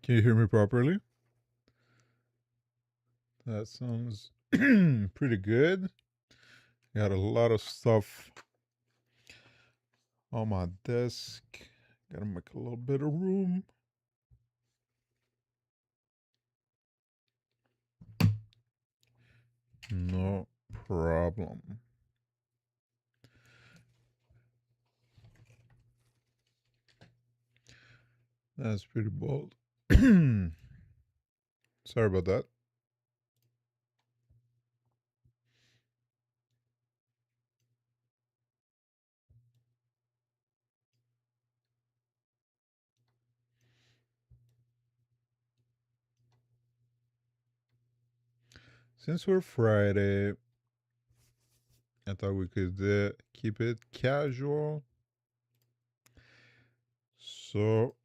Can you hear me properly? That sounds pretty good. Got a lot of stuff on my desk. Gotta make a little bit of room. No problem. That's pretty bold. Sorry about that. Since we're Friday, I thought we could keep it casual. So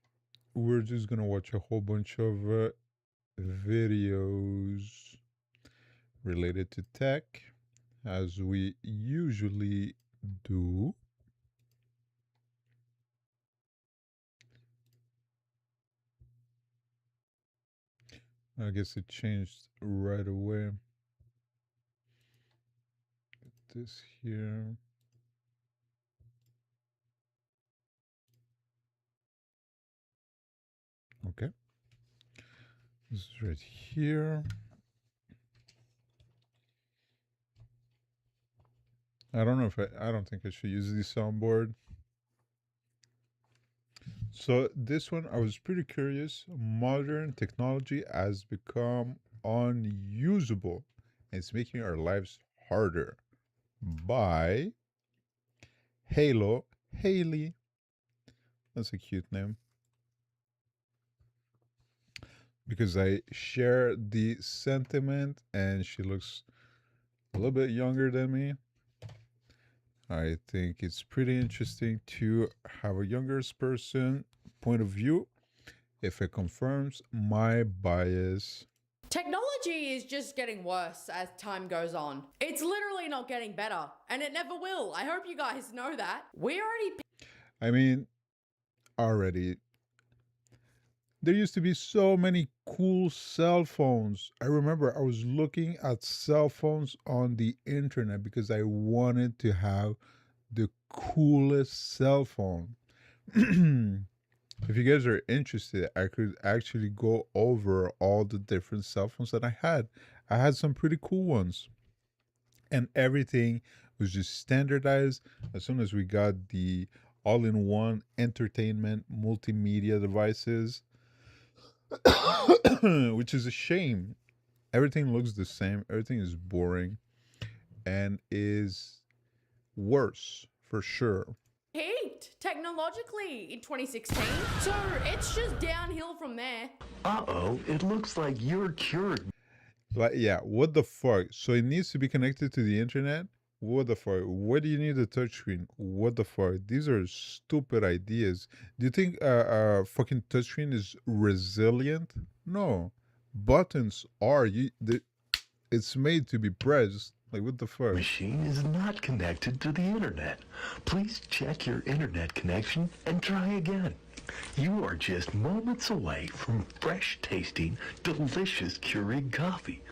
we're just gonna watch a whole bunch of videos related to tech, as we usually do. I guess it changed right away. This here. Okay. This is right here. I don't know if I don't think I should use the soundboard. So this one, I was pretty curious. Modern technology has become unusable. It's making our lives harder. By Haley. That's a cute name. Because I share the sentiment and she looks a little bit younger than me. I think it's pretty interesting to have a younger person point of view if it confirms my bias. Technology is just getting worse as time goes on. It's literally not getting better, and it never will. I hope you guys know that. I mean, already. There used to be so many cool cell phones. I remember I was looking at cell phones on the internet because I wanted to have the coolest cell phone. If you guys are interested, I could actually go over all the different cell phones that I had. I had some pretty cool ones. And everything was just standardized as soon as we got the all in one entertainment multimedia devices, which is a shame. Everything looks the same, everything is boring, and is worse for sure. Peaked technologically in 2016, so it's just downhill from there. Uh-oh, it looks like you're cured. Like, yeah, what the fuck? So it needs to be connected to the internet? What the fuck? What do you need a touchscreen? What the fuck? These are stupid ideas. Do you think fucking touchscreen is resilient? No. Buttons are. It's made to be pressed. Like, what the fuck? Machine is not connected to the internet. Please check your internet connection and try again. You are just moments away from fresh tasting, delicious Keurig coffee.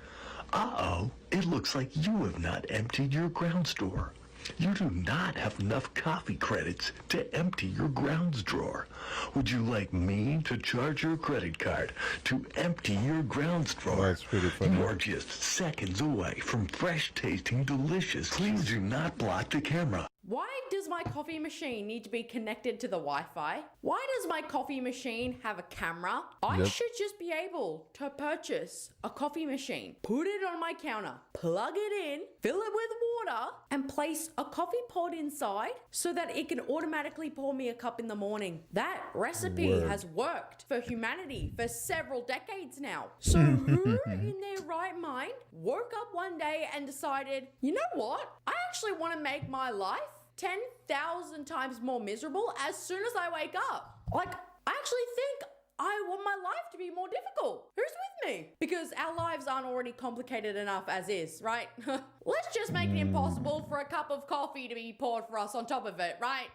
Uh-oh, it looks like you have not emptied your grounds drawer. You do not have enough coffee credits to empty your grounds drawer. Would you like me to charge your credit card to empty your grounds drawer? That's pretty funny. You are just seconds away from fresh tasting delicious. Please do not block the camera. Why does my coffee machine need to be connected to the Wi-Fi? Why does my coffee machine have a camera? I should just be able to purchase a coffee machine, put it on my counter, plug it in, fill it with water, and place a coffee pod inside so that it can automatically pour me a cup in the morning. That recipe has worked for humanity for several decades now. So who in their right mind woke up one day and decided, you know what? I actually want to make my life 10,000 times more miserable as soon as I wake up. Like, I actually think I want my life to be more difficult. Who's with me? Because our lives aren't already complicated enough as is, right? Let's just make it impossible for a cup of coffee to be poured for us on top of it, right?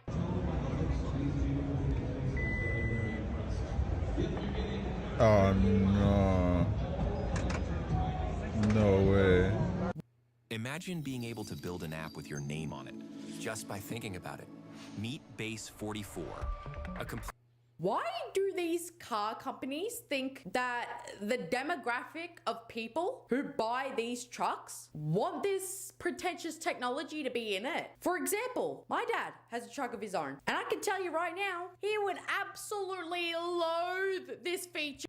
Oh no. No way. Imagine being able to build an app with your name on it, just by thinking about it. Meet Base 44, a complete. Why do these car companies think that the demographic of people who buy these trucks want this pretentious technology to be in it? For example, my dad has a truck of his own, and I can tell you right now, he would absolutely loathe this feature.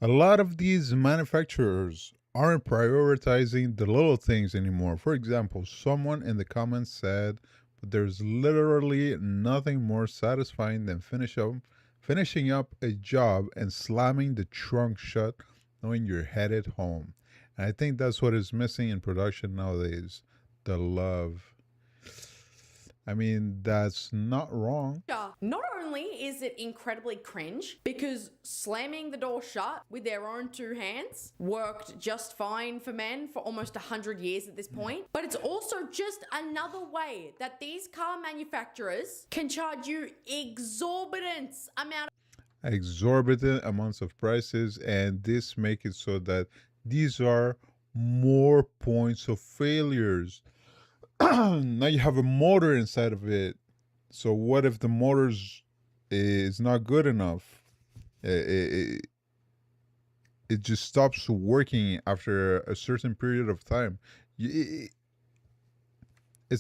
A lot of these manufacturers aren't prioritizing the little things anymore. For example, someone in the comments said, but there's literally nothing more satisfying than finishing up a job and slamming the trunk shut knowing you're headed home. And I think that's what is missing in production nowadays. The love. I mean, that's not wrong. Not only is it incredibly cringe because slamming the door shut with their own two hands worked just fine for men for almost 100 years at this point, but it's also just another way that these car manufacturers can charge you exorbitant amounts of prices, and this make it so that these are more points of failures. Now you have a motor inside of it. So what if the motor is not good enough? It just stops working after a certain period of time. It's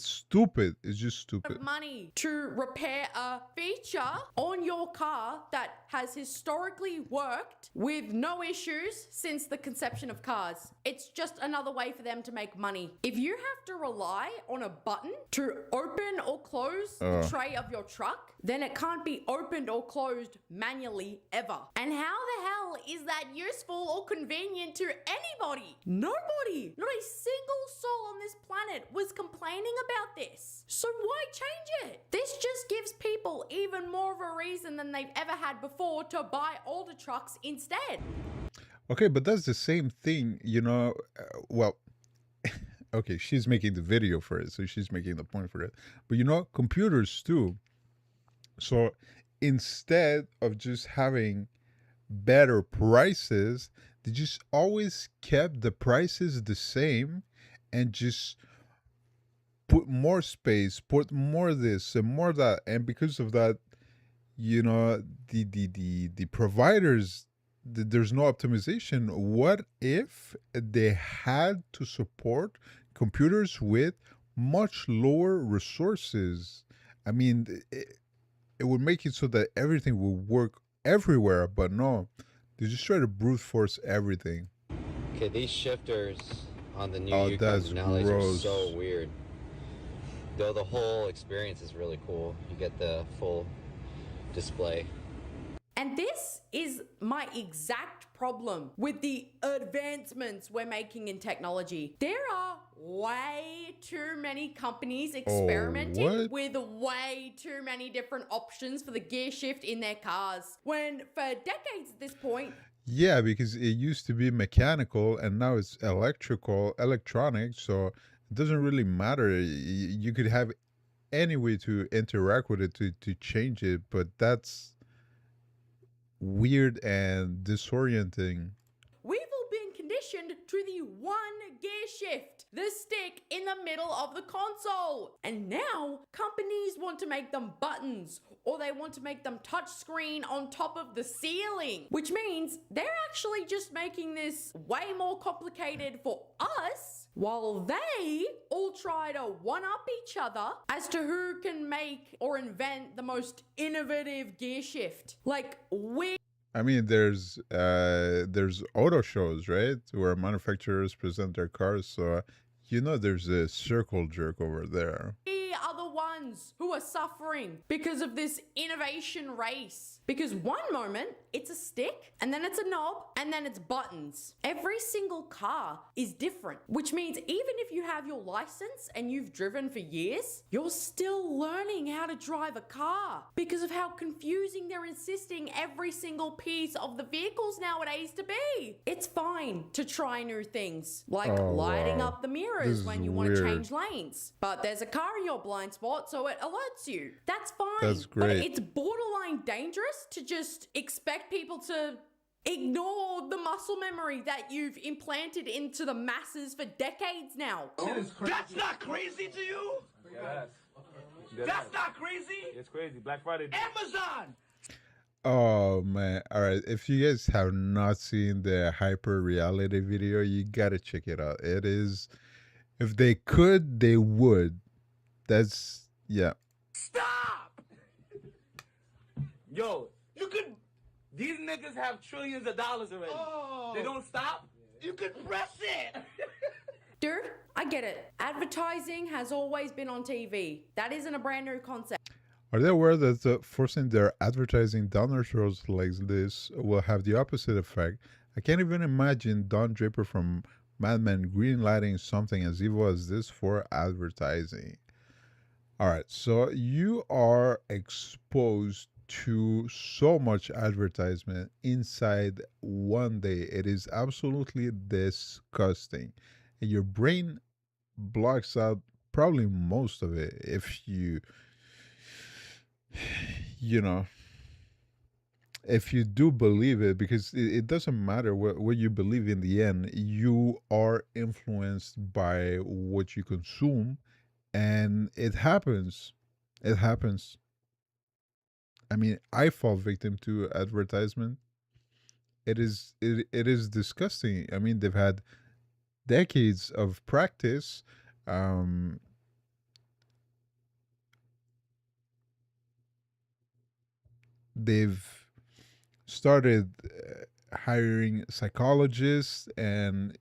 stupid. It's just stupid. money to repair a feature on your car that has historically worked with no issues since the conception of cars. It's just another way for them to make money. If you have to rely on a button to open or close the tray of your truck, then it can't be opened or closed manually ever. And how the hell is that useful or convenient to anybody? Nobody, not a single soul on this planet was complaining about this. So why change it? This just gives people even more of a reason than they've ever had before to buy older trucks instead. Okay, but that's the same thing, well, okay, she's making the video for it, so she's making the point for it. But computers too. So instead of just having better prices, they just always kept the prices the same and just put more space, put more this and more that. And because of that, the providers, there's no optimization. What if they had to support computers with much lower resources? I mean, it would make it so that everything will work everywhere, but no, they just try to brute force everything. Okay, these shifters on the new Oh, Yukon that's Denali's are gross. so weird. Though the whole experience is really cool. You get the full display. And this is my exact problem with the advancements we're making in technology. There are way too many companies experimenting with way too many different options for the gear shift in their cars. When for decades at this point, Yeah, because it used to be mechanical and now it's electronic, so it doesn't really matter. You could have any way to interact with it to change it, but that's weird and disorienting. we've all been conditioned to the one gear shift, the stick in the middle of the console. And now companies want to make them buttons, or they want to make them touchscreen on top of the ceiling, which means they're actually just making this way more complicated for us, while they all try to one-up each other as to who can make or invent the most innovative gear shift. I mean, there's auto shows, right, where manufacturers present their cars. So there's a circle jerk over there. We are the ones who are suffering because of this innovation race. Because one moment it's a stick, and then it's a knob, and then it's buttons. Every single car is different, which means even if you have your license and you've driven for years, you're still learning how to drive a car because of how confusing they're insisting every single piece of the vehicles nowadays to be. It's fine to try new things, like lighting up the mirrors when you want to change lanes. But there's a car in your blind spot, so it alerts you. That's fine. That's great. But it's borderline borderline dangerous to just expect people to ignore the muscle memory that you've implanted into the masses for decades now? That's not crazy to you? Yes. That's not crazy? It's crazy. Black Friday. Amazon! Oh man. All right. If you guys have not seen the hyper reality video, you gotta check it out. It is, if they could, they would. That's, yeah. Stop! Yo, You could these niggas have trillions of dollars already. They don't stop. you could press it! Dude, I get it. Advertising has always been on TV. That isn't a brand new concept. Are they aware that forcing their advertising down their throats like this will have the opposite effect? I can't even imagine Don Draper from Mad Men greenlighting something as evil as this for advertising. All right, so you are exposed to so much advertisement inside one day. It is absolutely disgusting. And your brain blocks out probably most of it if you know, if you do believe it, because it doesn't matter what you believe. In the end, you are influenced by what you consume, and it happens. It happens. I mean, I fall victim to advertisement. It is disgusting. I mean, they've had decades of practice. They've started hiring psychologists and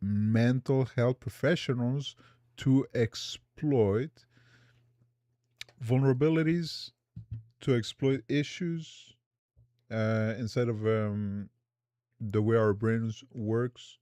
mental health professionals to exploit vulnerabilities, to exploit issues inside of the way our brains works.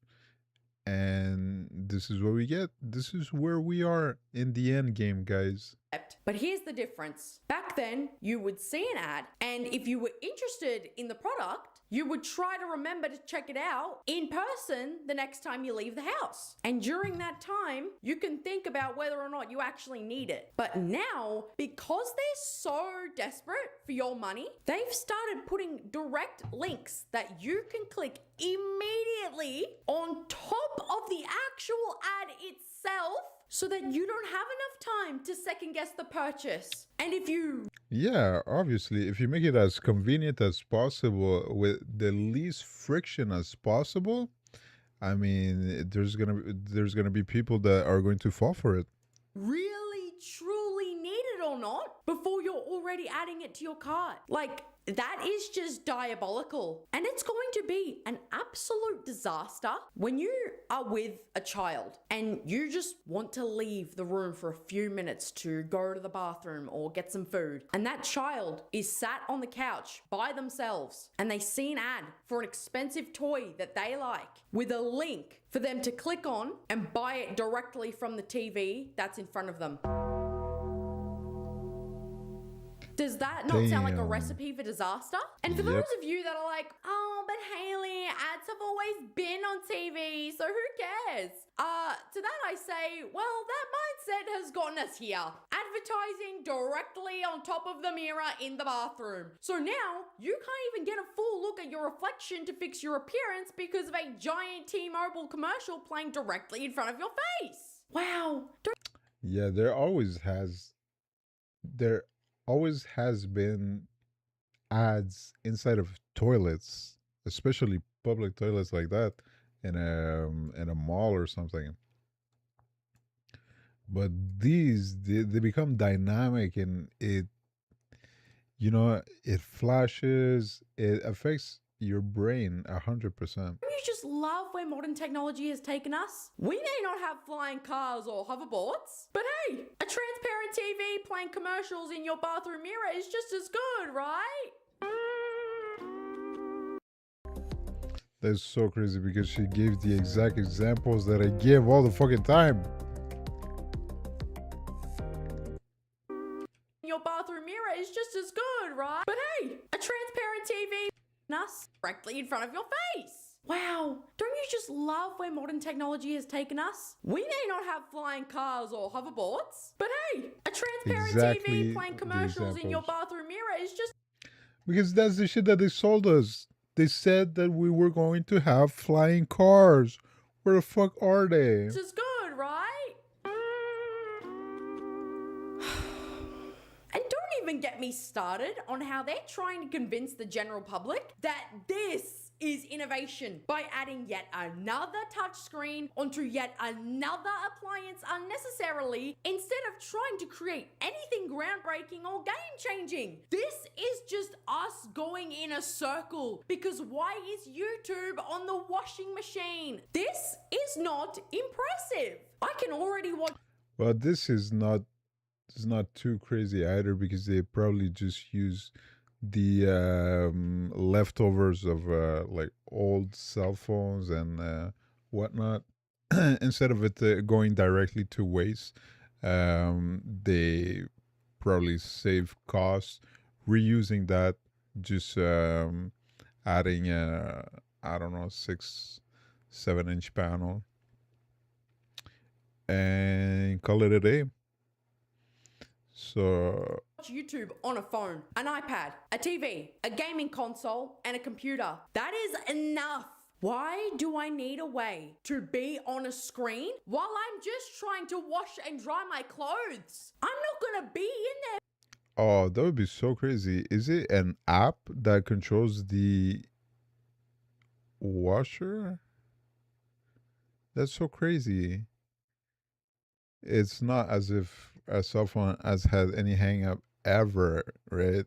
And this is what we get. This is where we are in the end game, guys. But here's the difference. Back then, you would see an ad, and if you were interested in the product, you would try to remember to check it out in person the next time you leave the house. And during that time, you can think about whether or not you actually need it. But now, because they're so desperate for your money, they've started putting direct links that you can click immediately on top of the actual ad itself, so that you don't have enough time to second guess the purchase. And if you... Yeah, obviously, if you make it as convenient as possible with the least friction as possible, I mean, there's gonna be people that are going to fall for it. really truly need it or not before you're already adding it to your cart. Like, that is just diabolical. And it's going to be an absolute disaster when you are with a child and you just want to leave the room for a few minutes to go to the bathroom or get some food. And that child is sat on the couch by themselves and they see an ad for an expensive toy that they like with a link for them to click on and buy it directly from the TV that's in front of them. Does that not sound like a Damn. recipe for disaster? And for Yep. those of you that are like, oh, but Haley, ads have always been on TV, so who cares? To that I say, well, that mindset has gotten us here. Advertising directly on top of the mirror in the bathroom. So now you can't even get a full look at your reflection to fix your appearance because of a giant T-Mobile commercial playing directly in front of your face. Wow. Yeah, there always has been ads inside of toilets, especially public toilets like that in a mall or something. But these they become dynamic, and it it flashes, it affects your brain 100%. Don't you just love where modern technology has taken us? We may not have flying cars or hoverboards, but hey, a transparent TV playing commercials in your bathroom mirror is just as good, right? That's so crazy because she gave the exact examples that I give all the fucking time. Your bathroom mirror is just as good, right? But hey, a transparent TV us directly in front of your face. Wow, don't you just love where modern technology has taken us? We may not have flying cars or hoverboards, but hey, a transparent Exactly TV playing the commercials in your examples. bathroom mirror is just... Because that's the shit that they sold us. They said that we were going to have flying cars. Where the fuck are they? This is good, right? And don't even get me started on how they're trying to convince the general public that this is innovation by adding yet another touchscreen onto yet another appliance unnecessarily instead of trying to create anything groundbreaking or game changing. This is just us going in a circle because why is YouTube on the washing machine? This is not impressive. I can already watch. Well, this is not too crazy either because they probably just use the leftovers of like old cell phones and whatnot instead of it going directly to waste. They probably save costs reusing that, just adding I don't know, 6-7 inch panel and call it a day. So YouTube on a phone, an iPad, a TV, a gaming console, and a computer. That is enough. Why do I need a way to be on a screen while I'm just trying to wash and dry my clothes? I'm not gonna be in there. oh, that would be so crazy. Is it an app that controls the washer? That's so crazy. It's not as if a cell phone has had any hang up ever, right?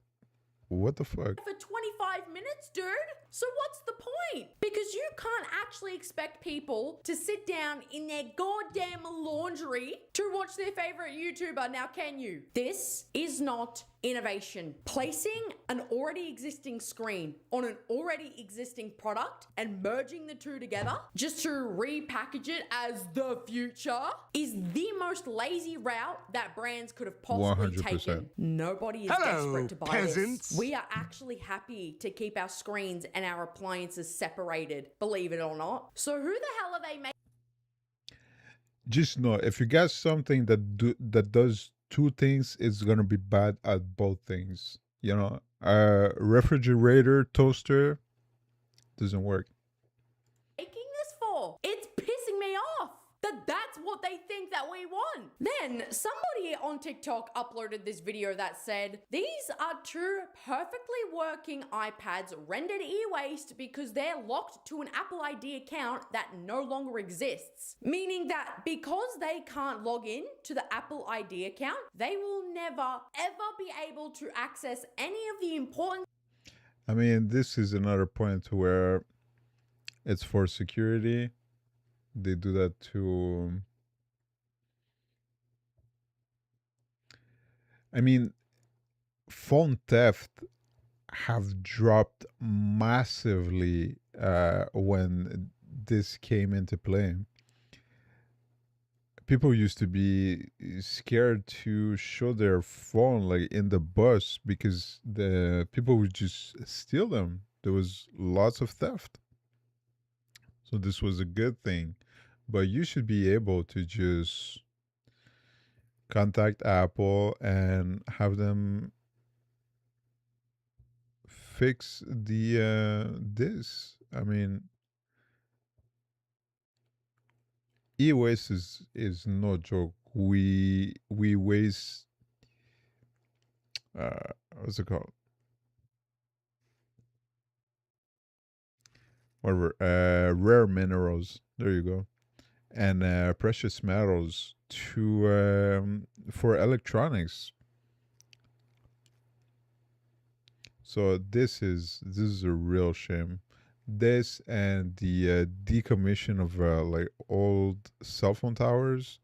What the fuck? For 25 minutes, dude. So what's the point? Because you can't actually expect people to sit down in their goddamn laundry to watch their favorite YouTuber, now can you? This is not innovation. Placing an already existing screen on an already existing product and merging the two together just to repackage it as the future is the most lazy route that brands could have possibly 100%. taken. Nobody is desperate to buy this. We are actually happy to keep our screens and our appliances separated, believe it or not. So who the hell are they making? Just know if you got something that does two things, it's gonna be bad at both things. You know, refrigerator, toaster doesn't work. This for? It's pissing me off that that's what they think that we want. Then somebody on TikTok uploaded this video that said, these are two perfectly working iPads rendered e-waste because they're locked to an Apple ID account that no longer exists. Meaning that because they can't log in to the Apple ID account, they will never ever be able to access any of the important. I mean, this is another point where it's for security. They do that to. I mean, phone theft have dropped massively when this came into play. People used to be scared to show their phone like in the bus because the people would just steal them. There was lots of theft. So this was a good thing. But you should be able to just contact Apple and have them fix the this. I mean, e-waste is no joke. We waste what's it called? Whatever. Rare minerals. There you go. And precious metals to for electronics. So this is a real shame. This and the decommission of like old cell phone towers,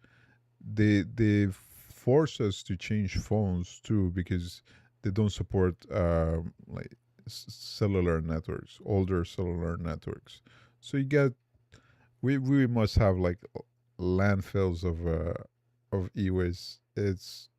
they force us to change phones too because they don't support like cellular networks, older cellular networks. So you get we must have like landfills of e-waste. It's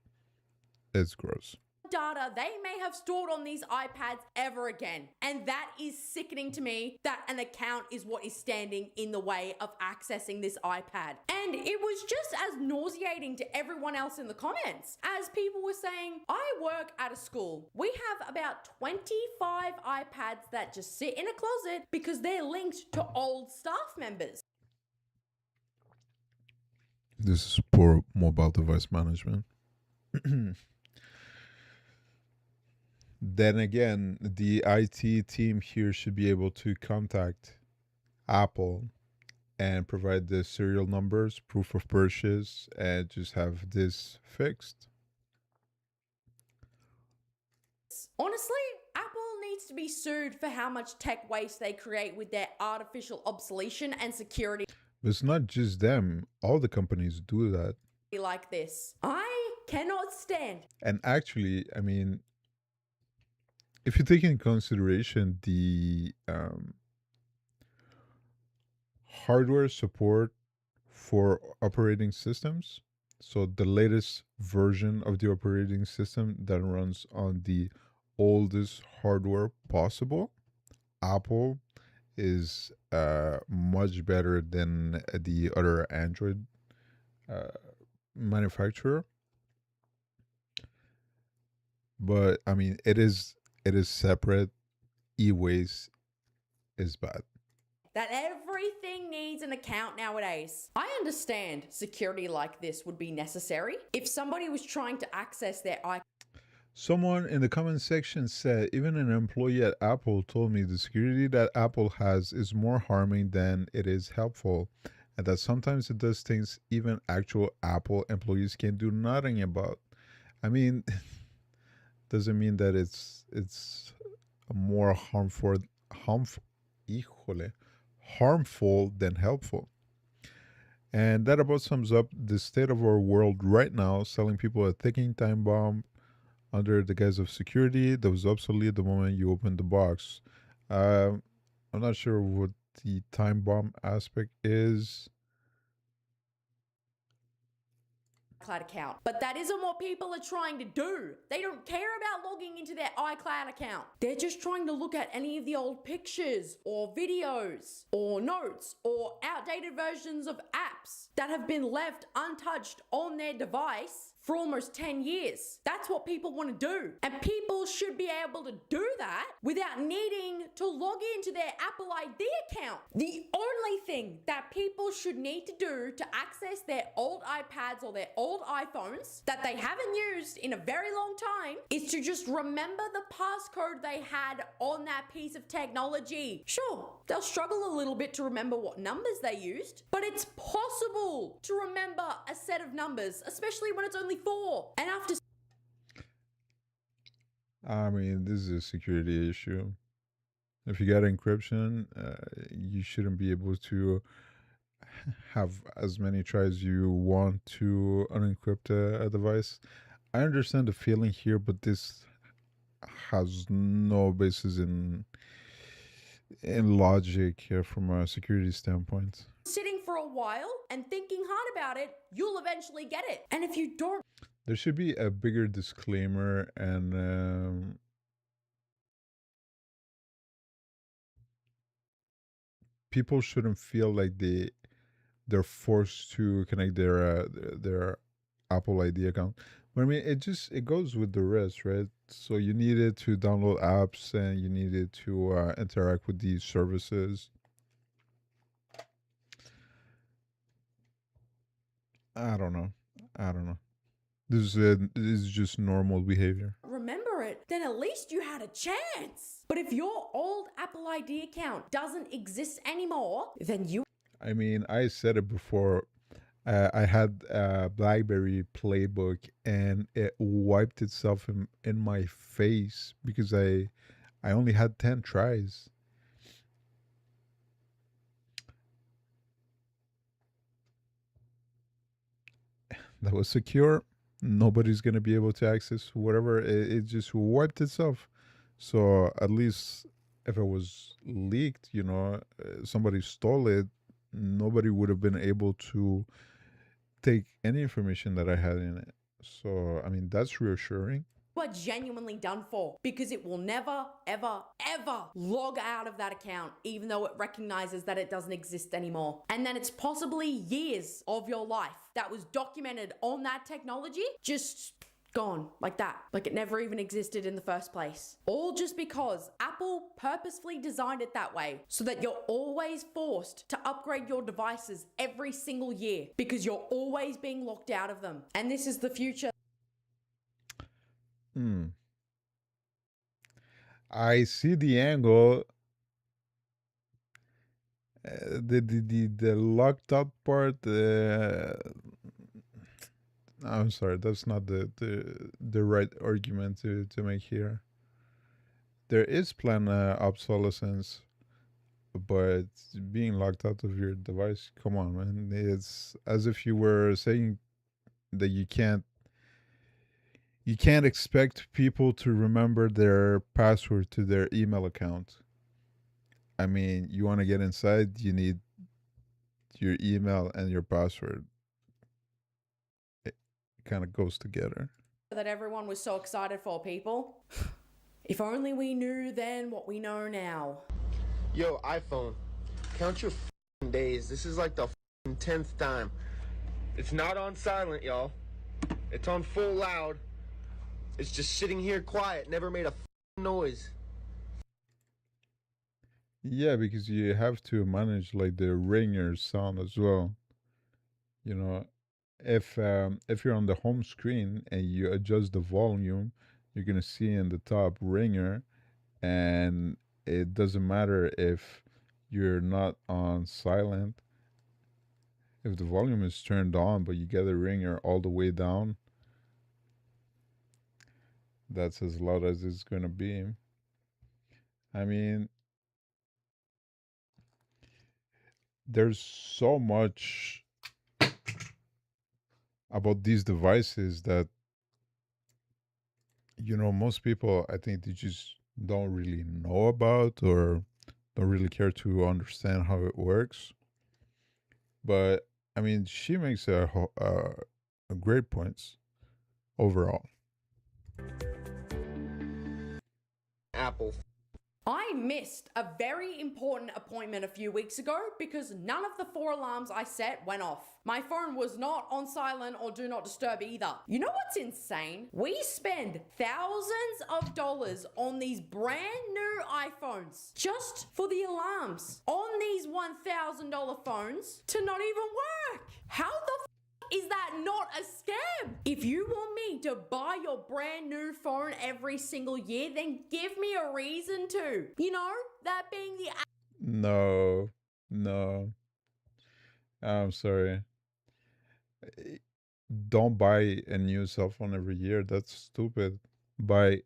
gross. data they may have stored on these iPads ever again. And that is sickening to me, that an account is what is standing in the way of accessing this iPad. And it was just as nauseating to everyone else in the comments, as people were saying, I work at a school. We have about 25 iPads that just sit in a closet because they're linked to old staff members. This is poor mobile device management. Then again, the IT team here should be able to contact Apple and provide the serial numbers, proof of purchase, and just have this fixed. Honestly, Apple needs to be sued for how much tech waste they create with their artificial obsolescence and security But it's not just them, all the companies do that. like this. I cannot stand. And actually, I mean, if you take in consideration the hardware support for operating systems, so the latest version of the operating system that runs on the oldest hardware possible, Apple is much better than the other Android manufacturer. But I mean, it is separate. E-waste is bad. That everything needs an account nowadays. I understand security like this would be necessary if somebody was trying to access their Someone in the comment section said, even an employee at Apple told me the security that Apple has is more harming than it is helpful, and that sometimes it does things even actual Apple employees can do nothing about. I mean, doesn't mean that it's more harmful than helpful. And that about sums up the state of our world right now, selling people a ticking time bomb under the guise of security that was obsolete the moment you opened the box. I'm not sure what the time bomb aspect is. iCloud account. But that isn't what people are trying to do. They don't care about logging into their iCloud account. They're just trying to look at any of the old pictures or videos or notes or outdated versions of apps that have been left untouched on their device for almost 10 years. That's what people want to do. And people should be able to do that without needing to log into their Apple ID account. The only thing that people should need to do to access their old iPads or their old iPhones that they haven't used in a very long time is to just remember the passcode they had on that piece of technology. Sure, they'll struggle a little bit to remember what numbers they used, but it's possible to remember a set of numbers, especially when it's only 4. And after I mean, this is a security issue. If you got encryption, you shouldn't be able to have as many tries you want to unencrypt a device. I understand the feeling here, but this has no basis in logic here from a security standpoint. sitting for a while and thinking hard about it, you'll eventually get it. And if you don't, There should be a bigger disclaimer, and people shouldn't feel like they're forced to connect their Apple ID account. But I mean, it goes with the rest, right? So you needed to download apps and you needed to interact with these services. I don't know. I don't know. This is just normal behavior. remember it, then at least you had a chance. But if your old Apple ID account doesn't exist anymore, then you I mean, I said it before. I had a BlackBerry playbook and it wiped itself in my face because I only had 10 tries. That was secure. Nobody's going to be able to access whatever. It just wiped itself. So at least if it was leaked, somebody stole it, nobody would have been able to take any information that I had in it. So, I mean, that's reassuring. are genuinely done for, because it will never, ever, ever log out of that account, even though it recognizes that it doesn't exist anymore. And then it's possibly years of your life that was documented on that technology just gone like that, like it never even existed in the first place. All just because Apple purposefully designed it that way, so that you're always forced to upgrade your devices every single year, because you're always being locked out of them. And this is the future. I see the angle. The locked up part. I'm sorry, that's not the right argument to make here. There is planned obsolescence, but being locked out of your device, come on, man. It's as if you were saying that you can't expect people to remember their password to their email account. I mean, you want to get inside, you need your email and your password. It kind of goes together. That everyone was so excited for, people. If only we knew then what we know now. Yo, iPhone, count your days. This is like the 10th time. It's not on silent, y'all. It's on full loud. It's just sitting here quiet, never made a noise. Yeah, because you have to manage like the ringer sound as well. You know, if you're on the home screen and you adjust the volume, you're gonna see in the top ringer, and it doesn't matter if you're not on silent. If the volume is turned on, but you get the ringer all the way down, that's as loud as it's gonna be. I mean, there's so much about these devices that most people, I think, they just don't really know about or don't really care to understand how it works. But I mean, she makes a great points overall. Apple. I missed a very important appointment a few weeks ago because none of the 4 alarms I set went off. My phone was not on silent or do not disturb either. You know what's insane? We spend thousands of dollars on these brand new iPhones just for the alarms on these $1,000 phones to not even work. How the is that not a scam? If you want me to buy your brand new phone every single year, then give me a reason to. You know, that being the... No. I'm sorry. Don't buy a new cell phone every year. That's stupid. By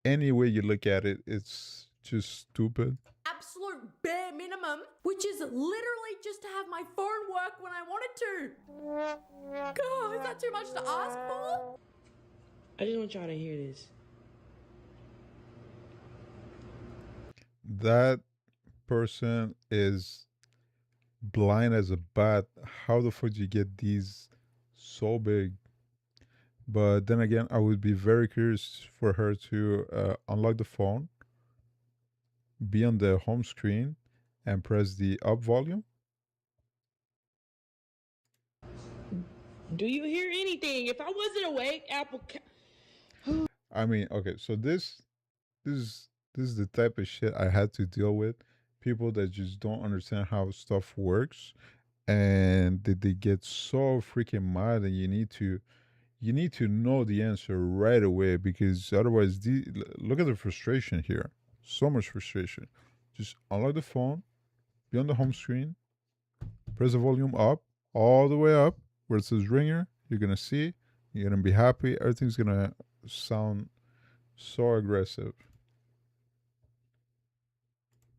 any way you look at it, it's just stupid. absolute bare minimum, which is literally just to have my phone work when I want it to. God, is that too much to ask for? I just want y'all to hear this. That person is blind as a bat. How the fuck do you get these so big? But then again, I would be very curious for her to unlock the phone, be on the home screen, and press the up volume. Do you hear anything? If I wasn't awake, Apple. I mean, okay, so this is the type of shit I had to deal with. People that just don't understand how stuff works, and they get so freaking mad, and you need to know the answer right away, because otherwise, look at the frustration here. So much frustration. Just unlock the phone, be on the home screen, press the volume up, all the way up, where it says ringer. You're going to see, you're going to be happy. Everything's going to sound so aggressive.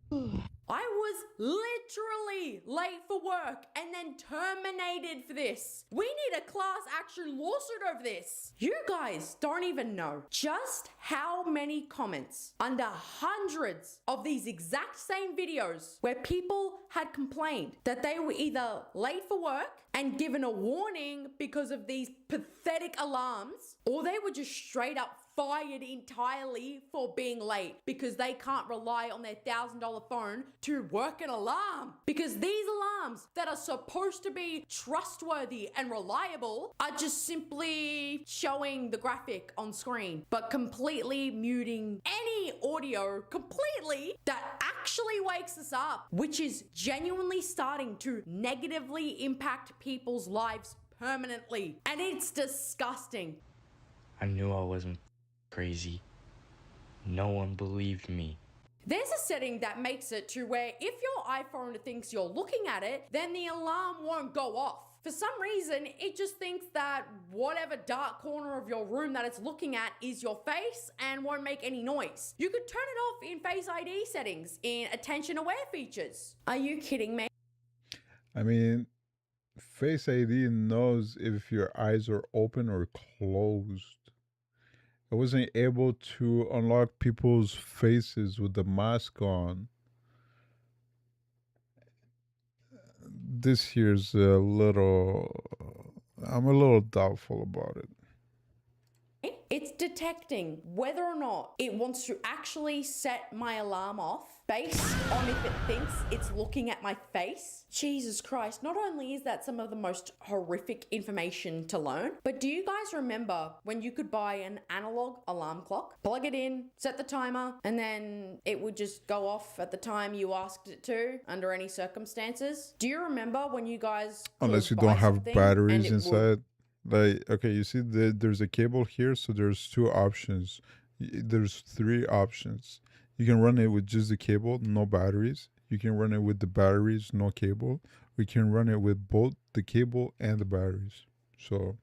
I was literally late for work and then terminated for this. We need a class action lawsuit over this. You guys don't even know just how many comments under hundreds of these exact same videos where people had complained that they were either late for work and given a warning because of these pathetic alarms, or they were just straight up fired entirely for being late because they can't rely on their $1,000 phone to work an alarm. Because these alarms that are supposed to be trustworthy and reliable are just simply showing the graphic on screen, but completely muting any audio completely that actually wakes us up, which is genuinely starting to negatively impact people's lives permanently. And it's disgusting. I knew I wasn't crazy. No one believed me. There's a setting that makes it to where if your iPhone thinks you're looking at it, then the alarm won't go off. For some reason, it just thinks that whatever dark corner of your room that it's looking at is your face and won't make any noise. You could turn it off in Face ID settings in attention aware features. Are you kidding me? I mean, Face ID knows if your eyes are open or closed. It wasn't able to unlock people's faces with the mask on. This here's a little, I'm a little doubtful about it. It's detecting whether or not it wants to actually set my alarm off based on if it thinks it's looking at my face. Jesus Christ, not only is that some of the most horrific information to learn, but do you guys remember when you could buy an analog alarm clock, plug it in, set the timer, and then it would just go off at the time you asked it to under any circumstances? Do you remember when you guys Unless you could buy don't have something batteries and it would- inside. Like, okay, you see there's a cable here, so there's two options. There's three options. You can run it with just the cable, no batteries. You can run it with the batteries, no cable. We can run it with both the cable and the batteries. So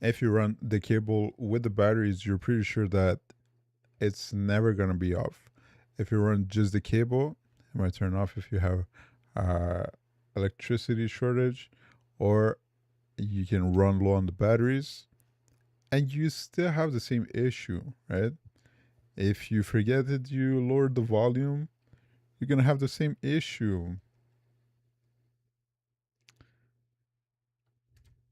if you run the cable with the batteries, you're pretty sure that it's never gonna be off. If you run just the cable, it might turn off if you have electricity shortage, or you can run low on the batteries and you still have the same issue, right? If you forget that you lowered the volume, you're gonna have the same issue.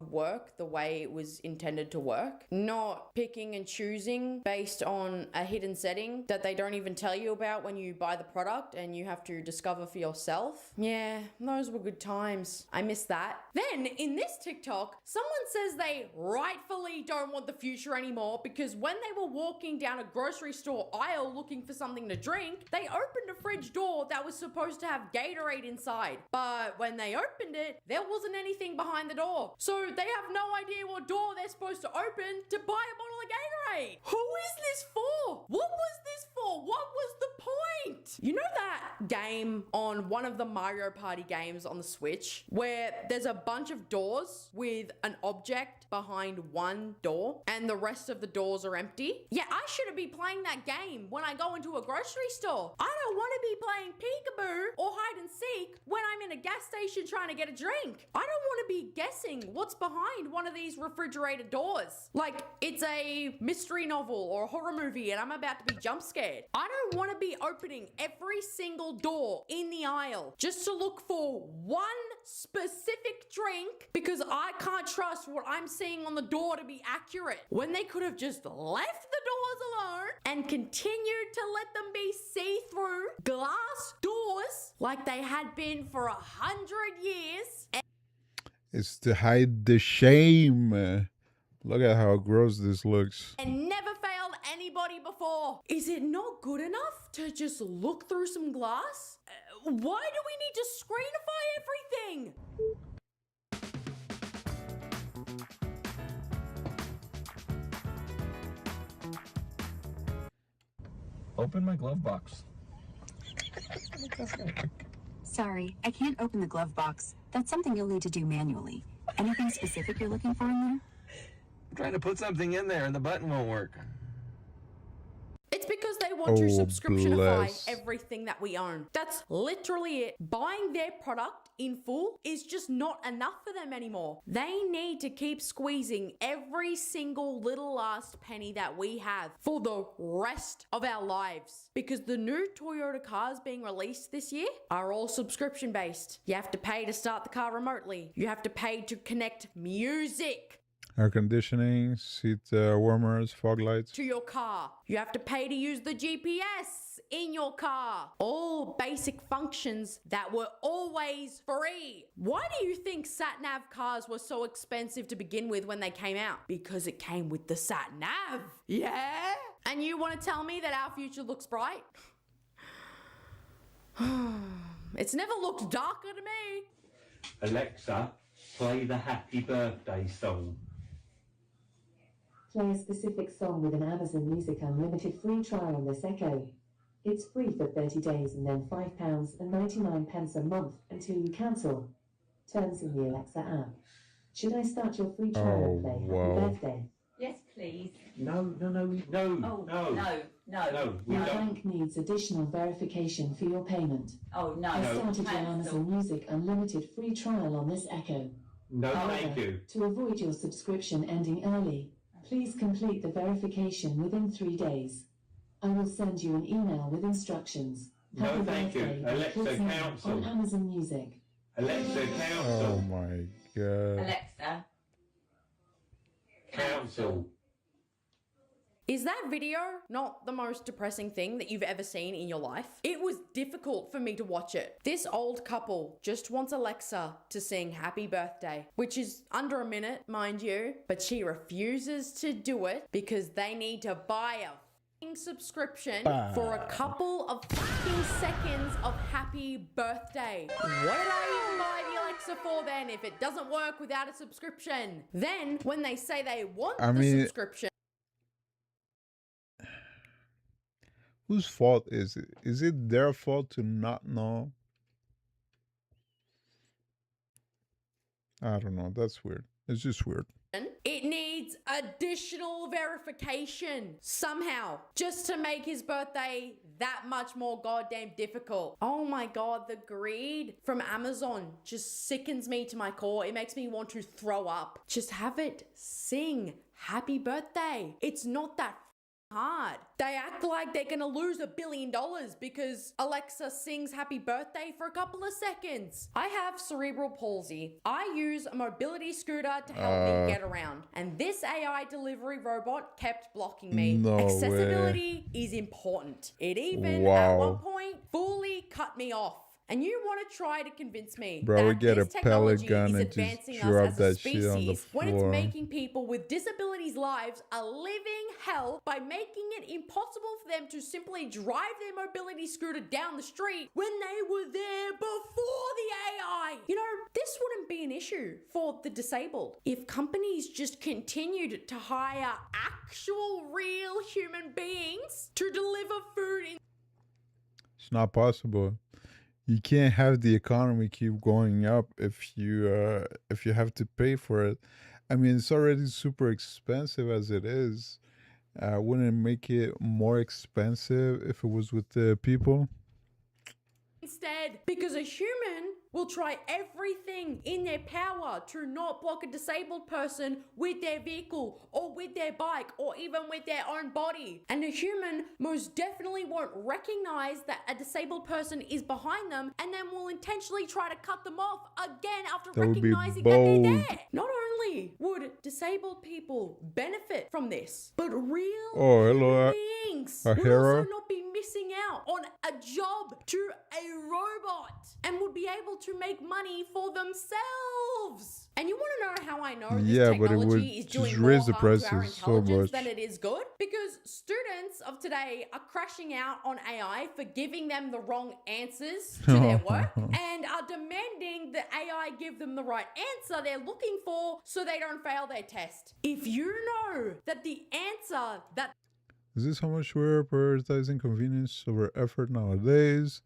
Work the way it was intended to work, not picking and choosing based on a hidden setting that they don't even tell you about when you buy the product and you have to discover for yourself. Yeah, those were good times. I miss that. Then in this TikTok, someone says they rightfully don't want the future anymore because when they were walking down a grocery store aisle looking for something to drink, they opened a fridge door that was supposed to have Gatorade inside. But when they opened it, there wasn't anything behind the door. So they have no idea what door they're supposed to open to buy a bottle of Gatorade. Who is this for? What was this for? What was the point? You know that game on one of the Mario Party games on the Switch where there's a bunch of doors with an object behind one door and the rest of the doors are empty? Yeah, I shouldn't be playing that game when I go into a grocery store. I don't want to be playing peekaboo or hide and seek when I'm in a gas station trying to get a drink. I don't want to be guessing what's behind one of these refrigerated doors. Like it's a mystery novel or a horror movie and I'm about to be jump scared. I don't want to be opening every single door in the aisle just to look for one specific drink because I can't trust what I'm seeing on the door to be accurate, when they could have just left the doors alone and continued to let them be see-through glass doors like they had been for 100 years. It's to hide the shame. Look at how gross this looks. And never failed anybody before. Is it not good enough to just look through some glass? Why do we need to screenify everything? Open my glove box. Sorry, I can't open the glove box. That's something you'll need to do manually. Anything specific you're looking for in there? I'm trying to put something in there and the button won't work. It's because they want to Oh, subscriptionify bless. everything that we own. That's literally it. Buying their product in full is just not enough for them anymore. They need to keep squeezing every single little last penny that we have for the rest of our lives. Because the new Toyota cars being released this year are all subscription based. You have to pay to start the car remotely. You have to pay to connect music. Air conditioning, seat warmers, fog lights. To your car. You have to pay to use the GPS in your car. All basic functions that were always free. Why do you think sat-nav cars were so expensive to begin with when they came out? Because it came with the sat-nav. Yeah? And you want to tell me that our future looks bright? It's never looked darker to me. Alexa, play the Happy Birthday song. Play a specific song with an Amazon Music Unlimited free trial on this Echo. It's free for 30 days and then £5.99 a month until you cancel. Terms in the Alexa app. Should I start your free trial and play Happy Birthday? Yes, please. No. Oh, no. We Your don't. bank needs additional verification for your payment. Oh, no. I started your Cancel. Amazon Music Unlimited free trial on this Echo. No, However, thank you. to avoid your subscription ending early, please complete the verification within 3 days. I will send you an email with instructions. No, Happy thank you. birthday by Alexa, clicking cancel. on Amazon Music. Alexa, Oh cancel. my god. Alexa. Cancel. Is that video not the most depressing thing that you've ever seen in your life? It was difficult for me to watch it. This old couple just wants Alexa to sing Happy Birthday, which is under a minute, mind you, but she refuses to do it because they need to buy a fucking subscription for a couple of fucking seconds of Happy Birthday. What did I even buy the Alexa for then if it doesn't work without a subscription? Then when they say they want the subscription, Whose fault is it? Is it their fault to not know? I don't know. That's weird. It's just weird. it needs additional verification somehow just to make his birthday that much more goddamn difficult. Oh my god, the greed from Amazon just sickens me to my core. It makes me want to throw up. Just have it sing Happy Birthday. It's not that hard. They act like they're gonna lose $1 billion because Alexa sings Happy Birthday for a couple of seconds. I have cerebral palsy. I use a mobility scooter to help me get around, and this AI delivery robot kept blocking me. No Accessibility is important. It even at one point fully cut me off. And you want to try to convince me Bro, that we get this a pellet technology gun is and just advancing drop us as a that shit on the species when it's floor. making people with disabilities' lives a living hell by making it impossible for them to simply drive their mobility scooter down the street when they were there before the AI. You know, this wouldn't be an issue for the disabled if companies just continued to hire actual real human beings to deliver food in. It's not possible. You can't have the economy keep going up if you have to pay for it. I mean, it's already super expensive as it is. Wouldn't it make it more expensive if it was with the people? Instead, because a human will try everything in their power to not block a disabled person with their vehicle or with their bike or even with their own body. And a human most definitely won't recognize that a disabled person is behind them and then will intentionally try to cut them off again after That would be recognizing that they're bold. there. Not only would disabled people benefit from this, but real Oh, hello, human beings a would hero. also not be missing out on a job to a robot and would be able to make money for themselves. And you want to know how I know this Yeah, but it would technology is just doing more raise the harm to our prices so intelligence much. than it is good? Because students of today are crashing out on AI for giving them the wrong answers to their work and are demanding that AI give them the right answer they're looking for so they don't fail their test. If you know that the answer that Is this how much we're prioritizing convenience over effort nowadays?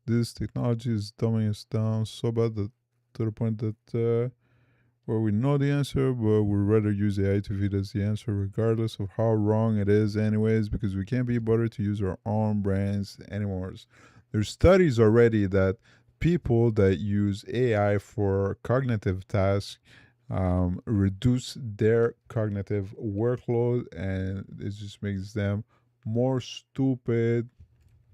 This technology is dumbing us down so bad that to the point that where we know the answer, but we'd rather use AI to feed us the answer regardless of how wrong it is anyways, because we can't be bothered to use our own brains anymore. There's studies already that people that use AI for cognitive tasks reduce their cognitive workload, and it just makes them more stupid.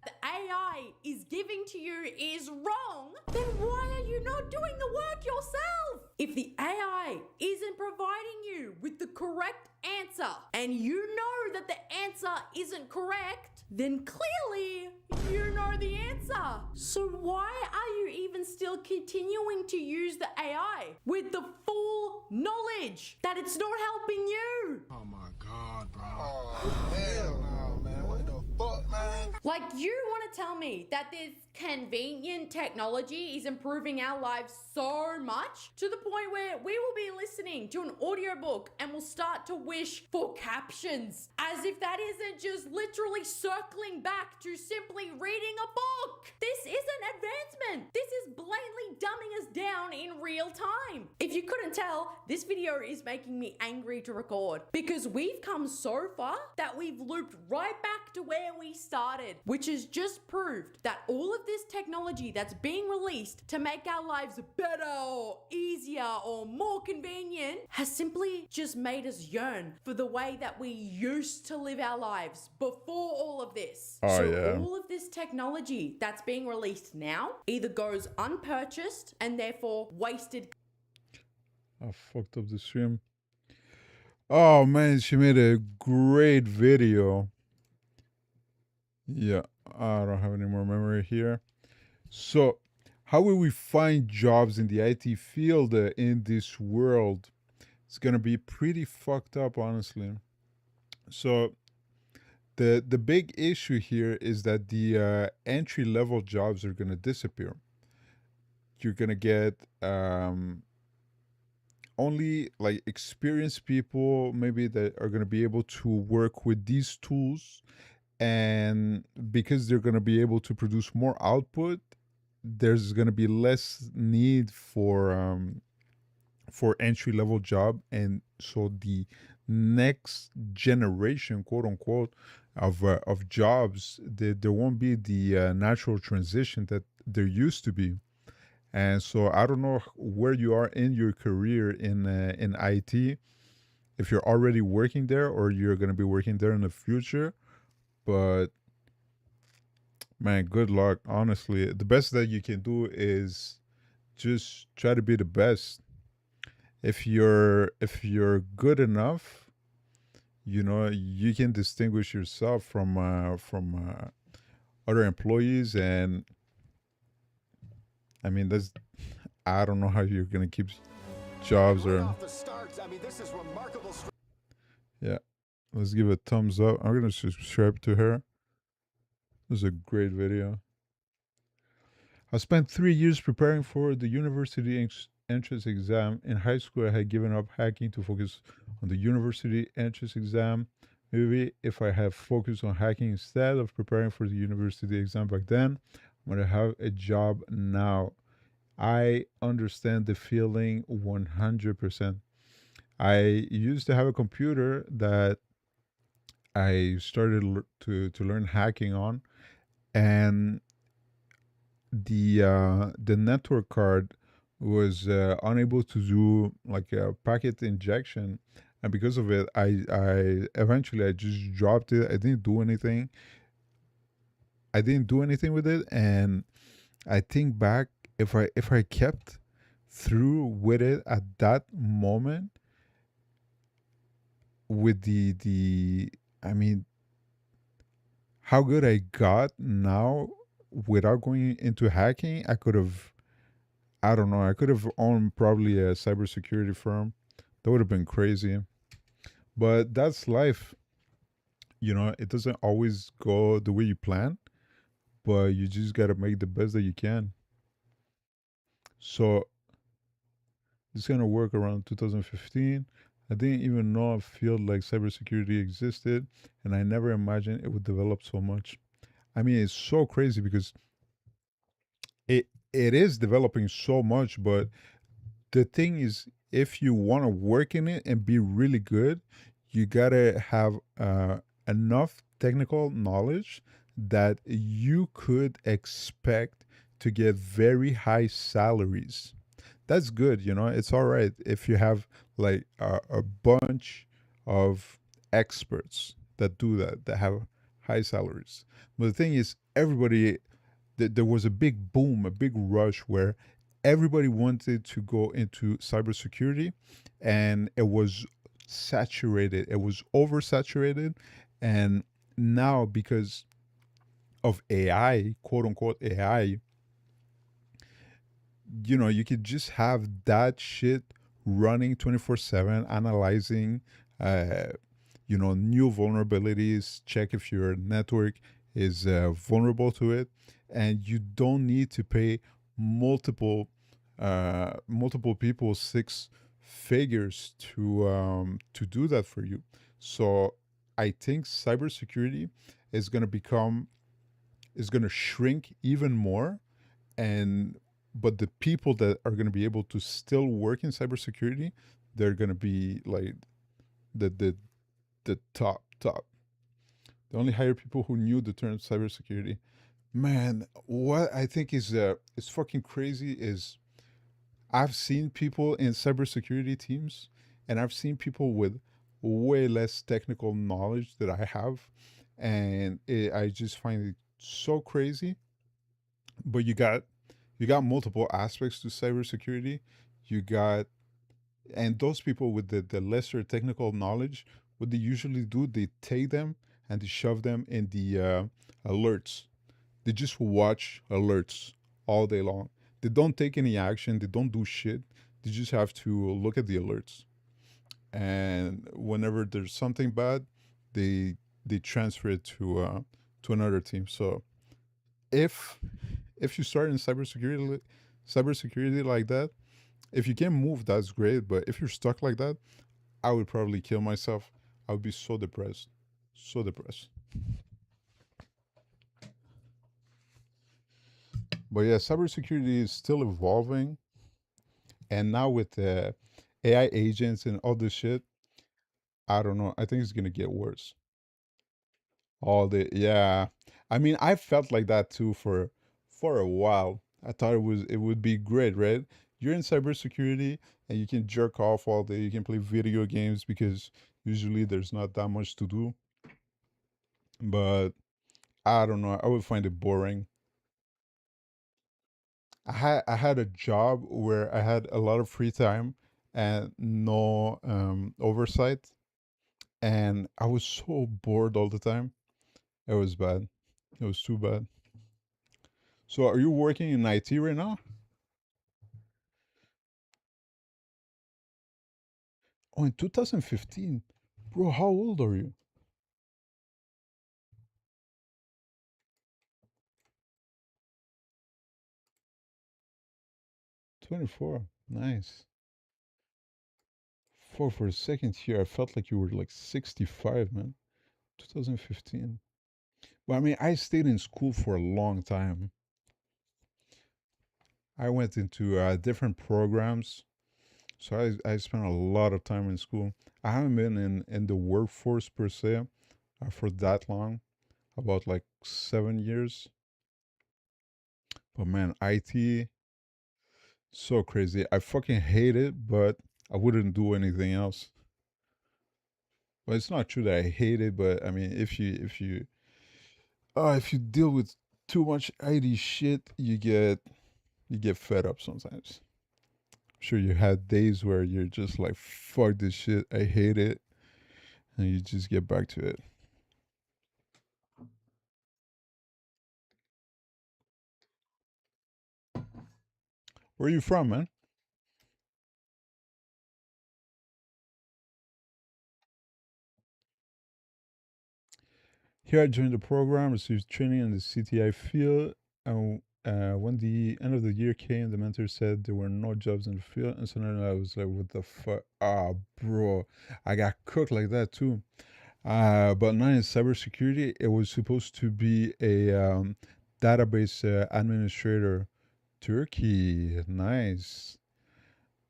the AI is giving to you is wrong, then why are you not doing the work yourself? If the AI isn't providing you with the correct answer and you know that the answer isn't correct, then clearly you know the answer. So why are you even still continuing to use the AI with the full knowledge that it's not helping you? Oh my God, bro. Oh, hell no, man. What the fuck, man? Like, you want to tell me that this convenient technology is improving our lives so much to the point where we will be listening to an audiobook and will start to wish for captions, as if that isn't just literally circling back to simply reading a book. This isn't advancement. This is blatantly dumbing us down in real time. If you couldn't tell, this video is making me angry to record because we've come so far that we've looped right back to where we started, which has just proved that all of this technology that's being released to make our lives better or easier or more convenient has simply just made us yearn for the way that we used to live our lives before all of this. Oh, So yeah. all of this technology that's being released now either goes unpurchased and therefore wasted. I fucked up the stream. Oh man, she made a great video. Yeah, I don't have any more memory here. So, how will we find jobs in the IT field in this world? It's gonna be pretty fucked up, honestly. So, the big issue here is that the entry level jobs are gonna disappear. You're gonna get only like experienced people, maybe, that are gonna be able to work with these tools, and because they're gonna be able to produce more output, there's going to be less need for entry level job, and so the next generation, quote unquote, of jobs, there won't be the natural transition that there used to be. And so I don't know where you are in your career in IT, if you're already working there or you're going to be working there in the future, but man, good luck. Honestly, the best that you can do is just try to be the best. If you're good enough, you can distinguish yourself from other employees, and I mean that's I don't know how you're gonna keep jobs or yeah. Let's give a thumbs up. I'm gonna subscribe to her. This is a great video. I spent 3 years preparing for the university entrance exam. In high school, I had given up hacking to focus on the university entrance exam. Maybe if I had focused on hacking instead of preparing for the university exam back then, I'm going to have a job now. I understand the feeling 100%. I used to have a computer that I started to learn hacking on, and the network card was unable to do like a packet injection, and because of it, I eventually I just dropped it. I didn't do anything with it, and I think back, if I kept through with it at that moment, with the I mean, how good I got now without going into hacking, I don't know, I could have owned probably a cybersecurity firm. That would have been crazy. But that's life. It doesn't always go the way you plan, but you just got to make the best that you can. So it's going to work around 2015. I didn't even know a field like cybersecurity existed, and I never imagined it would develop so much. I mean, it's so crazy because it is developing so much, but the thing is, if you want to work in it and be really good, you gotta have enough technical knowledge that you could expect to get very high salaries. That's good, it's all right if you have like a bunch of experts that do that have high salaries. But the thing is, everybody there was a big boom, a big rush where everybody wanted to go into cybersecurity, and it was saturated. It was oversaturated, and now because of AI, quote unquote AI, you could just have that shit running 24/7, analyzing, uh, new vulnerabilities, check if your network is vulnerable to it, and you don't need to pay multiple multiple people six figures to do that for you. So I think cybersecurity is going to become is going to shrink even more, and but the people that are going to be able to still work in cybersecurity, they're going to be like the the top. They only hire people who knew the term cybersecurity. Man, what I think is fucking crazy is I've seen people in cybersecurity teams, and I've seen people with way less technical knowledge that I have, and I just find it so crazy. But you got multiple aspects to cybersecurity. You got and those people with the lesser technical knowledge, what they usually do, they take them and they shove them in the alerts. They just watch alerts all day long. They don't take any action. They don't do shit. They just have to look at the alerts. And whenever there's something bad, they they transfer it to another team. So if if you start in cybersecurity like that, if you can move, that's great. But if you're stuck like that, I would probably kill myself. I would be so depressed, so depressed. But yeah, cybersecurity is still evolving, and now with the AI agents and all this shit, I don't know. I think it's gonna get worse. All the yeah, I mean, I felt like that too for a while. I thought it would be great, right? You're in cybersecurity and you can jerk off all day. You can play video games because usually there's not that much to do. But I don't know. I would find it boring. I had a job where I had a lot of free time and no oversight, and I was so bored all the time. It was bad. It was too bad. So, are you working in IT right now? Oh, in 2015, bro. How old are you? 24. Nice. For a second here, I felt like you were like 65, man. 2015. Well, I mean, I stayed in school for a long time. I went into different programs. So I spent a lot of time in school. I haven't been in the workforce per se for that long, about like 7 years. But man, IT, so crazy. I fucking hate it, but I wouldn't do anything else. Well, it's not true that I hate it, but I mean, if you deal with too much IT shit, you get fed up sometimes. Sure, you had days where you're just like, fuck this shit, I hate it, and you just get back to it. Where are you from, man? Here I joined the program, received training in the CTI field, and when the end of the year came, the mentor said there were no jobs in the field, and suddenly I was like, "What the fuck?" Ah, bro, I got cooked like that too. But not in cybersecurity. It was supposed to be a database administrator. Turkey, nice.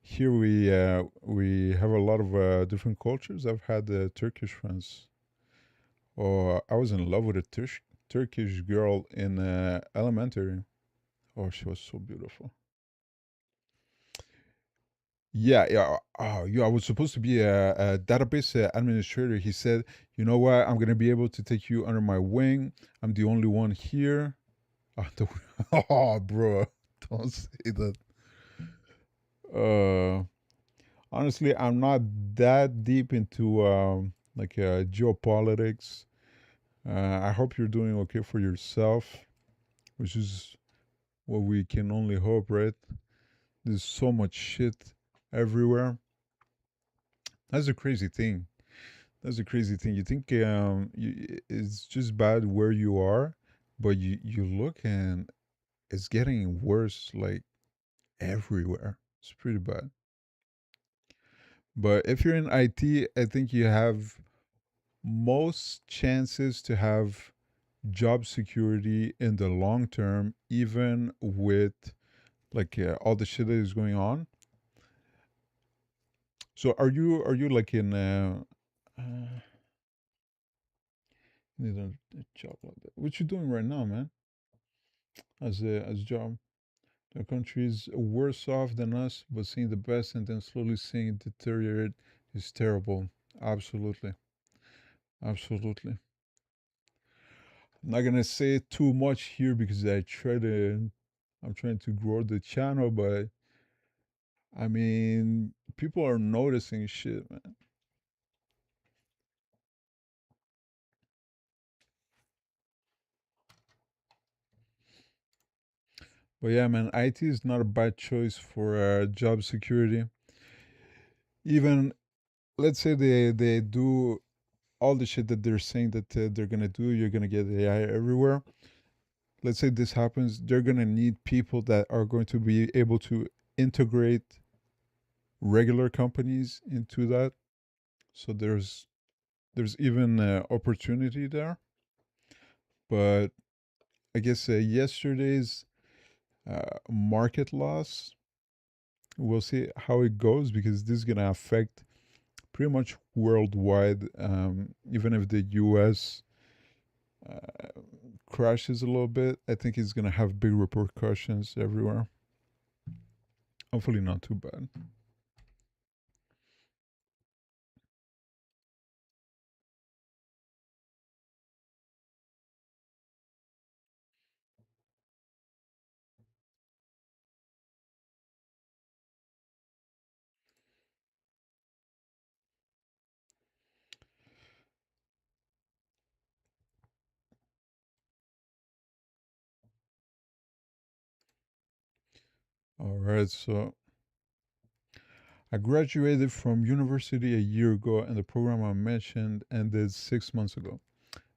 Here we have a lot of different cultures. I've had Turkish friends. Oh, I was in love with a Turkish girl in elementary. Oh, she was so beautiful. Yeah, yeah. Oh, yeah. I was supposed to be a database administrator. He said, "You know what? I'm gonna be able to take you under my wing. I'm the only one here." Oh, bro, don't say that. Uh, Honestly, I'm not that deep into like geopolitics. I hope you're doing okay for yourself, which is what we can only hope, right? There's so much shit everywhere. That's a crazy thing. That's a crazy thing. You think it's just bad where you are, but you look and it's getting worse like everywhere. It's pretty bad. But if you're in IT, I think you have most chances to have job security in the long term, even with like all the shit that is going on. So are you like in need a job like that? What you doing right now, man? As job, the country is worse off than us, but seeing the best and then slowly seeing it deteriorate is terrible. Absolutely, absolutely. I'm not gonna say too much here because I'm trying to grow the channel, but I mean, people are noticing shit, man. But yeah, man, IT is not a bad choice for job security. Even let's say they do all the shit that they're saying that they're gonna do. You're gonna get AI everywhere. Let's say this happens. They're gonna need people that are going to be able to integrate regular companies into that. So there's even opportunity there. But I guess yesterday's market loss, we'll see how it goes because this is going to affect pretty much worldwide. Even if the US uh, crashes a little bit, I think it's going to have big repercussions everywhere. Hopefully, not too bad. All right, so I graduated from university a year ago, and the program I mentioned ended 6 months ago.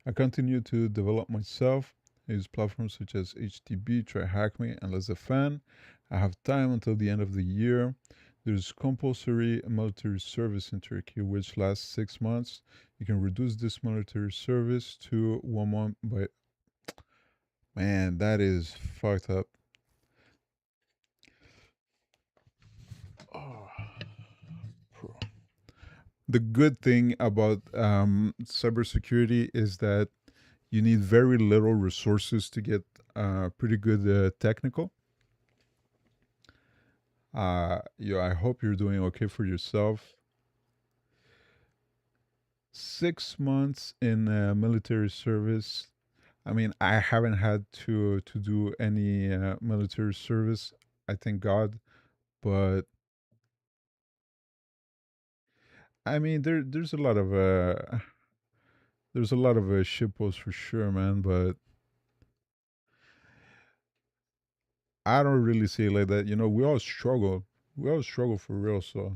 I continue to develop myself. I use platforms such as HTB, TryHackMe, and as a fan, I have time until the end of the year. There's compulsory military service in Turkey, which lasts 6 months. You can reduce this military service to 1 month, but man, that is fucked up. Oh, bro. The good thing about cybersecurity is that you need very little resources to get pretty good technical. I hope you're doing okay for yourself. 6 months in military service. I mean, I haven't had to do any military service. I thank God, but I mean, there's a lot of shitposts for sure, man. But I don't really see it like that. You know, we all struggle. We all struggle for real. So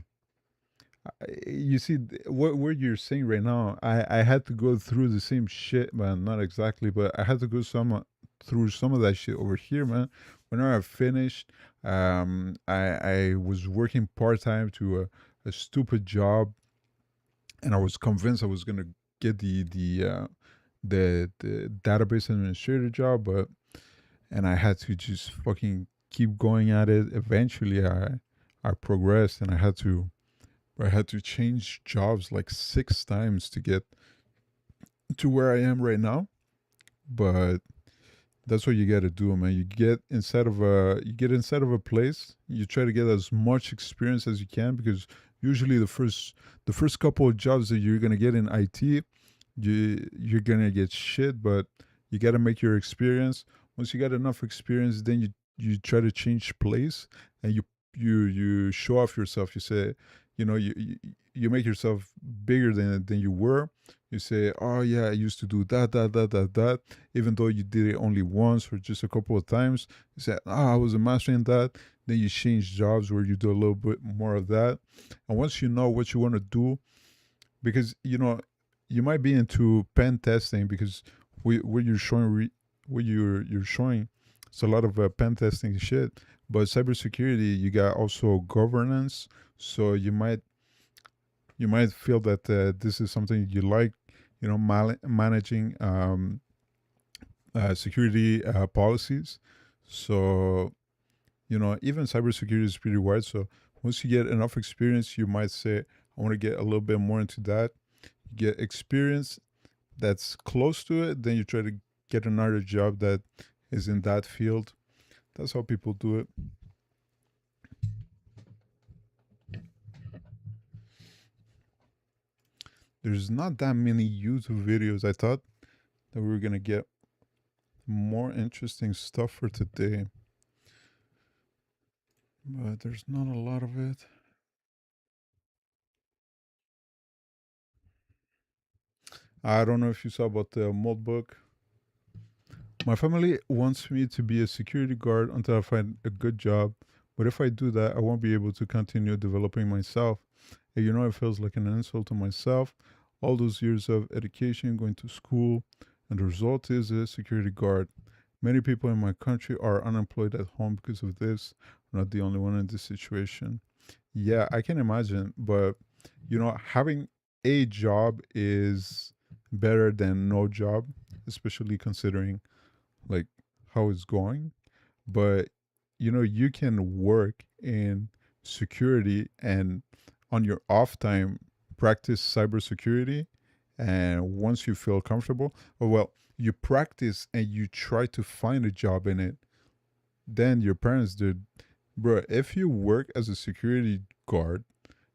you see what you're saying right now. I had to go through the same shit, man. Not exactly, but I had to go through some of that shit over here, man. Whenever I finished, I was working part time to a stupid job, and I was convinced I was gonna get the database administrator job, but and I had to just fucking keep going at it. Eventually, I progressed, and I had to change jobs like 6 times to get to where I am right now. But that's what you got to do, man. You get inside of a place. You try to get as much experience as you can because usually the first couple of jobs that you're gonna get in IT, you're gonna get shit. But you got to make your experience. Once you get enough experience, then you try to change place, and you show off yourself. You say, you make yourself bigger than you were. You say, oh yeah, I used to do that, even though you did it only once or just a couple of times. You say, I was a master in that. Then you change jobs where you do a little bit more of that. And once you know what you want to do, because you might be into pen testing, because what you're showing what you're showing, it's a lot of pen testing shit. But cybersecurity, you got also governance, so you might feel that this is something you like, managing security policies. So even cybersecurity is pretty wide. So once you get enough experience, you might say, I want to get a little bit more into that. You get experience that's close to it, then you try to get another job that is in that field. That's how people do it. There's not that many YouTube videos. I thought that we were going to get more interesting stuff for today, but there's not a lot of it. I don't know if you saw about the mold book. My family wants me to be a security guard until I find a good job, but if I do that, I won't be able to continue developing myself. And it feels like an insult to myself. All those years of education, going to school, and the result is a security guard. Many people in my country are unemployed at home because of this. I'm not the only one in this situation. Yeah, I can imagine, but having a job is better than no job, especially considering like how it's going. But you can work in security and on your off time practice cybersecurity, and once you feel comfortable, well, you practice and you try to find a job in it, then your parents did. Bro, if you work as a security guard,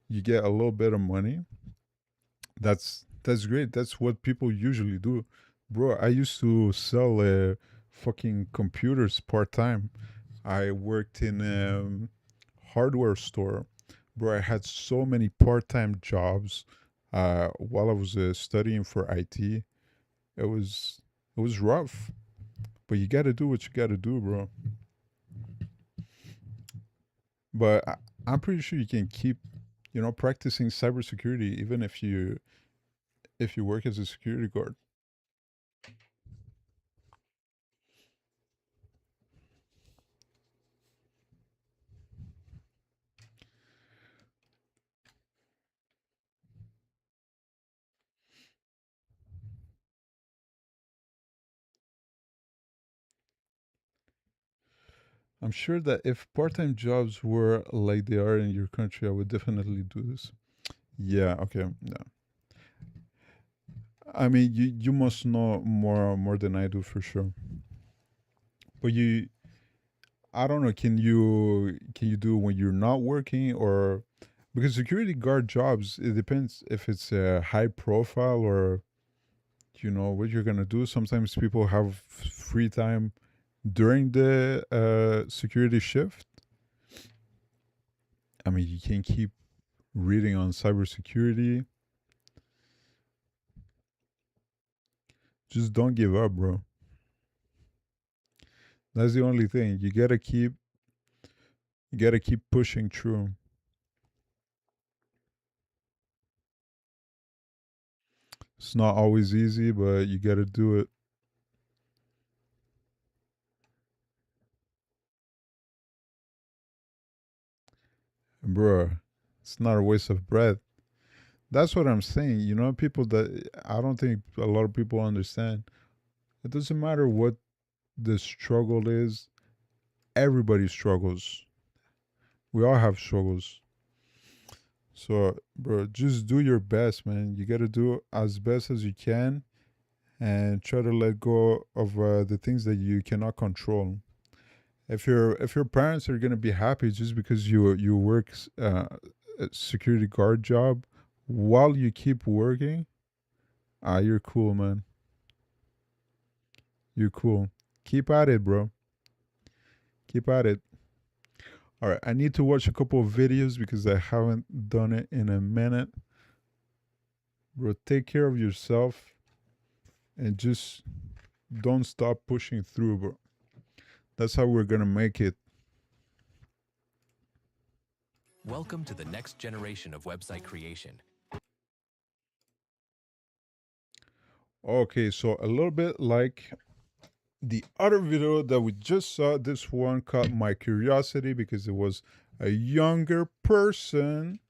you get a little bit of money. That's great. That's what people usually do. Bro, I used to sell fucking computers part time. I worked in a hardware store. Bro, I had so many part time jobs while I was studying for IT. It was rough, but you got to do what you got to do, bro. But I'm pretty sure you can keep, practicing cybersecurity even if you work as a security guard. I'm sure that if part-time jobs were like they are in your country, I would definitely do this. Yeah, okay. Yeah. I mean, you must know more than I do for sure. But I don't know, can you do when you're not working, or because security guard jobs, it depends if it's a high profile or what you're gonna do. Sometimes people have free time during the security shift. I mean, you can keep reading on cybersecurity. Just don't give up, bro. That's the only thing. You gotta keep pushing through. It's not always easy, but you gotta do it. And bro, it's not a waste of breath. That's what I'm saying. People that I don't think a lot of people understand. It doesn't matter what the struggle is, everybody struggles. We all have struggles. So, bro, just do your best, man. You gotta do as best as you can and try to let go of the things that you cannot control. If your parents are gonna be happy just because you work a security guard job while you keep working, you're cool, man. You're cool. Keep at it, bro. Keep at it. All right, I need to watch a couple of videos because I haven't done it in a minute. Bro, take care of yourself and just don't stop pushing through, bro. That's how we're gonna make it. Welcome to the next generation of website creation. Okay, so a little bit like the other video that we just saw, this one caught my curiosity because it was a younger person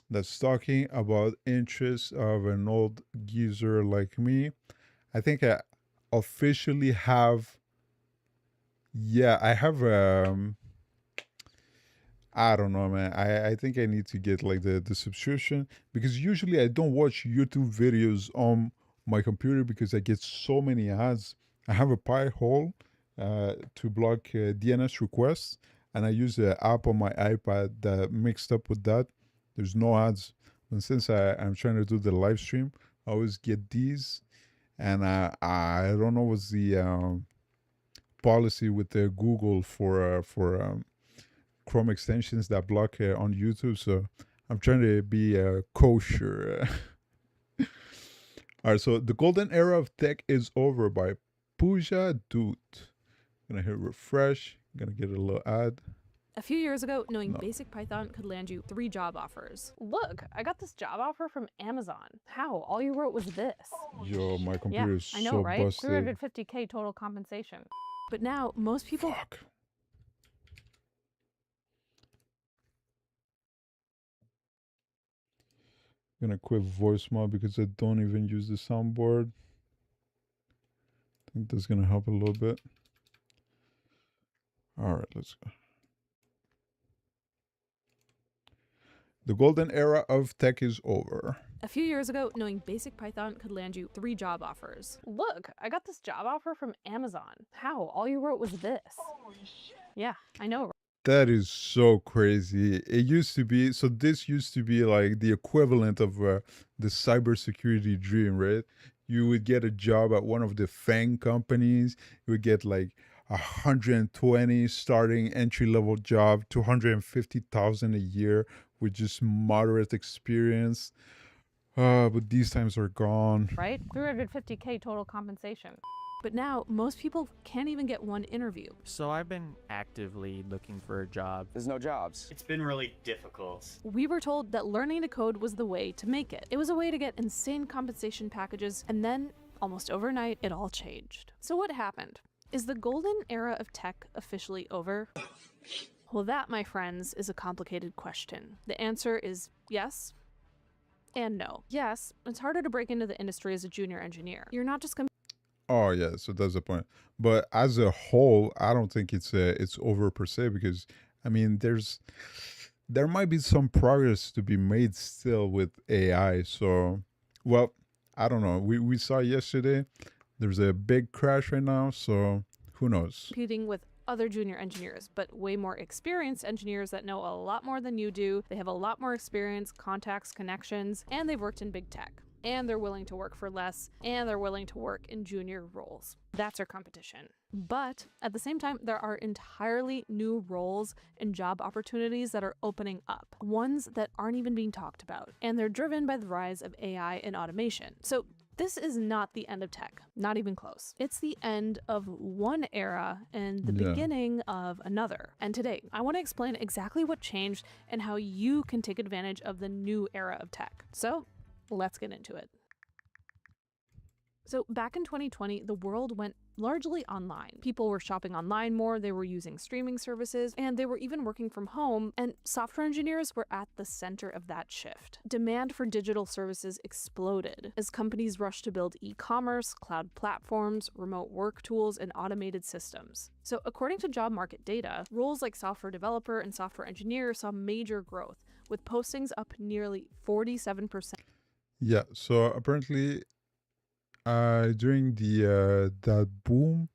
that's talking about interests of an old geezer like me. I think I officially have, yeah, I have I don't know, man. I think I need to get like the subscription because usually I don't watch YouTube videos on my computer because I get so many ads. I have a Pi hole to block DNS requests, and I use the app on my iPad that mixed up with that. There's no ads. And since I'm trying to do the live stream, I always get these, and I don't know what's the policy with the Google for Chrome extensions that block on YouTube. So I'm trying to be kosher. All right, so the golden era of tech is over by Pooja Doot. Gonna hit refresh. Gonna get a little ad. A few years ago, knowing basic Python could land you 3 job offers. Look, I got this job offer from Amazon. How? All you wrote was this. Yo, my Yeah, computer is I know, so right? busted. 350K total compensation. But now, most people... Fuck. Gonna quit voicemail because I don't even use the soundboard. I think that's gonna help a little bit. All right, let's go. The golden era of tech is over. A few years ago, knowing basic Python could land you 3 job offers. Look, I got this job offer from Amazon. How? All you wrote was this. Yeah, I know. That is so crazy. It used to be, so this used to be like the equivalent of the cybersecurity dream, right? You would get a job at one of the FANG companies. You would get like 120 starting entry level job, 250,000 a year with just moderate experience. But these times are gone. Right? 350K total compensation. But now, most people can't even get one interview. So I've been actively looking for a job. There's no jobs. It's been really difficult. We were told that learning to code was the way to make it. It was a way to get insane compensation packages, and then, almost overnight, it all changed. So what happened? Is the golden era of tech officially over? Well, that, my friends, is a complicated question. The answer is yes and no. Yes, it's harder to break into the industry as a junior engineer. You're not just Oh yeah, so that's the point. But as a whole, I don't think it's over per se because I mean there might be some progress to be made still with AI. So well, I don't know. We saw yesterday there's a big crash right now, so who knows? competing with other junior engineers, but way more experienced engineers that know a lot more than you do. They have a lot more experience, contacts, connections, and they've worked in big tech. And they're willing to work for less, and they're willing to work in junior roles. That's our competition. But at the same time, there are entirely new roles and job opportunities that are opening up, ones that aren't even being talked about. And they're driven by the rise of AI and automation. So this is not the end of tech, not even close. It's the end of one era and the beginning of another. And today, I want to explain exactly what changed and how you can take advantage of the new era of tech. So let's get into it. So back in 2020, the world went largely online. People were shopping online more, they were using streaming services, and they were even working from home, and software engineers were at the center of that shift. Demand for digital services exploded as companies rushed to build e-commerce, cloud platforms, remote work tools, and automated systems. So according to job market data, roles like software developer and software engineer saw major growth, with postings up nearly 47%. Yeah, so apparently during the that boom,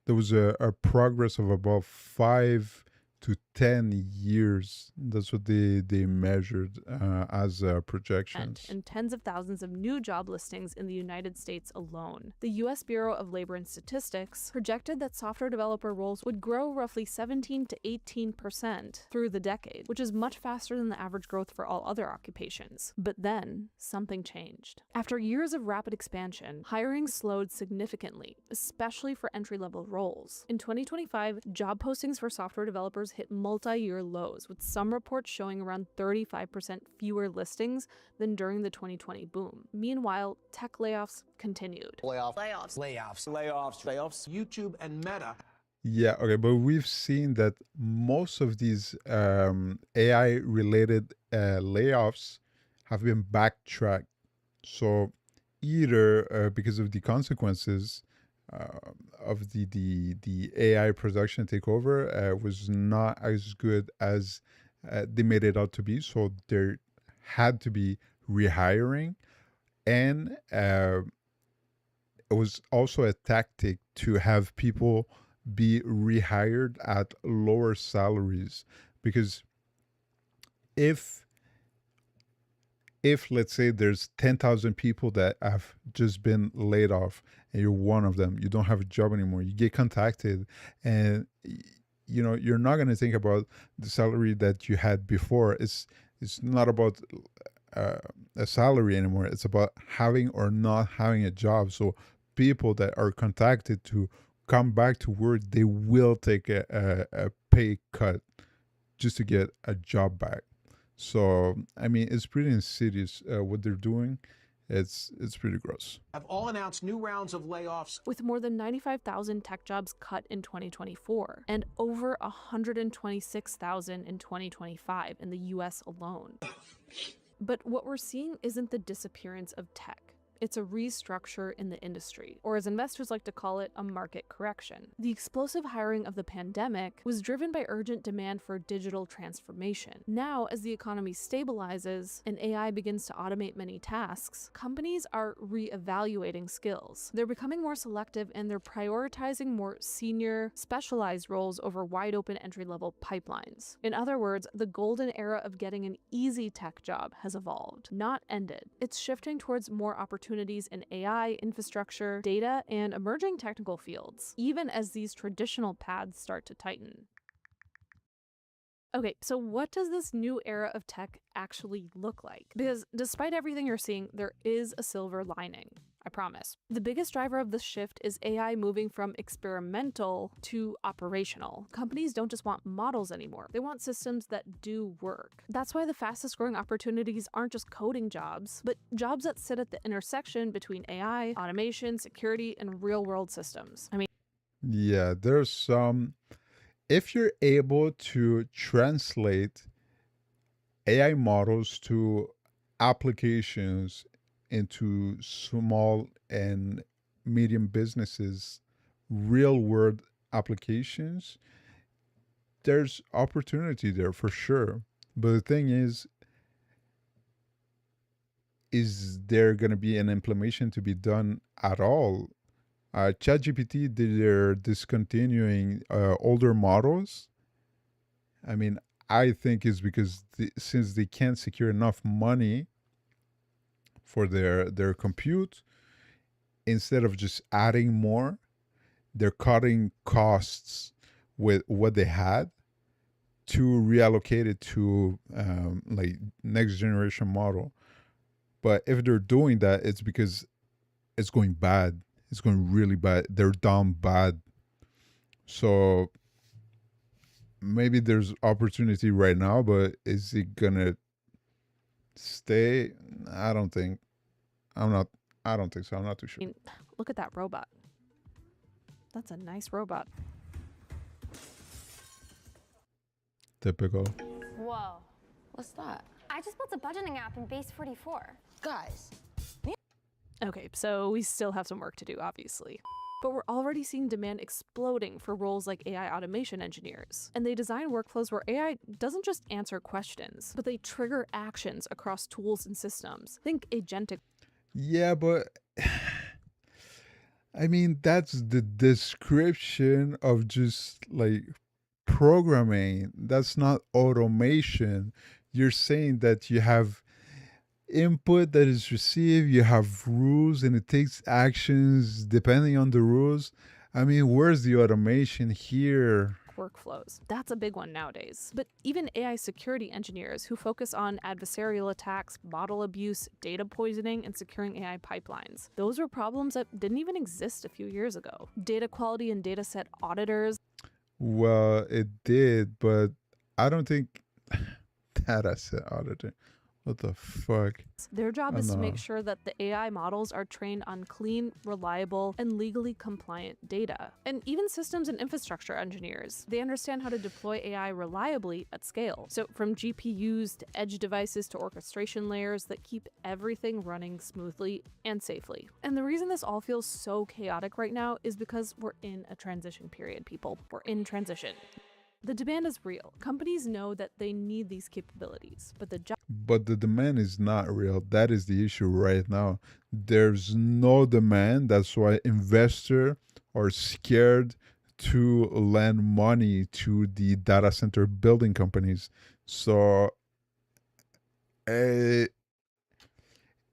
there was a progress of about 5 to 10 years. That's what they measured as projections. And tens of thousands of new job listings in the United States alone. The U.S. Bureau of Labor and Statistics projected that software developer roles would grow roughly 17 to 18% through the decade, which is much faster than the average growth for all other occupations. But then, something changed. After years of rapid expansion, hiring slowed significantly, especially for entry-level roles. In 2025, job postings for software developers hit multi-year lows, with some reports showing around 35% fewer listings than during the 2020 boom. Meanwhile, tech layoffs continued. Layoffs. YouTube and Meta. Yeah, okay, but we've seen that most of these AI-related layoffs have been backtracked. So either because of the consequences of the AI production takeover was not as good as they made it out to be, so there had to be rehiring, and it was also a tactic to have people be rehired at lower salaries, because if let's say there's 10,000 people that have just been laid off and you're one of them, you don't have a job anymore, you get contacted, and you're not going to think about the salary that you had before. It's not about a salary anymore. It's about having or not having a job. So people that are contacted to come back to work, they will take a pay cut just to get a job back. So I mean, it's pretty insidious what they're doing. It's pretty gross. Have all announced new rounds of layoffs. With more than 95,000 tech jobs cut in 2024 and over 126,000 in 2025 in the US alone. But what we're seeing isn't the disappearance of tech. It's a restructure in the industry, or as investors like to call it, a market correction. The explosive hiring of the pandemic was driven by urgent demand for digital transformation. Now, as the economy stabilizes and AI begins to automate many tasks, companies are re-evaluating skills. They're becoming more selective, and they're prioritizing more senior, specialized roles over wide-open entry-level pipelines. In other words, the golden era of getting an easy tech job has evolved, not ended. It's shifting towards more opportunities in AI, infrastructure, data, and emerging technical fields, even as these traditional paths start to tighten. Okay, so what does this new era of tech actually look like? Because despite everything you're seeing, there is a silver lining. I promise. The biggest driver of this shift is AI moving from experimental to operational. Companies don't just want models anymore. They want systems that do work. That's why the fastest growing opportunities aren't just coding jobs, but jobs that sit at the intersection between AI, automation, security, and real-world systems. I mean, Yeah, there's some. If you're able to translate AI models to applications into small and medium businesses, real world applications, there's opportunity there for sure. But the thing is there going to be an implementation to be done at all? ChatGPT, they're discontinuing older models. I mean, I think it's because since they can't secure enough money for their compute, instead of just adding more, they're cutting costs with what they had to reallocate it to like next generation model. But if they're doing that, it's because it's going bad. It's going really bad. They're down bad. So maybe there's opportunity right now, but is it gonna stay? I don't think. I don't think so. I'm not too sure. I mean, look at that robot. That's a nice robot. Typical. Whoa. What's that? I just built a budgeting app in Base 44. Guys. Okay, so we still have some work to do, obviously. But we're already seeing demand exploding for roles like AI automation engineers. And they design workflows where AI doesn't just answer questions, but they trigger actions across tools and systems. Think agentic. Yeah, but I mean, that's the description of just like programming. That's not automation. You're saying that you have input that is received, you have rules, and it takes actions depending on the rules. I mean, where's the automation here? Workflows. That's a big one nowadays. But even AI security engineers who focus on adversarial attacks, model abuse, data poisoning, and securing AI pipelines. Those were problems that didn't even exist a few years ago. Data quality and dataset auditors. Well, it did, but I don't think that I said auditor. What the fuck? Their job I is to make know. sure that the AI models are trained on clean, reliable, and legally compliant data. And even systems and infrastructure engineers, they understand how to deploy AI reliably at scale. So from GPUs to edge devices to orchestration layers that keep everything running smoothly and safely. And the reason this all feels so chaotic right now is because we're in a transition period, people. We're in transition. The demand is real. Companies know that they need these capabilities, but the job But the demand is not real. That is the issue right now. There's no demand. That's why investors are scared to lend money to the data center building companies. So eh,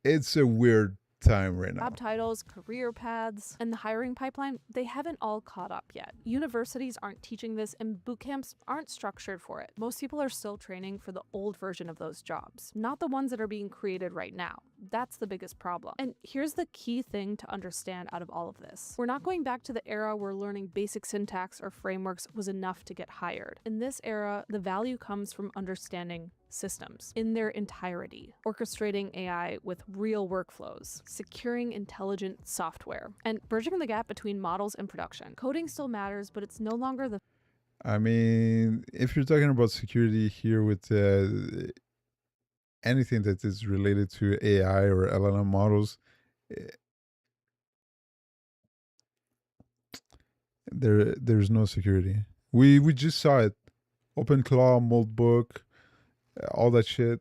it's a weird time right now. job titles, career paths, and the hiring pipeline, they haven't all caught up yet. Universities aren't teaching this, and boot camps aren't structured for it. Most people are still training for the old version of those jobs, not the ones that are being created right now. That's the biggest problem. And here's the key thing to understand out of all of this. We're not going back to the era where learning basic syntax or frameworks was enough to get hired. In this era, the value comes from understanding systems in their entirety, orchestrating AI with real workflows, securing intelligent software, and bridging the gap between models and production. Coding still matters, but it's no longer the I mean, if you're talking about security here with anything that is related to AI or LLM models, eh, there's no security. We just saw it. OpenClaw, Moldbook, all that shit.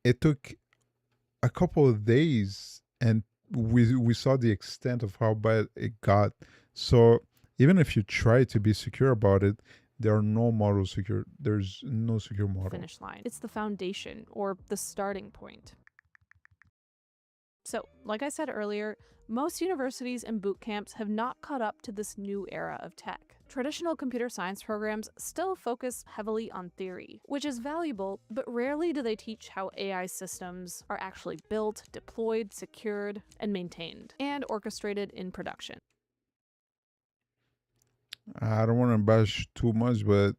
It took a couple of days, and we saw the extent of how bad it got. So even if you try to be secure about it, there are no models secure. There's no secure model. finish line. It's the foundation or the starting point. So, like I said earlier, most universities and boot camps have not caught up to this new era of tech. Traditional computer science programs still focus heavily on theory, which is valuable, but rarely do they teach how AI systems are actually built, deployed, secured, and maintained, and orchestrated in production. I don't want to bash too much, but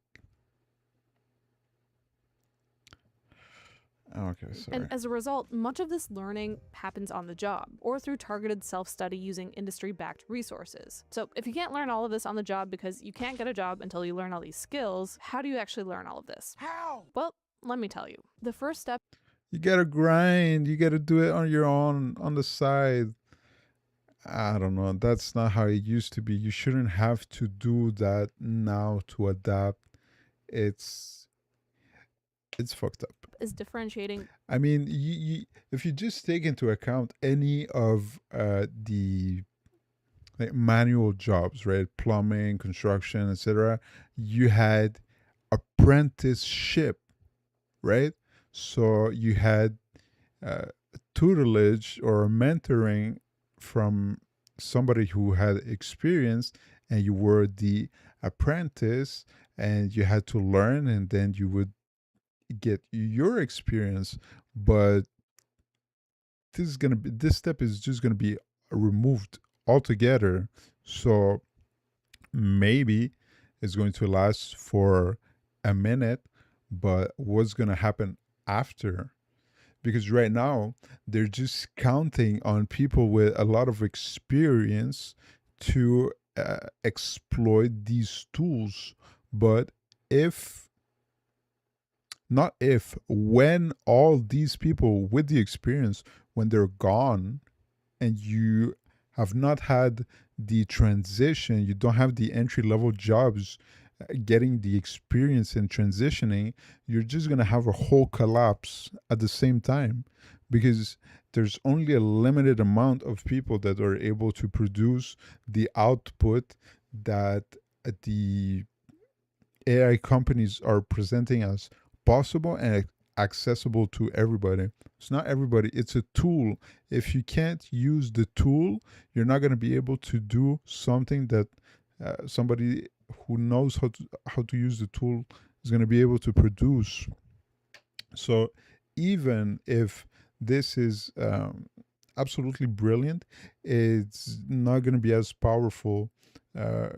okay, sorry. And as a result, much of this learning happens on the job or through targeted self-study using industry-backed resources. So if you can't learn all of this on the job because you can't get a job until you learn all these skills, how do you actually learn all of this? How? Well, let me tell you. The first step You gotta grind. You gotta do it on your own, on the side. I don't know. That's not how it used to be. You shouldn't have to do that now to adapt. It's fucked up. is differentiating. I mean, if you just take into account any of the like manual jobs, right? Plumbing, construction, etc. You had apprenticeship, right? So you had tutelage or mentoring from somebody who had experience, and you were the apprentice, and you had to learn, and then you would get your experience. But this step is just gonna be removed altogether. So maybe it's going to last for a minute, but what's gonna happen after? Because right now they're just counting on people with a lot of experience to exploit these tools. But if not if when all these people with the experience, when they're gone, and you have not had the transition, you don't have the entry level jobs, getting the experience and transitioning, you're just going to have a whole collapse at the same time, because there's only a limited amount of people that are able to produce the output that the AI companies are presenting as possible and accessible to everybody. It's not everybody, it's a tool. If you can't use the tool, you're not going to be able to do something that somebody who knows how to use the tool is going to be able to produce. So even if this is absolutely brilliant, it's not going to be as powerful uh,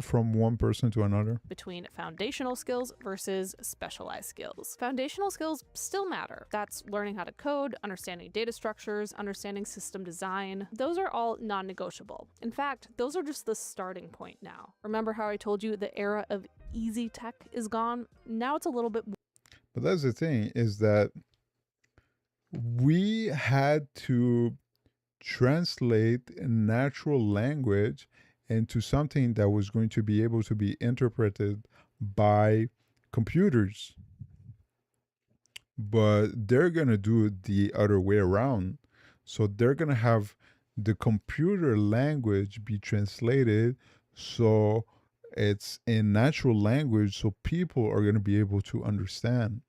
from one person to another. Between foundational skills versus specialized skills. Foundational skills still matter. That's learning how to code, understanding data structures, understanding system design. Those are all non-negotiable. In fact, those are just the starting point now. Remember how I told you the era of easy tech is gone? Now it's a little bit. But that's the thing, is that we had to translate natural language into something that was going to be able to be interpreted by computers. But they're going to do it the other way around. So they're going to have the computer language be translated so it's in natural language so people are going to be able to understand.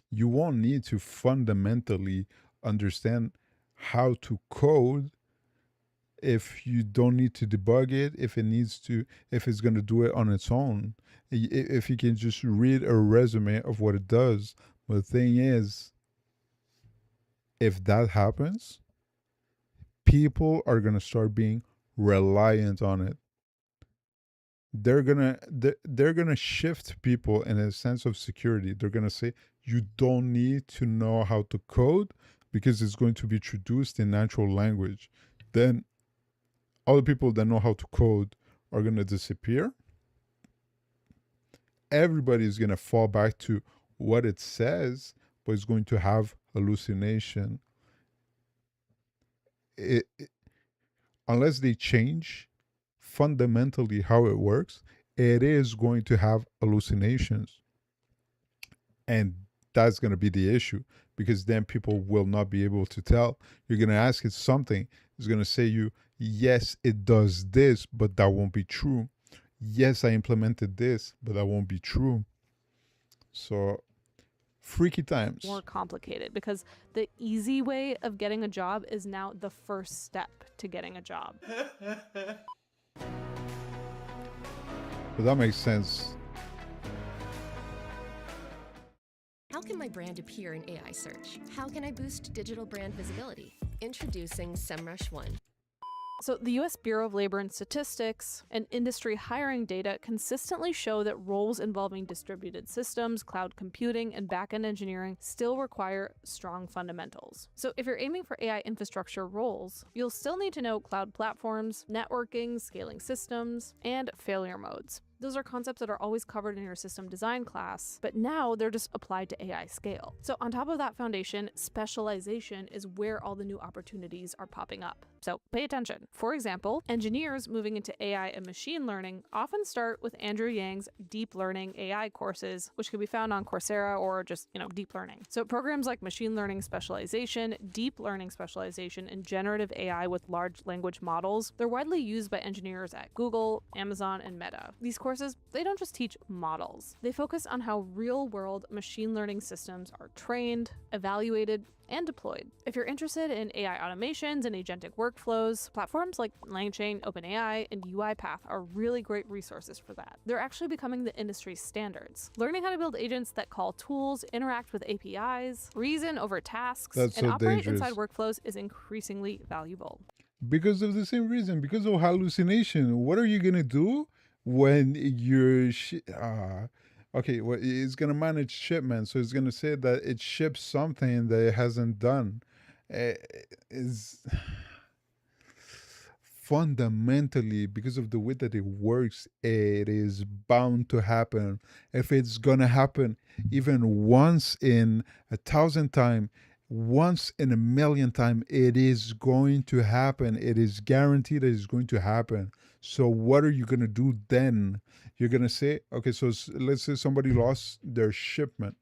You won't need to fundamentally understand how to code if you don't need to debug it, if it's going to do it on its own, if you can just read a resume of what it does. But the thing is, if that happens, people are going to start being reliant on it. They're gonna shift people in a sense of security. They're gonna say you don't need to know how to code because it's going to be traduced in natural language. Then all the people that know how to code are gonna disappear. Everybody is gonna fall back to what it says, but it's going to have hallucination. Unless they change fundamentally how it works, it is going to have hallucinations. And that's going to be the issue, because then people will not be able to tell. You're going to ask it something, it's going to say you, yes, it does this, but that won't be true. Yes, I implemented this, but that won't be true. So freaky times. More complicated, because the easy way of getting a job is now the first step to getting a job. But that makes sense. How can my brand appear in AI search? How can I boost digital brand visibility? Introducing SEMrush One. So the US Bureau of Labor and Statistics and industry hiring data consistently show that roles involving distributed systems, cloud computing, and backend engineering still require strong fundamentals. So if you're aiming for AI infrastructure roles, you'll still need to know cloud platforms, networking, scaling systems, and failure modes. Those are concepts that are always covered in your system design class, but now they're just applied to AI scale. So on top of that foundation, specialization is where all the new opportunities are popping up. So pay attention. For example, engineers moving into AI and machine learning often start with Andrew Yang's deep learning AI courses, which can be found on Coursera or just, deep learning. So programs like machine learning specialization, deep learning specialization, and generative AI with large language models, they're widely used by engineers at Google, Amazon, and Meta. These courses, they don't just teach models. They focus on how real-world machine learning systems are trained, evaluated, and deployed. If you're interested in AI automations and agentic workflows, platforms like LangChain, OpenAI, and UiPath are really great resources for that. They're actually becoming the industry standards. Learning how to build agents that call tools, interact with APIs, reason over tasks, and operate inside workflows is increasingly valuable. Because of the same reason, because of hallucination. What are you going to do when you're okay, well, it's going to manage shipments, so it's going to say that it ships something that it hasn't done. Is fundamentally, because of the way that it works, it is bound to happen. If it's going to happen even once in 1,000 times, once in 1,000,000 times, it is going to happen. It is guaranteed that it's going to happen. So what are you going to do then? You're going to say, okay, so let's say somebody lost their shipment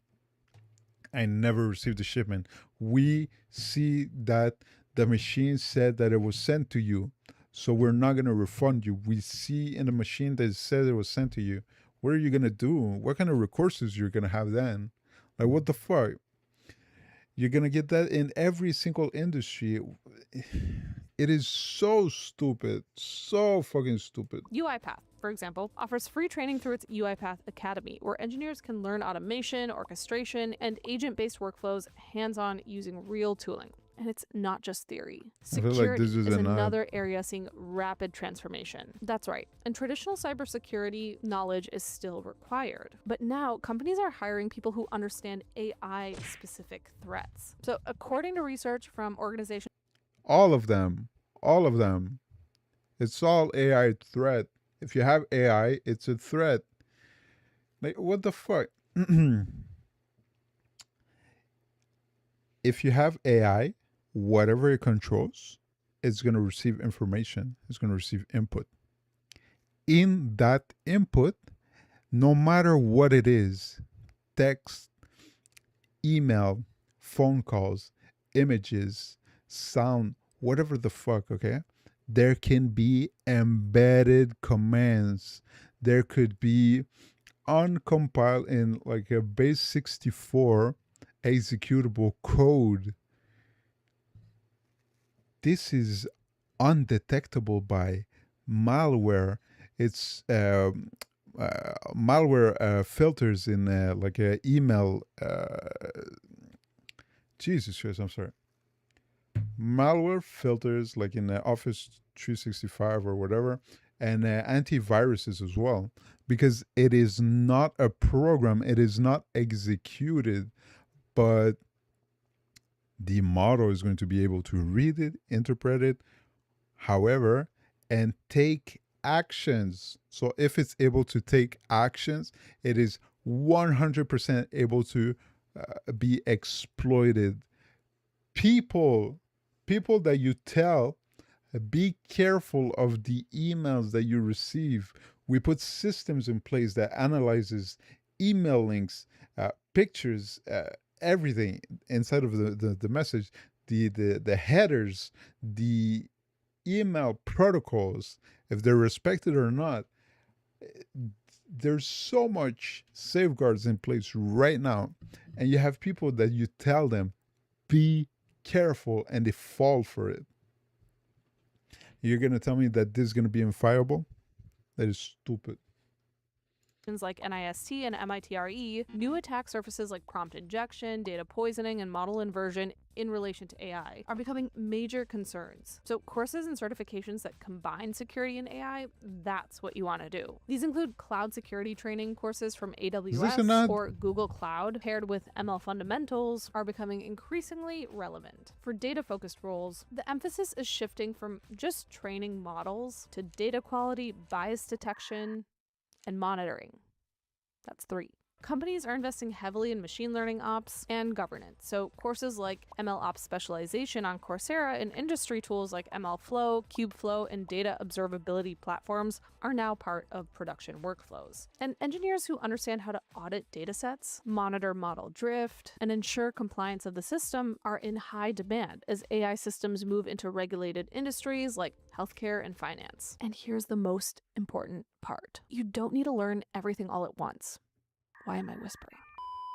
and never received the shipment. We see that the machine said that it was sent to you. So we're not going to refund you. We see in the machine that said it was sent to you. What are you going to do? What kind of recourses you're going to have then? Like, what the fuck? You're going to get that in every single industry. It is so stupid. So fucking stupid. UiPath, for example, offers free training through its UiPath Academy, where engineers can learn automation, orchestration, and agent-based workflows hands-on using real tooling. And it's not just theory. I feel like Security this is is an ad. another area seeing rapid transformation. That's right. And traditional cybersecurity knowledge is still required. But now, companies are hiring people who understand AI-specific threats. So according to research from organizations All of them. All of them. It's all AI threat. If you have AI, it's a threat. Like, what the fuck? If you have AI, whatever it controls, it's going to receive information. It's going to receive input. In that input, no matter what it is, text, email, phone calls, images, sound, whatever the fuck, okay? There can be embedded commands. There could be uncompiled in like a base 64 executable code. This is undetectable by malware. It's malware filters in like a email. Jesus Christ, I'm sorry. Malware filters like in Office 365 or whatever, and antiviruses as well, because it is not a program, it is not executed, but the model is going to be able to read it, interpret it, however, and take actions. So if it's able to take actions, it is 100% able to be exploited. People that you tell, be careful of the emails that you receive. We put systems in place that analyzes email links, pictures, everything inside of the message, the headers, the email protocols, if they're respected or not. There's so much safeguards in place right now, and you have people that you tell them, be careful, and they fall for it. You're going to tell me that this is going to be infireable? That is stupid. like NIST and MITRE, new attack surfaces like prompt injection, data poisoning, and model inversion in relation to AI are becoming major concerns. So courses and certifications that combine security and AI, that's what you want to do. These include cloud security training courses from AWS or Google Cloud paired with ML fundamentals are becoming increasingly relevant. For data-focused roles, the emphasis is shifting from just training models to data quality, bias detection, and monitoring. That's 3. Companies are investing heavily in machine learning ops and governance. So courses like ML Ops Specialization on Coursera and industry tools like MLflow, Kubeflow, and data observability platforms are now part of production workflows. And engineers who understand how to audit datasets, monitor model drift, and ensure compliance of the system are in high demand as AI systems move into regulated industries like healthcare and finance. And here's the most important part. You don't need to learn everything all at once. Why am I whispering?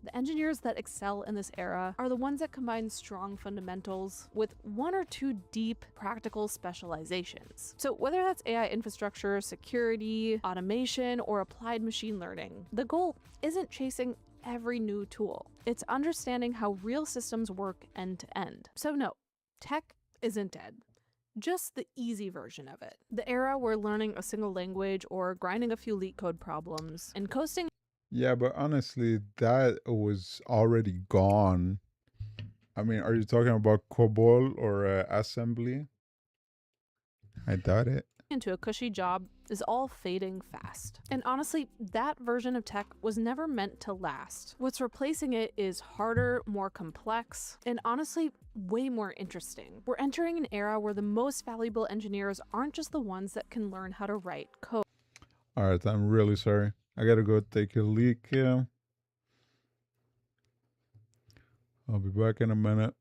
The engineers that excel in this era are the ones that combine strong fundamentals with 1 or 2 deep practical specializations. So whether that's AI infrastructure, security, automation, or applied machine learning, the goal isn't chasing every new tool. It's understanding how real systems work end to end. So no, tech isn't dead. Just the easy version of it. The era where learning a single language or grinding a few leak code problems and coasting. Yeah, but honestly, that was already gone. I mean, are you talking about COBOL or assembly? I doubt it. Into a cushy job is all fading fast. And honestly, that version of tech was never meant to last. What's replacing it is harder, more complex, and honestly, way more interesting. We're entering an era where the most valuable engineers aren't just the ones that can learn how to write code. All right, I'm really sorry. I gotta go take a leak. I'll be back in a minute.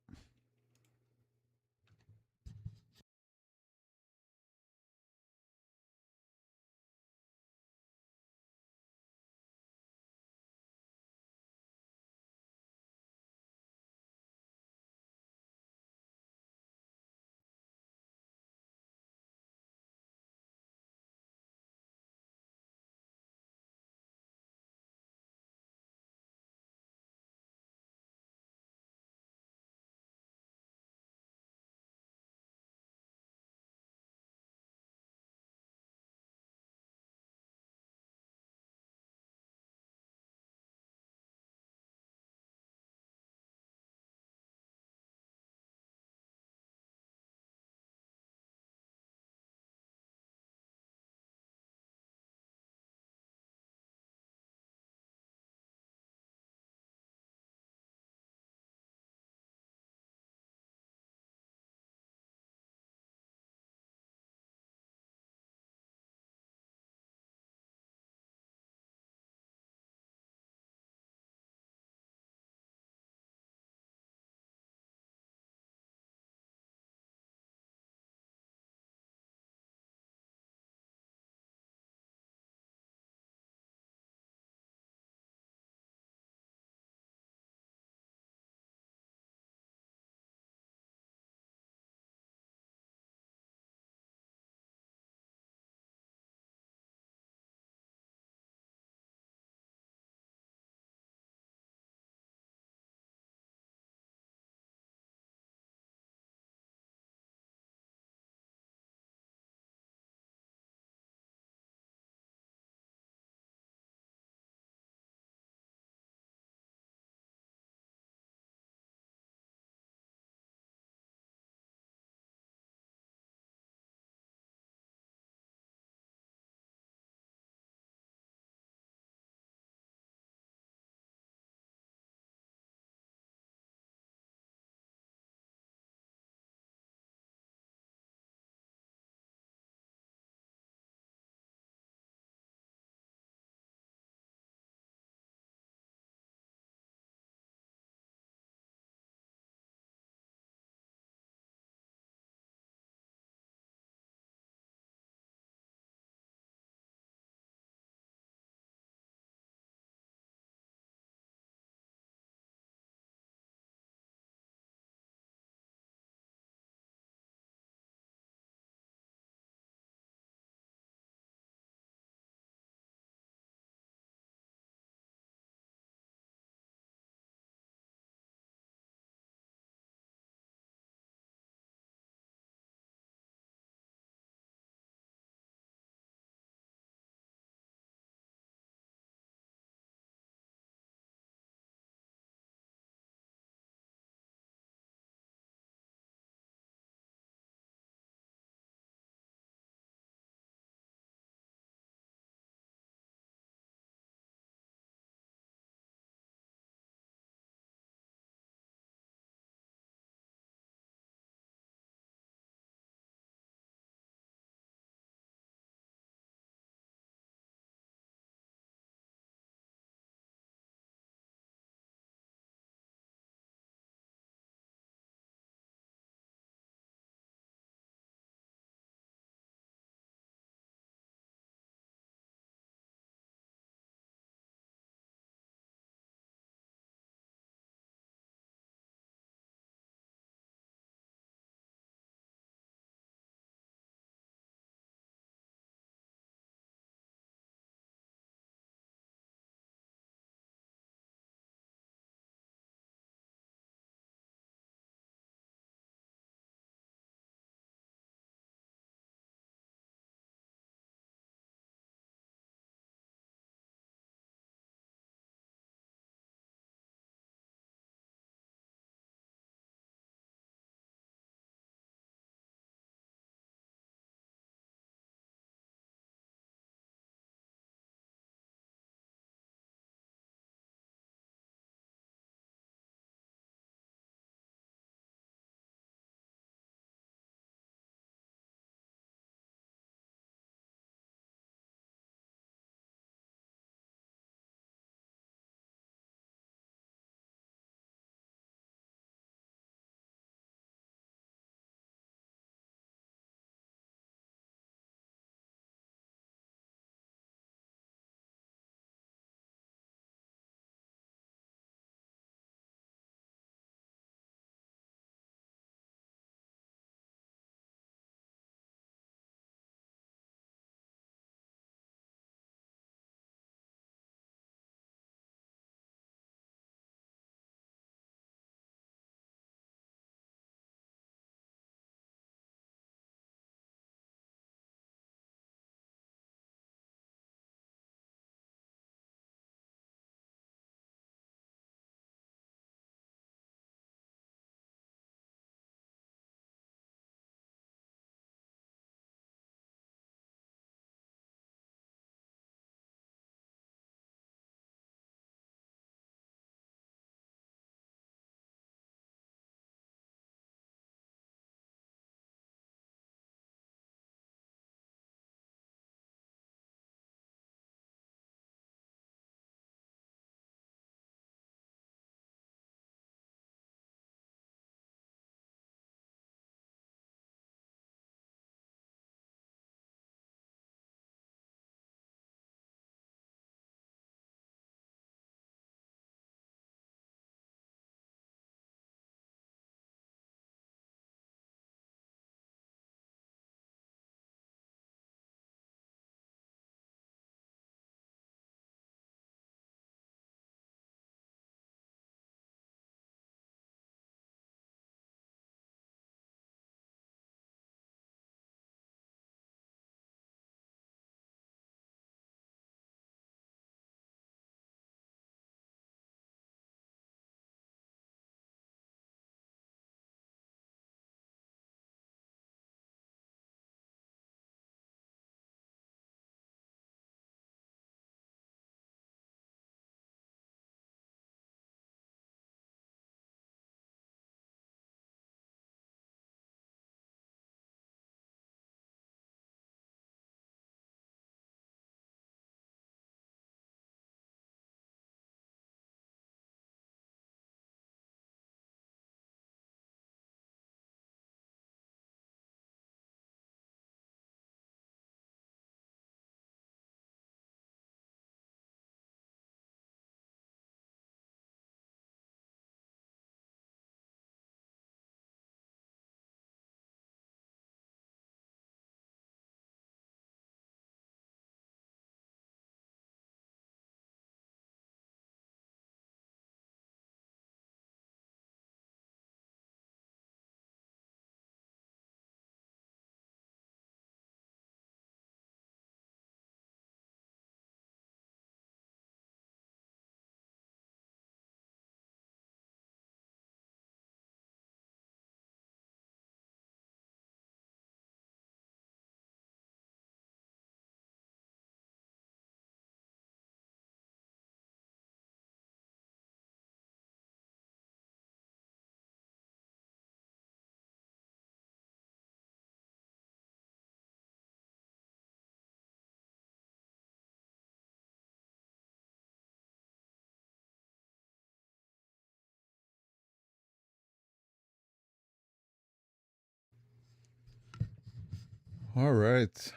All right.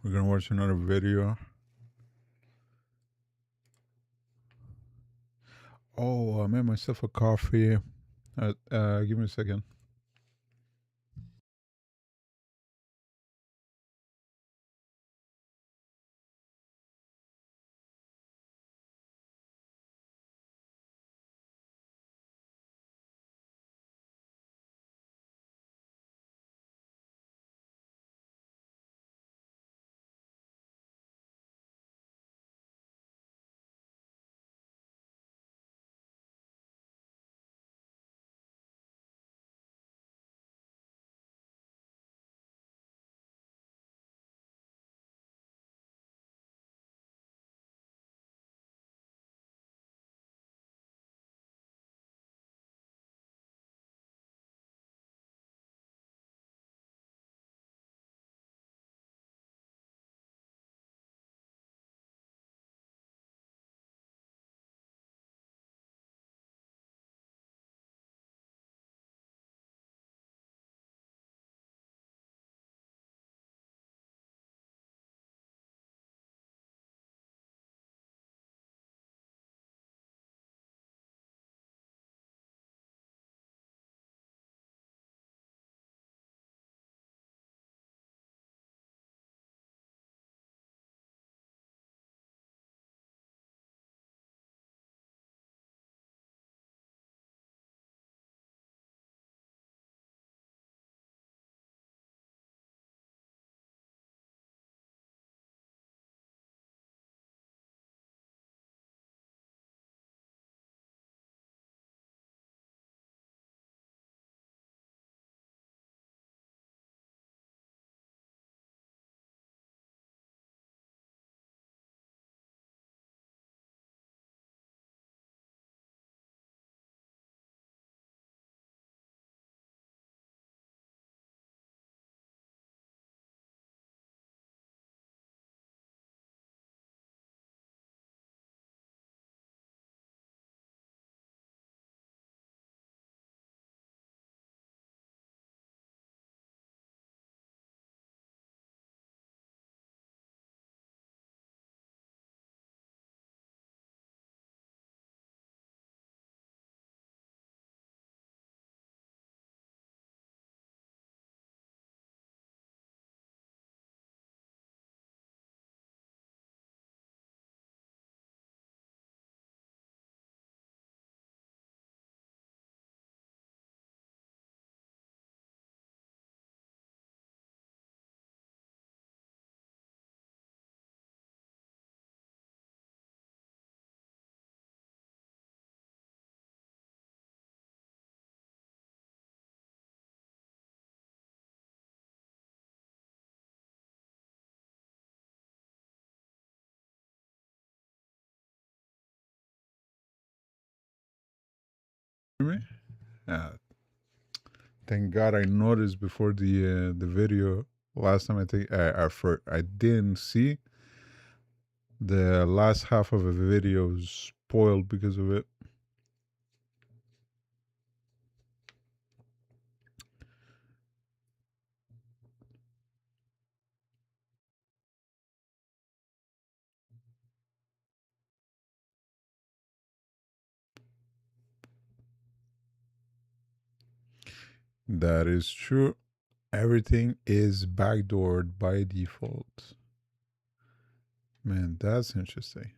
We're gonna watch another video. Oh, I made myself a coffee. Give me a second. Hear me? Thank God I noticed before the video last time. I think I didn't see the last half of a video spoiled because of it. That is true. Everything is backdoored by default. Man, that's interesting.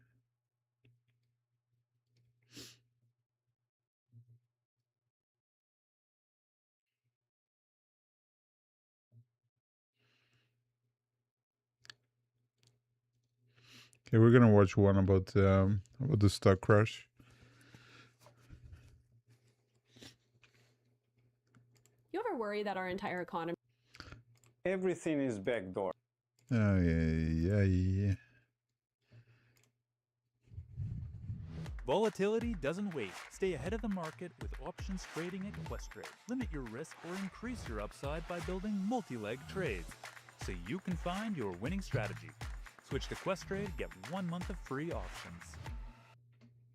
Okay, we're gonna watch one about the stock crash. You ever worry that our entire economy? Everything is backdoor. Oh yeah. Volatility doesn't wait. Stay ahead of the market with options trading at Questrade. Limit your risk or increase your upside by building multi-leg trades so you can find your winning strategy. Switch to Questrade, get 1 month of free options.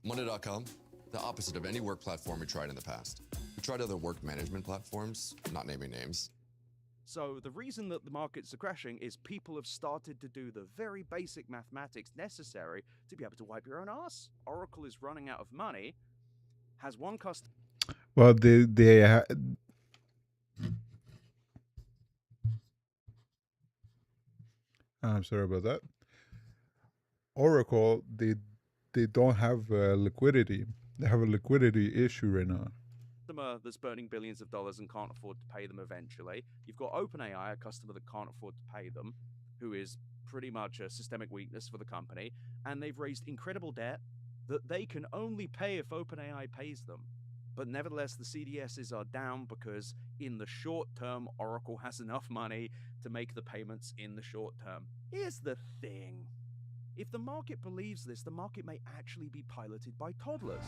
Monday.com, the opposite of any work platform we tried in the past. We tried other work management platforms, not naming names. So the reason that the markets are crashing is people have started to do the very basic mathematics necessary to be able to wipe your own ass. Oracle is running out of money, has one customer. Well, I'm sorry about that. Oracle, they don't have liquidity. They have a liquidity issue right now. That's burning billions of dollars and can't afford to pay them eventually. You've got OpenAI, a customer that can't afford to pay them, who is pretty much a systemic weakness for the company, and they've raised incredible debt that they can only pay if OpenAI pays them. But nevertheless, the CDSs are down because in the short term, Oracle has enough money to make the payments in the short term. Here's the thing. If the market believes this, the market may actually be piloted by toddlers.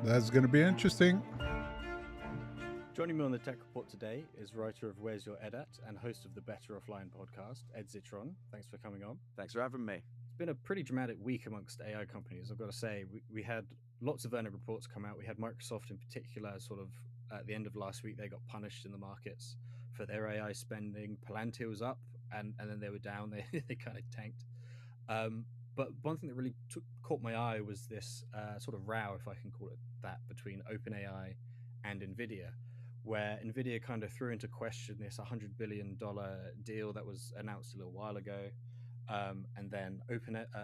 That's going to be interesting. Joining me on the Tech Report today is writer of Where's Your Ed At and host of the Better Offline podcast, Ed Zitron. Thanks for coming on. Thanks for having me. It's been a pretty dramatic week amongst AI companies, I've got to say. We had lots of earning reports come out. We had Microsoft in particular, sort of at the end of last week, they got punished in the markets for their AI spending. Palantir was up and then they were down. They kind of tanked. But one thing that really caught my eye was this sort of row, if I can call it that, between OpenAI and NVIDIA, where NVIDIA kind of threw into question this $100 billion deal that was announced a little while ago. And then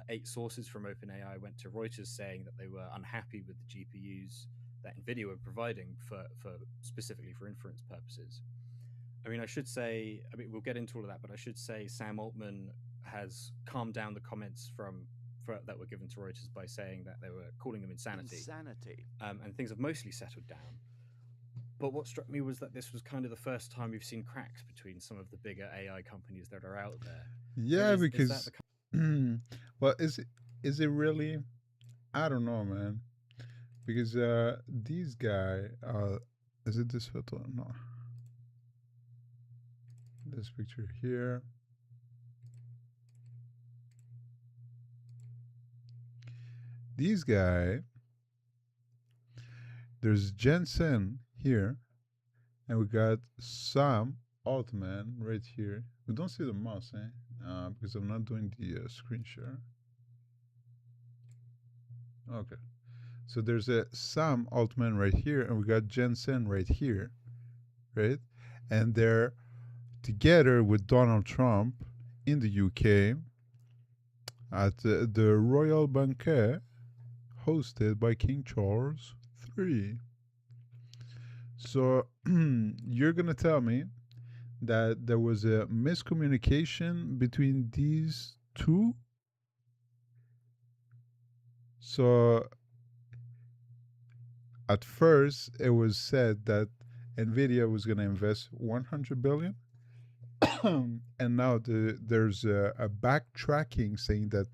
8 sources from OpenAI went to Reuters saying that they were unhappy with the GPUs that NVIDIA were providing for specifically for inference purposes. I mean, we'll get into all of that, but I should say Sam Altman has calmed down the comments that were given to Reuters by saying that they were calling them insanity. And things have mostly settled down. But what struck me was that this was kind of the first time we've seen cracks between some of the bigger AI companies that are out there. Yeah, because well, is it really? I don't know, man. Because these guy, is it this photo? No, this picture here. These guy, there's Jensen here, and we got Sam Altman right here. We don't see the mouse, because I'm not doing the screen share. Okay, so there's a Sam Altman right here, and we got Jensen right here, right? And they're together with Donald Trump in the UK at the Royal Banquet hosted by King Charles III. So you're going to tell me that there was a miscommunication between these two? So at first it was said that NVIDIA was going to invest 100 billion. And now there's a backtracking saying that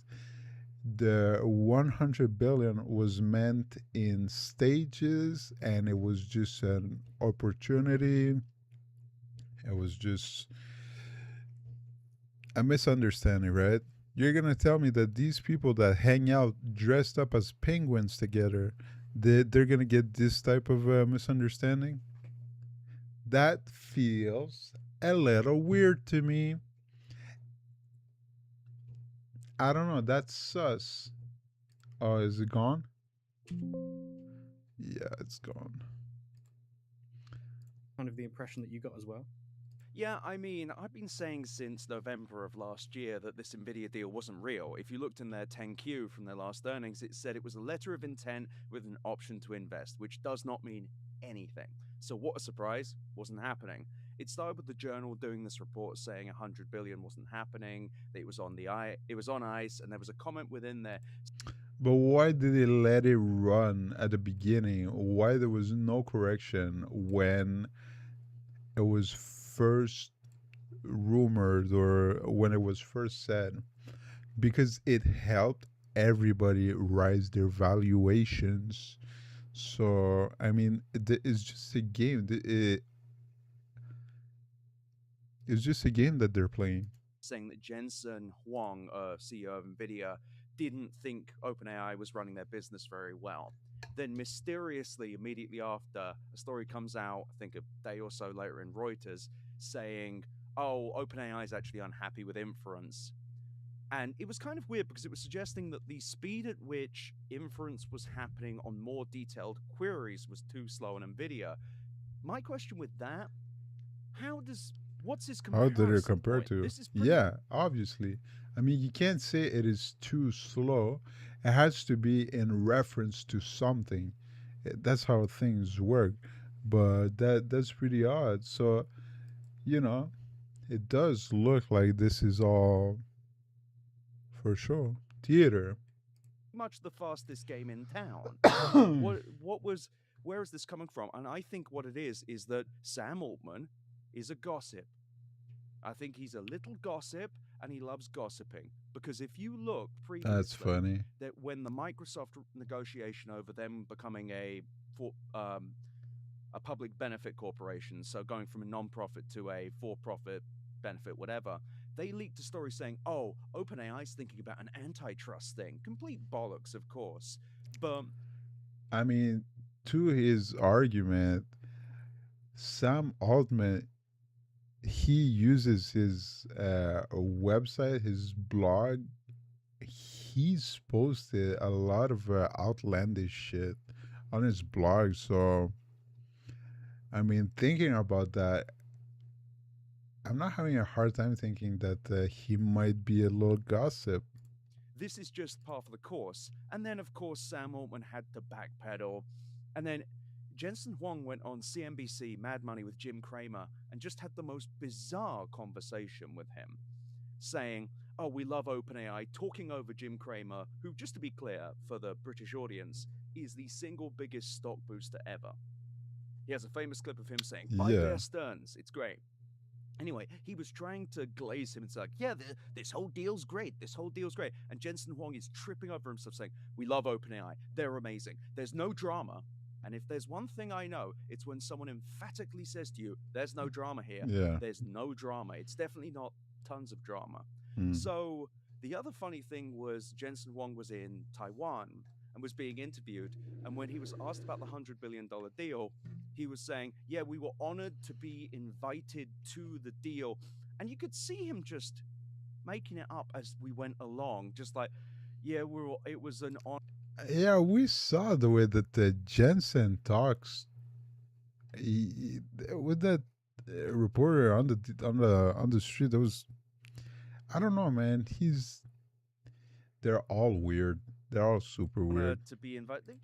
the 100 billion was meant in stages and it was just an opportunity. It was just a misunderstanding, right? You're going to tell me that these people that hang out dressed up as penguins together, they're going to get this type of misunderstanding? That feels a little weird to me. I don't know. That's sus. Oh, is it gone? Yeah, it's gone. Kind of the impression that you got as well? Yeah, I mean, I've been saying since November of last year that this NVIDIA deal wasn't real. If you looked in their 10Q from their last earnings, it said it was a letter of intent with an option to invest, which does not mean anything. So what a surprise, wasn't happening. It started with the Journal doing this report saying 100 billion wasn't happening, that it was on ice, and there was a comment within there. But why did they let it run at the beginning? Why there was no correction when it was first rumored or when it was first said? Because it helped everybody rise their valuations. So, I mean, it's just a game. It's just a game that they're playing. Saying that Jensen Huang, CEO of NVIDIA, didn't think OpenAI was running their business very well. Then mysteriously, immediately after, a story comes out, I think a day or so later in Reuters, saying, oh, OpenAI is actually unhappy with inference. And it was kind of weird because it was suggesting that the speed at which inference was happening on more detailed queries was too slow on NVIDIA. My question with that, what's his How comparison did it compare point? to? This is pretty Yeah, obviously. I mean, you can't say it is too slow. It has to be in reference to something. That's how things work. But that's pretty odd. So, you know, it does look like this is all for sure theater. much the fastest game in town. Where is this coming from? And I think what it is that Sam Altman is a gossip. I think he's a little gossip and he loves gossiping. Because if you look previously, That's funny. that when the Microsoft negotiation over them becoming a public benefit corporation, so going from a non-profit to a for-profit benefit, whatever, they leaked a story saying, oh, OpenAI's thinking about an antitrust thing. Complete bollocks, of course. But I mean, to his argument, Sam Altman, he uses his website, his blog. He's posted a lot of outlandish shit on his blog. So, I mean, thinking about that, I'm not having a hard time thinking that he might be a little gossip. this is just part of the course. And then, of course, Sam Altman had to backpedal. And then Jensen Huang went on CNBC Mad Money with Jim Cramer and just had the most bizarre conversation with him, saying, oh, we love OpenAI, talking over Jim Cramer, who, just to be clear for the British audience, is the single biggest stock booster ever. He has a famous clip of him saying, buy Bear Stearns, it's great. Anyway, he was trying to glaze him and say, like, yeah, this whole deal's great. This whole deal's great. And Jensen Huang is tripping over himself saying, we love OpenAI. They're amazing. There's no drama. And if there's one thing I know, it's when someone emphatically says to you, there's no drama here. Yeah. There's no drama. It's definitely not tons of drama. Mm. So the other funny thing was Jensen Huang was in Taiwan and was being interviewed. And when he was asked about the $100 billion deal, he was saying, yeah, we were honored to be invited to the deal. And you could see him just making it up as we went along, just like, yeah, it was an honor. Yeah, we saw the way that Jensen talks with that reporter on the street. There was, I don't know, man. They're all weird. They're all super weird. To be invited.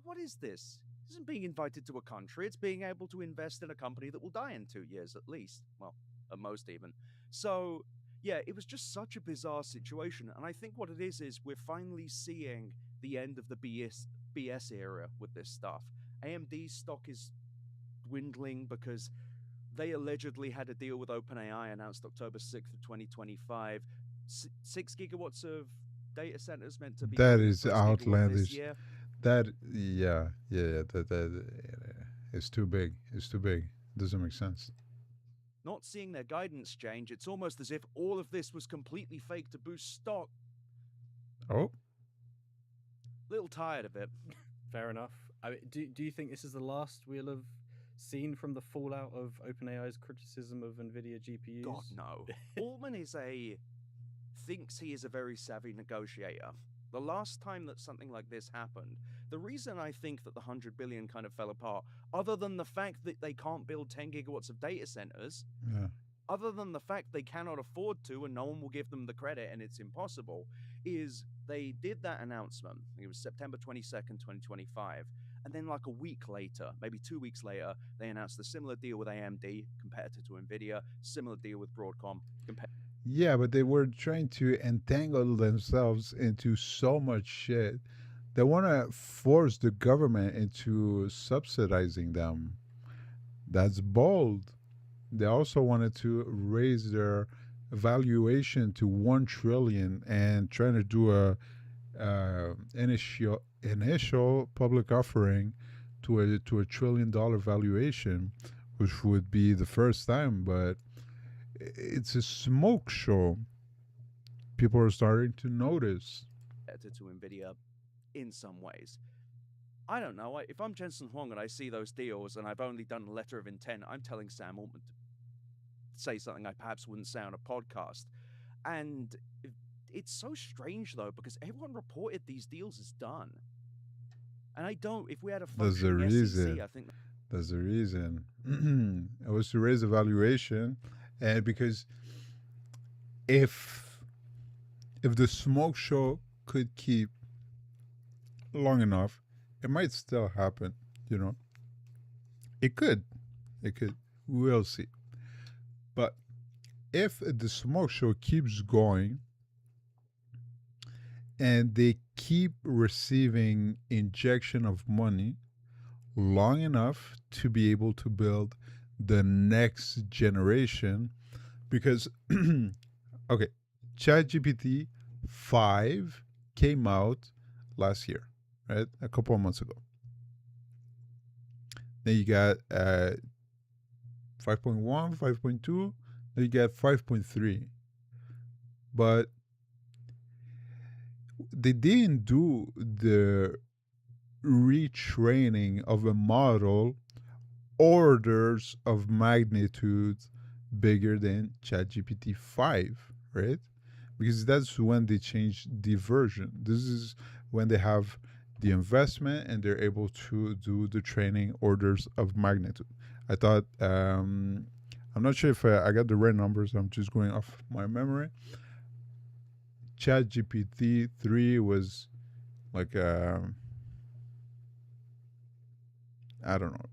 What is this? This isn't being invited to a country. It's being able to invest in a company that will die in 2 years at least. Well, at most even. So, yeah, it was just such a bizarre situation. And I think what it is we're finally seeing the end of the BS era with this stuff. AMD's stock is dwindling because they allegedly had a deal with OpenAI announced October 6th of 2025. 6 gigawatts of data centers meant to be That built is first gigawatt outlandish. this year. That it's too big. It's too big. Doesn't make sense. Not seeing their guidance change, it's almost as if all of this was completely fake to boost stock. Oh, Little tired of it. Fair enough. Do you think this is the last we'll have seen from the fallout of OpenAI's criticism of NVIDIA GPUs? God, no. Altman thinks he is a very savvy negotiator. The last time that something like this happened, the reason I think that the 100 billion kind of fell apart, other than the fact that they can't build 10 gigawatts of data centers, yeah. other than the fact they cannot afford to and no one will give them the credit and it's impossible, is they did that announcement. It was September 22nd, 2025. And then like a week later, maybe 2 weeks later, they announced a similar deal with AMD, competitor to NVIDIA, similar deal with Broadcom, Yeah, but they were trying to entangle themselves into so much shit. They want to force the government into subsidizing them. That's bold. They also wanted to raise their valuation to 1 trillion and trying to do a initial public offering to a $1 trillion valuation, which would be the first time, but it's a smoke show. People are starting to notice. to Nvidia in some ways. I don't know. If I'm Jensen Huang and I see those deals and I've only done a letter of intent, I'm telling Sam Altman to say something I perhaps wouldn't say on a podcast. And it's so strange, though, because everyone reported these deals as done. And I don't, if we had a That's the functioning reason. SEC, I think That's the reason. It was to raise the valuation, and because if the smoke show could keep long enough, it might still happen. You know, it could. We'll see. But if the smoke show keeps going and they keep receiving injection of money long enough to be able to build the next generation, because okay, ChatGPT 5 came out last year, right? A couple of months ago. Then you got 5.1, 5.2, then you got 5.3. But they didn't do the retraining of a model orders of magnitude bigger than ChatGPT 5, right? Because that's when they change the version. This is when they have the investment and they're able to do the training orders of magnitude. I thought, I'm not sure if I got the right numbers. I'm just going off my memory. ChatGPT 3 was like, I don't know,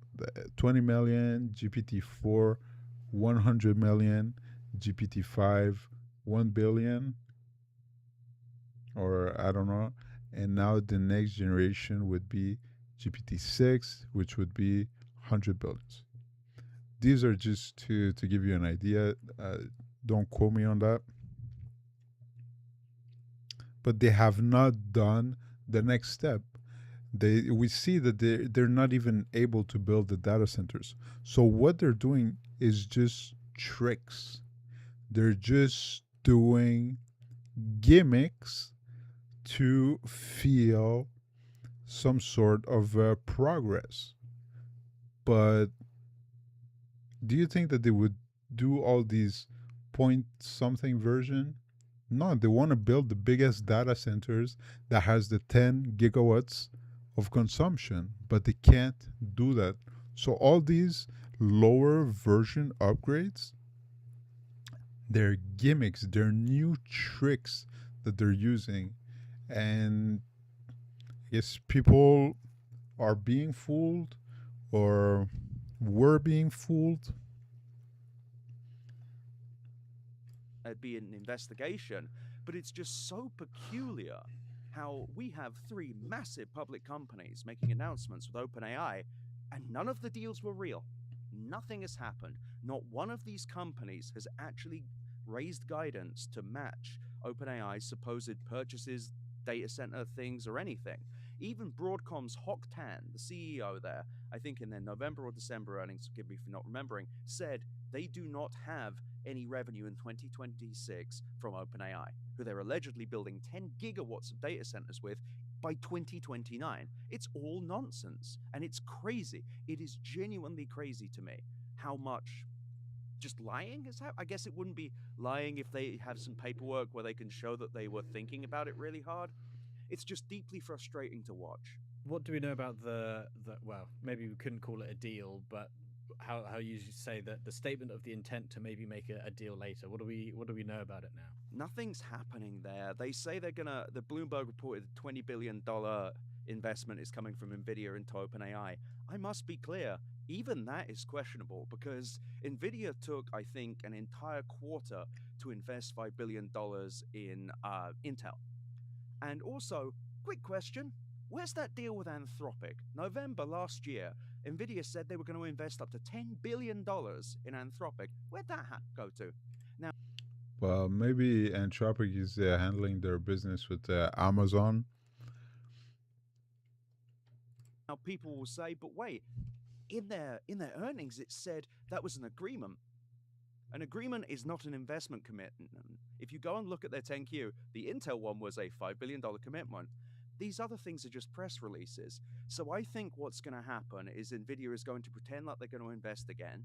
20 million, GPT 4, 100 million, GPT 5, 1 billion, or I don't know. And now the next generation would be GPT 6, which would be 100 billions. These are just to give you an idea. Don't quote me on that. But they have not done the next step. We see that they're not even able to build the data centers. So what they're doing is just tricks. They're just doing gimmicks to feel some sort of progress. But do you think that they would do all these point something version? No, they want to build the biggest data centers that has the 10 gigawatts of consumption, but they can't do that. So all these lower version upgrades, they're gimmicks, they're new tricks that they're using. And I guess people are being fooled or were being fooled. it'd be an investigation, but it's just so peculiar how we have three massive public companies making announcements with OpenAI, and none of the deals were real. Nothing has happened. Not one of these companies has actually raised guidance to match OpenAI's supposed purchases, data center things, or anything. Even Broadcom's Hock Tan, the CEO there, I think in their November or December earnings, forgive me for not remembering, said they do not have any revenue in 2026 from OpenAI, who they're allegedly building 10 gigawatts of data centers with by 2029. It's all nonsense, and it's crazy. It is genuinely crazy to me how much just lying is how I guess it wouldn't be lying if they have some paperwork where they can show that they were thinking about it really hard. It's just deeply frustrating to watch. What do we know about the well, maybe we couldn't call it a deal, but how you say that the statement of the intent to maybe make a deal later? What do we know about it now? Nothing's happening there. They say the Bloomberg reported $20 billion investment is coming from Nvidia into OpenAI. I must be clear, even that is questionable because Nvidia took, I think, an entire quarter to invest $5 billion in Intel. And also, quick question, where's that deal with Anthropic? November last year, Nvidia said they were going to invest up to $10 billion in Anthropic. Where'd that go to? Now, well, maybe Anthropic is handling their business with Amazon. Now people will say, but wait, in their earnings it said that was an agreement. An agreement is not an investment commitment. If you go and look at their 10Q, the Intel one was a $5 billion commitment. These other things are just press releases. So I think what's going to happen is Nvidia is going to pretend like they're going to invest again,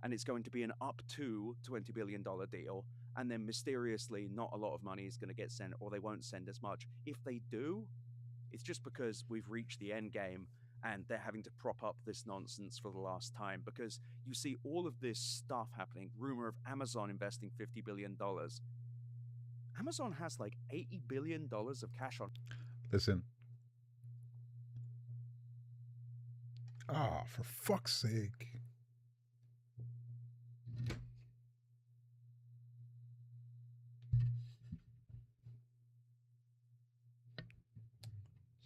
and it's going to be an up to $20 billion deal, and then mysteriously not a lot of money is going to get sent, or they won't send as much. If they do, it's just because we've reached the end game and they're having to prop up this nonsense for the last time, because you see all of this stuff happening. Rumor of Amazon investing $50 billion. Amazon has like $80 billion of cash on. Listen. Ah, for fuck's sake.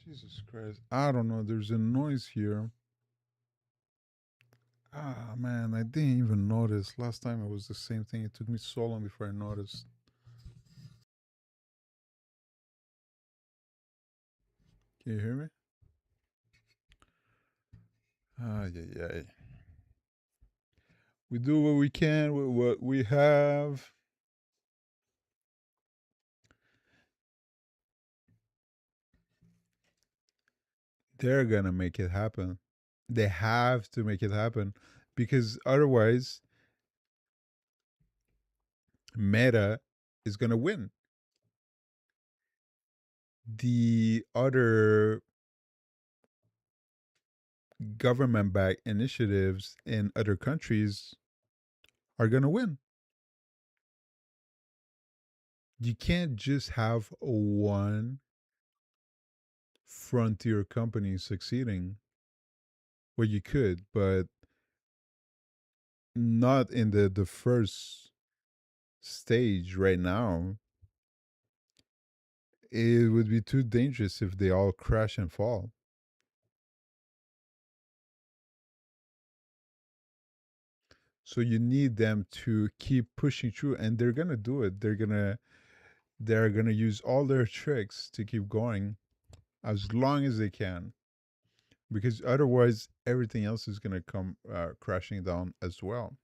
Jesus Christ. I don't know. There's a noise here. Ah, man. I didn't even notice. Last time it was the same thing. It took me so long before I noticed. Can you hear me? Ah, yeah. We do what we can with what we have. They're gonna make it happen. They have to make it happen because otherwise, Meta is gonna win. The other government backed initiatives in other countries are gonna win. You can't just have one frontier company succeeding. Well, you could, but not in the first stage right now. It would be too dangerous if they all crash and fall. So you need them to keep pushing through, and they're gonna do it. They're gonna use all their tricks to keep going as long as they can, because otherwise everything else is gonna come crashing down as well.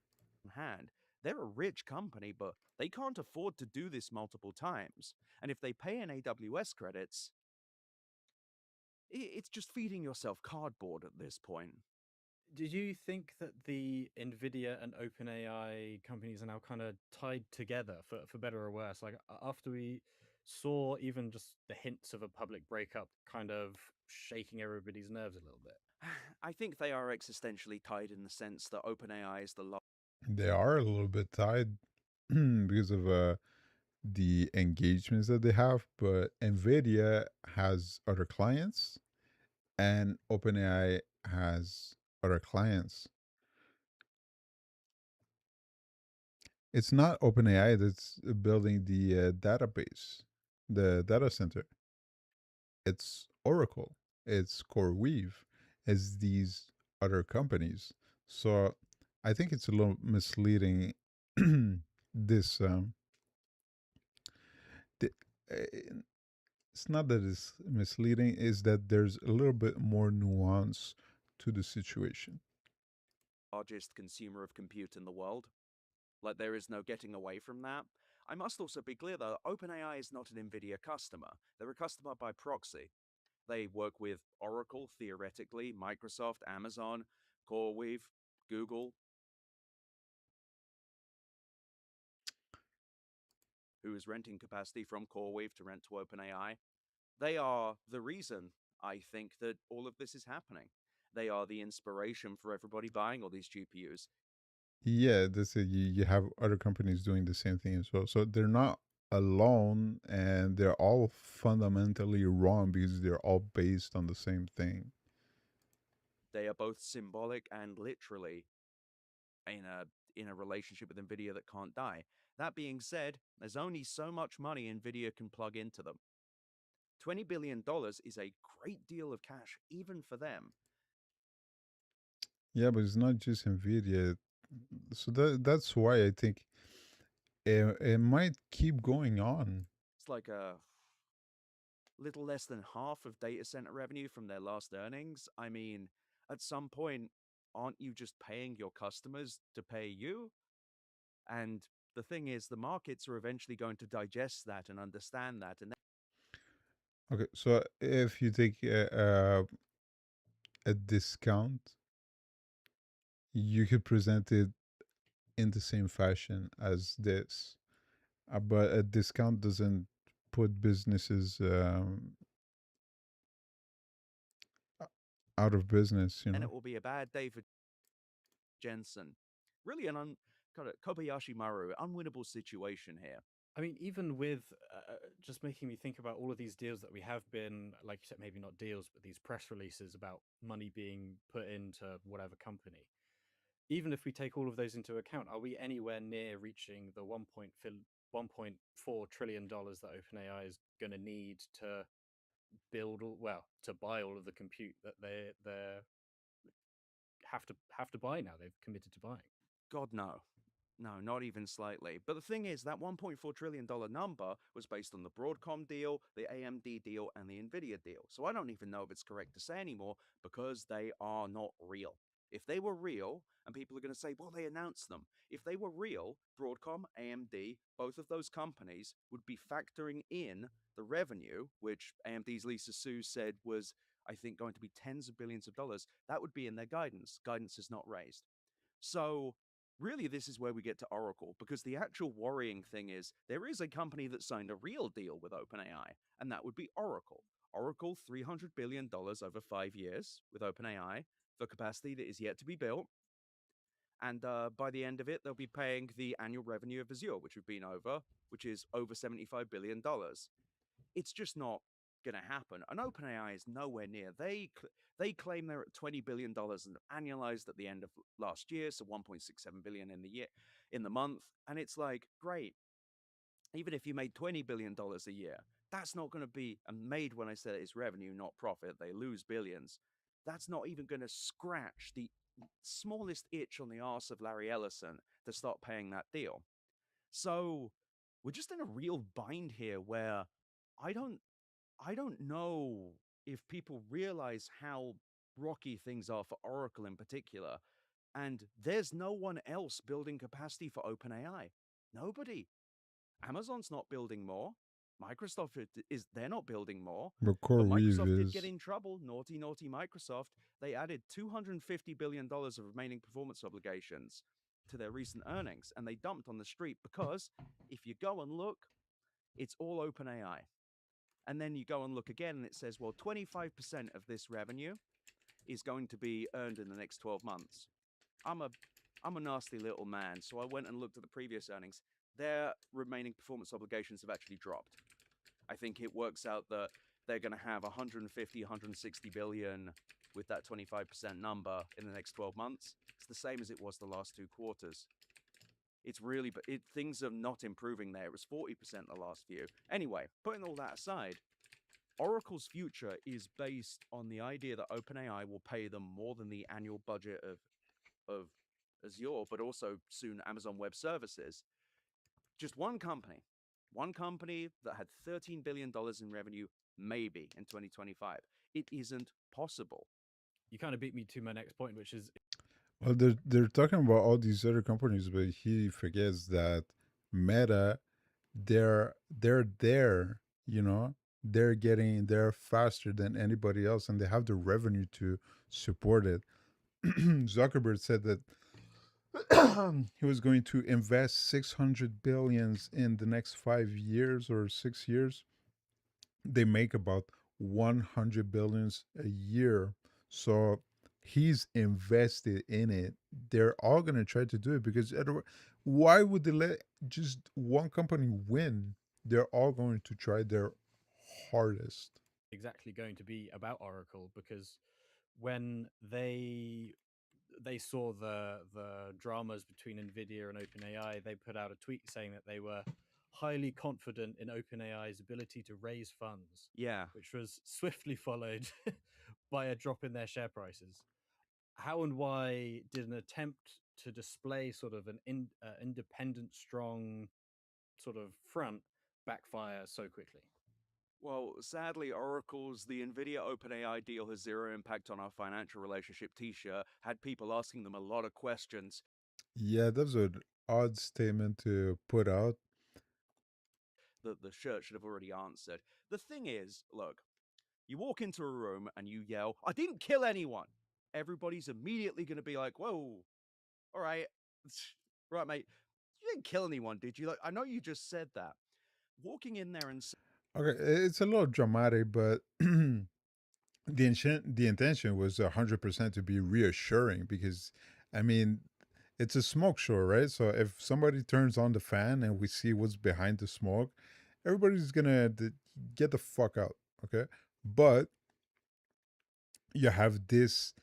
Hand. They're a rich company, but they can't afford to do this multiple times. And if they pay in AWS credits, it's just feeding yourself cardboard at this point. Did you think that the Nvidia and OpenAI companies are now kind of tied together for better or worse? Like after we saw even just the hints of a public breakup kind of shaking everybody's nerves a little bit. I think they are existentially tied in the sense that OpenAI is the They are a little bit tied because of the engagements that they have, but Nvidia has other clients and OpenAI has other clients. It's not OpenAI that's building the database, the data center. It's Oracle, it's CoreWeave, it's these other companies. So I think it's a little misleading. this th- uh, it's not that it's misleading, is that there's a little bit more nuance to the situation. largest consumer of compute in the world. Like, there is no getting away from that. I must also be clear, though, OpenAI is not an NVIDIA customer. They're a customer by proxy. They work with Oracle, theoretically, Microsoft, Amazon, CoreWeave, Google, who is renting capacity from CoreWeave to rent to OpenAI. They are the reason, I think, that all of this is happening. They are the inspiration for everybody buying all these GPUs. Yeah, that's it. You have other companies doing the same thing as well. So they're not alone and they're all fundamentally wrong because they're all based on the same thing. They are both symbolic and literally in a relationship with Nvidia that can't die. That being said, there's only so much money Nvidia can plug into them. $20 billion is a great deal of cash, even for them. Yeah, but it's not just Nvidia. So that's why I think it might keep going on. It's like a little less than half of data center revenue from their last earnings. I mean, at some point, aren't you just paying your customers to pay you? And the thing is, the markets are eventually going to digest that and understand that. And Okay, so if you take a discount, you could present it in the same fashion as this, but a discount doesn't put businesses out of business, you then know. it will be a bad day for Jensen. Really kind of Kobayashi Maru, unwinnable situation here. I mean, even with just making me think about all of these deals that we have been, like you said, maybe not deals, but these press releases about money being put into whatever company. Even if we take all of those into account, are we anywhere near reaching the $1.4 trillion that OpenAI is going to need to to buy all of the compute that they have to buy now? They've committed to buying. God, no. No, not even slightly. But the thing is, that $1.4 trillion number was based on the Broadcom deal, the AMD deal, and the Nvidia deal. So I don't even know if it's correct to say anymore because they are not real. If they were real, and people are going to say, well, they announced them. If they were real, Broadcom, AMD, both of those companies would be factoring in the revenue, which AMD's Lisa Su said was, I think, going to be tens of billions of dollars. That would be in their guidance. Guidance is not raised. So really, this is where we get to Oracle, because the actual worrying thing is there is a company that signed a real deal with OpenAI, and that would be Oracle. Oracle, $300 billion over 5 years with OpenAI for capacity that is yet to be built. And by the end of it, they'll be paying the annual revenue of Azure, which we've been over, which is over $75 billion. It's just not going to happen. And OpenAI is nowhere near. They claim they're at $20 billion and annualized at the end of last year, so $1.67 billion in the month. And it's like, great. Even if you made $20 billion a year, that's not going to be, and made when I said it's revenue, not profit, they lose billions. That's not even going to scratch the smallest itch on the arse of Larry Ellison to start paying that deal. So we're just in a real bind here where I don't know if people realize how rocky things are for Oracle in particular. And there's no one else building capacity for OpenAI. Nobody. Amazon's not building more. Microsoft they're not building more. But But CoreWeave Microsoft did get is. in trouble. Naughty, naughty Microsoft. They added $250 billion of remaining performance obligations to their recent earnings, and they dumped on the street because if you go and look, it's all OpenAI. And then you go and look again, and it says, well, 25% of this revenue is going to be earned in the next 12 months. I'm a nasty little man, so I went and looked at the previous earnings. Their remaining performance obligations have actually dropped. I think it works out that they're going to have 150, 160 billion with that 25% number in the next 12 months. It's the same as it was the last 2 quarters. It's really, but things are not improving there. It was 40% the last few. Anyway, putting all that aside, Oracle's future is based on the idea that OpenAI will pay them more than the annual budget of Azure, but also soon Amazon Web Services. Just one company that had $13 billion in revenue, maybe in 2025. It isn't possible. You kind of beat me to my next point, which is Well, they're talking about all these other companies, but he forgets that Meta, they're there, you know, they're getting there faster than anybody else, and they have the revenue to support it. Zuckerberg said that he was going to invest 600 billions in the next 5 years or 6 years. They make about 100 billions a year. So he's invested in it. They're all going to try to do it because why would they let just one company win? They're all going to try their hardest. exactly going to be about Oracle, because when they saw the dramas between Nvidia and OpenAI, they put out a tweet saying that they were highly confident in OpenAI's ability to raise funds. Yeah. Which was swiftly followed by a drop in their share prices. How and why did an attempt to display sort of an independent, strong sort of front backfire so quickly? Well, sadly, Oracle's The NVIDIA OpenAI deal has zero impact on our financial relationship t-shirt had people asking them a lot of questions. Yeah, that's what odd statement to put out. The shirt should have already answered. The thing is, look, you walk into a room and you yell, "I didn't kill anyone." Everybody's immediately going to be like, "Whoa, all right, right, mate, you didn't kill anyone, did you?" Like, I know you just said that. Walking in there and Okay, it's a little dramatic, but the intention was 100% to be reassuring because, I mean, it's a smoke show, right? So if somebody turns on the fan and we see what's behind the smoke, everybody's gonna get the fuck out, okay? But you have this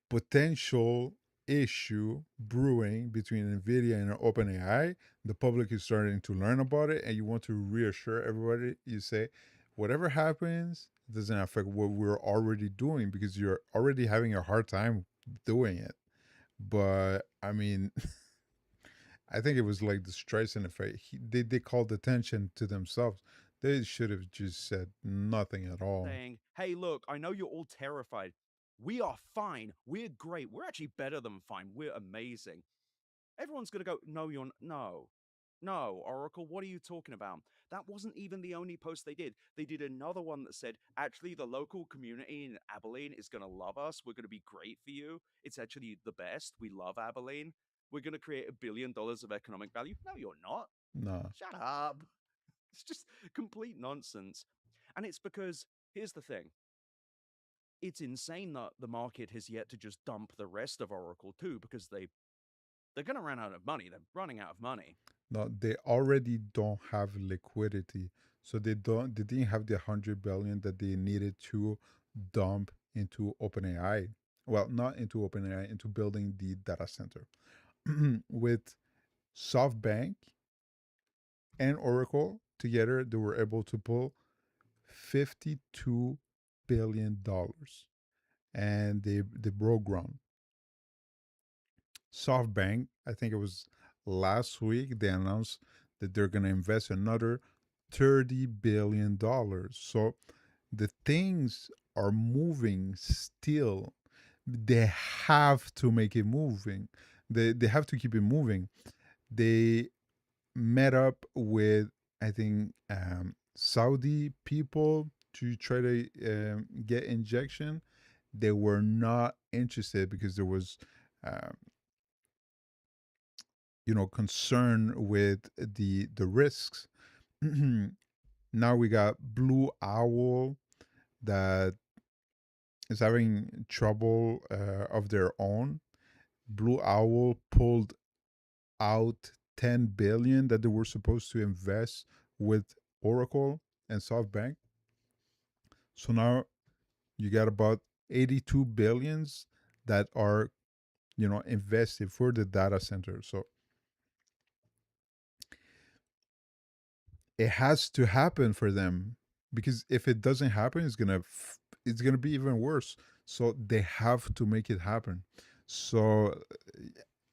potential issue brewing between Nvidia and OpenAI. The public is starting to learn about it, and you want to reassure everybody. You say, whatever happens, it doesn't affect what we're already doing because you're already having a hard time doing it. But I mean, I think it was like the Streisand effect. They called attention to themselves. They should have just said nothing at all. saying, "Hey, look, I know you're all terrified. We are fine. We're great. We're actually better than fine. We're amazing." Everyone's going to go, "No, no. No, Oracle, what are you talking about?" That wasn't even the only post they did. They did another one that said, "Actually, the local community in Abilene is going to love us. We're going to be great for you. It's actually the best. We love Abilene. We're going to create $1 billion of economic value." No, you're not. No. Shut up. It's just complete nonsense. And it's because here's the thing, it's insane that the market has yet to just dump the rest of Oracle too, because they're going to run out of money. They're running out of money. No, they already don't have liquidity. So they didn't have the 100 billion that they needed to dump into OpenAI. Well, not into OpenAI, into building the data center. With SoftBank and Oracle together, they were able to pull $52 billion, and they broke ground. SoftBank, I think it was last week, they announced that they're going to invest another $30 billion. So the things are moving still. They have to make it moving. They have to keep it moving. They met up with, I think, Saudi people to try to get injection. They were not interested because there was um, concern with the risks. Now we got Blue Owl that is having trouble of their own. Blue Owl pulled out 10 billion that they were supposed to invest with Oracle and SoftBank. So now you got about 82 billions that are invested for the data center. So it has to happen for them, because if it doesn't happen, it's gonna be even worse. So they have to make it happen. So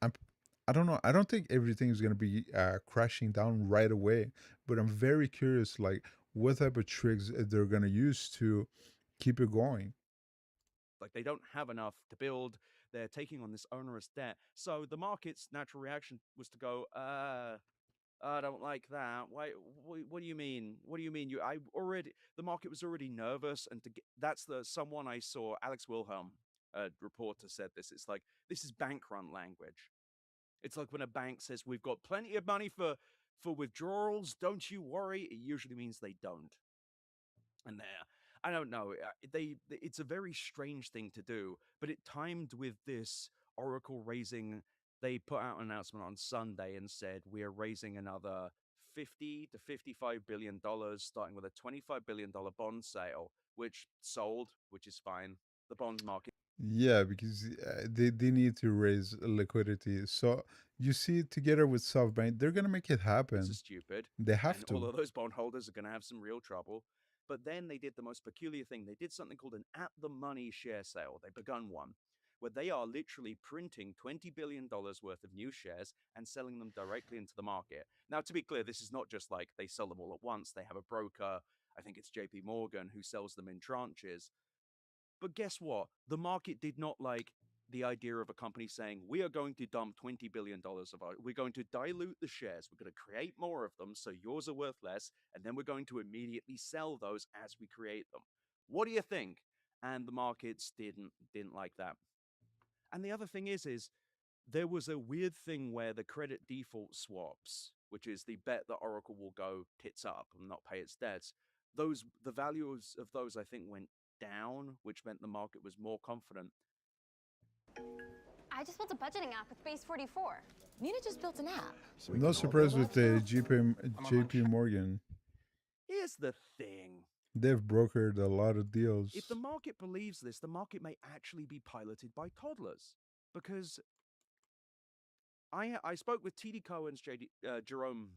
I'm, I don't know. I don't think everything is gonna be crashing down right away, but I'm very curious, like what type of tricks they're gonna use to keep it going. Like, they don't have enough to build. They're taking on this onerous debt. So the market's natural reaction was to go, I don't like that. Why? What do you mean? What do you mean? I already, the market was already nervous, and to get, that's the someone I saw, Alex Wilhelm, a reporter, said this. It's like, this is bank run language. It's like when a bank says, "We've got plenty of money for withdrawals. Don't you worry." It usually means they don't. And there, I don't know. It's a very strange thing to do, but it timed with this Oracle raising. They put out an announcement on Sunday and said, "We are raising another 50 to 55 billion dollars, starting with a $25 billion bond sale," which sold, which is fine. The bond market Yeah, because they need to raise liquidity. So you see, together with SoftBank, they're gonna make it are happen. stupid, They have and all to. of those bondholders are going to have some real trouble. But then they did the most peculiar thing. They did something called an at the money share sale. They begun one where they are literally printing $20 billion worth of new shares and selling them directly into the market. Now, to be clear, this is not just like they sell them all at once. They have a broker, I think it's JP Morgan, who sells them in tranches. But guess what? The market did not like the idea of a company saying, we are going to dump $20 billion of our, we're going to dilute the shares, we're going to create more of them so yours are worth less, and then we're going to immediately sell those as we create them. What do you think? And the markets didn't like that. And the other thing is there was a weird thing where the credit default swaps, which is the bet that Oracle will go tits up and not pay its debts, the values of those I think went down, which meant the market was more confident. I just built a budgeting app with Base 44. Nina just built an app. I'm not surprised with the JP Morgan. Here's the thing. They've brokered a lot of deals. If the market believes this, the market may actually be piloted by toddlers. Because I spoke with TD Cohen's Jerome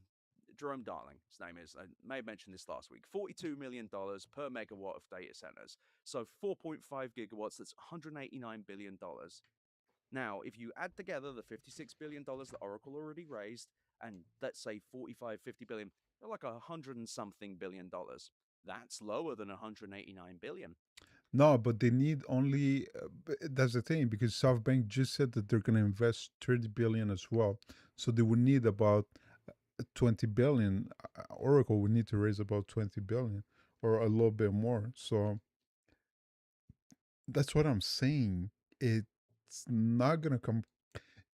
Darling, his name is. I may have mentioned this last week. $42 million per megawatt of data centers. So 4.5 gigawatts, that's $189 billion. Now, if you add together the $56 billion that Oracle already raised, and let's say 45, 50 billion, they're like $100 and something billion. That's lower than 189 billion. No, but they need only. That's the thing, because SoftBank just said that they're going to invest 30 billion as well. So they would need about 20 billion. Oracle would need to raise about 20 billion or a little bit more. So that's what I'm saying. It's not going to come.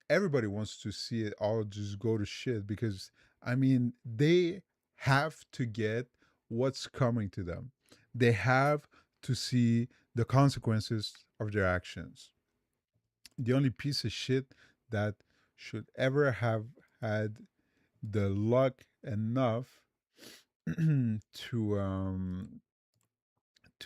Everybody wants to see it all just go to shit, because, I mean, they have to get what's coming to them. They have to see the consequences of their actions. The only piece of shit that should ever have had the luck enough to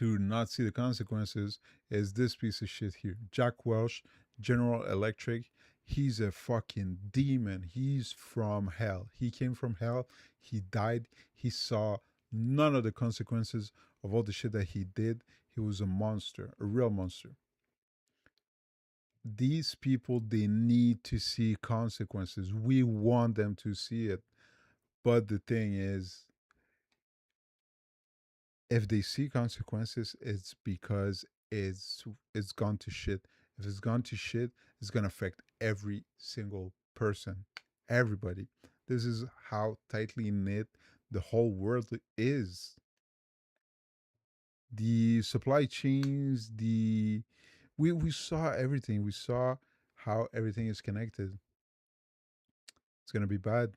not see the consequences is this piece of shit here. Jack Welch, General Electric. He's a fucking demon. He's from hell. He came from hell. He died. He saw none of the consequences of all the shit that he did. He was a monster, a real monster. These people, they need to see consequences. We want them to see it. But the thing is, if they see consequences, it's because it's gone to shit. If it's gone to shit, it's gonna affect every single person, everybody. This is how tightly knit the whole world is. The supply chains, we saw everything. We saw how everything is connected. It's gonna be bad.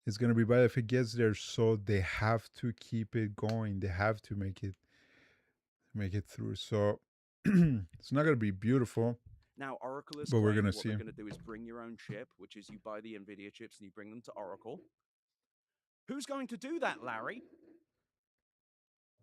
It's gonna be bad if it gets there. So they have to keep it going. They have to make it through. So it's not gonna be beautiful. Now, Oracle is but we're claimed gonna what see. they're going to do is bring your own chip, which is you buy the NVIDIA chips and you bring them to Oracle. Who's going to do that, Larry?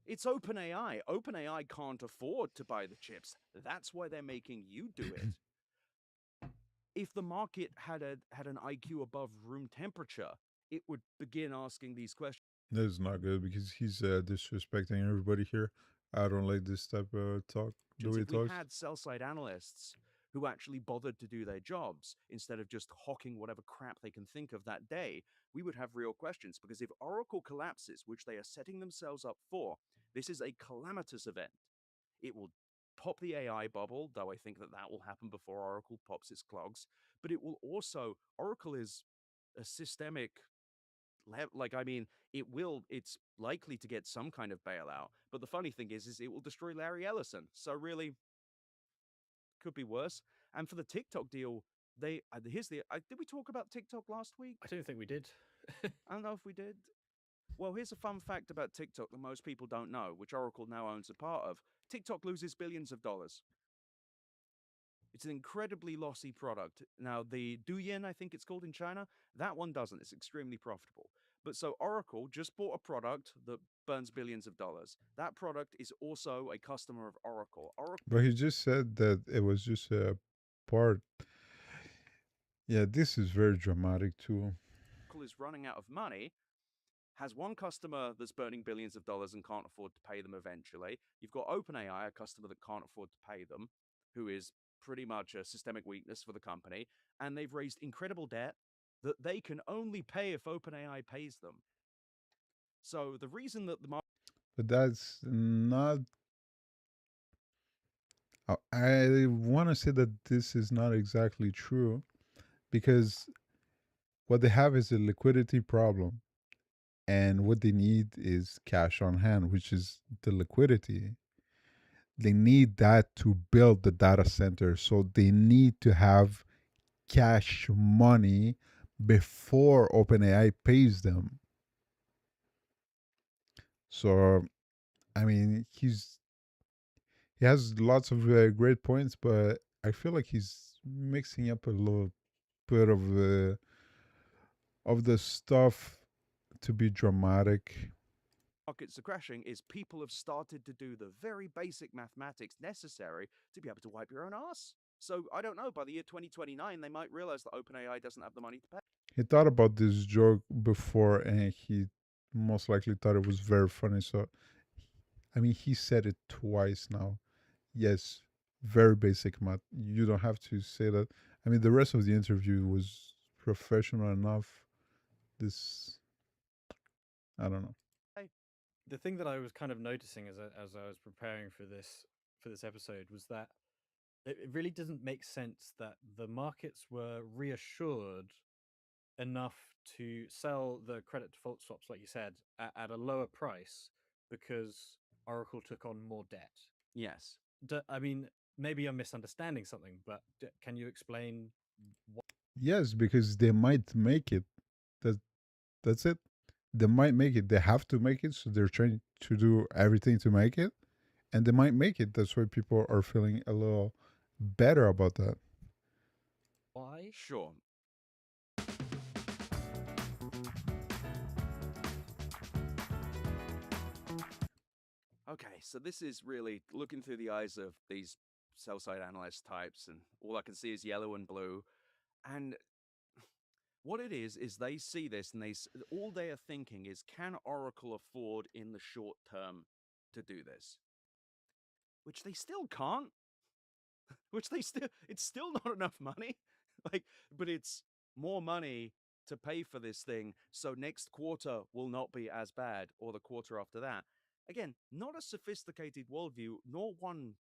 It's OpenAI. OpenAI can't afford to buy the chips. That's why they're making you do it. If the market had an IQ above room temperature, it would begin asking these questions. This is not good, because he's disrespecting everybody here. I don't like this type of talk. The way he If we talks. had sell-side analysts who actually bothered to do their jobs instead of just hawking whatever crap they can think of that day, we would have real questions. Because if Oracle collapses, which they are setting themselves up for, this is a calamitous event. It will pop the AI bubble, though I think that will happen before Oracle pops its clogs. But it will also, Oracle is a systemic, like, I mean, it's likely to get some kind of bailout. But the funny thing is it will destroy Larry Ellison. So really, could be worse. And for the TikTok deal, did we talk about TikTok last week? I don't think we did. I don't know if we did. Well, here's a fun fact about TikTok that most people don't know, which Oracle now owns a part of. TikTok loses billions of dollars. It's an incredibly lossy product. Now, the Douyin, I think it's called in China, that one doesn't. It's extremely profitable. But so Oracle just bought a product that burns billions of dollars. That product is also a customer of Oracle. But he just said that it was just a part. Yeah, this is very dramatic too. Oracle is running out of money, has one customer that's burning billions of dollars and can't afford to pay them eventually. You've got OpenAI, a customer that can't afford to pay them, who is pretty much a systemic weakness for the company. And they've raised incredible debt that they can only pay if OpenAI pays them. So the reason that the market... But that's not... I want to say that this is not exactly true because what they have is a liquidity problem, and what they need is cash on hand, which is the liquidity. They need that to build the data center. So they need to have cash money before OpenAI pays them. So, I mean, he has lots of great points, but I feel like he's mixing up a little bit of the stuff to be dramatic. Markets are crashing is people have started to do the very basic mathematics necessary to be able to wipe your own ass. So I don't know, by the year 2029, they might realize that OpenAI doesn't have the money to pay. He thought about this joke before, and he most likely thought it was very funny. So, I mean, he said it twice now. Yes, very basic math. You don't have to say that. I mean, the rest of the interview was professional enough. This, I don't know. The thing that I was kind of noticing as I was preparing for this episode was that it really doesn't make sense that the markets were reassured enough to sell the credit default swaps, like you said, at a lower price because Oracle took on more debt. Yes. I mean, maybe I'm misunderstanding something, but can you explain what? Yes, because they might make it. That that's it. They might make it. They have to make it, so they're trying to do everything to make it, and they might make it. That's why people are feeling a little better about that. Why? Sure. Okay, so this is really looking through the eyes of these sell side analyst types, and all I can see is yellow and blue. And what it is they see this and all they are thinking is, can Oracle afford in the short term to do this? Which they still can't. It's still not enough money. But it's more money to pay for this thing, so next quarter will not be as bad, or the quarter after that. Again, not a sophisticated worldview, nor one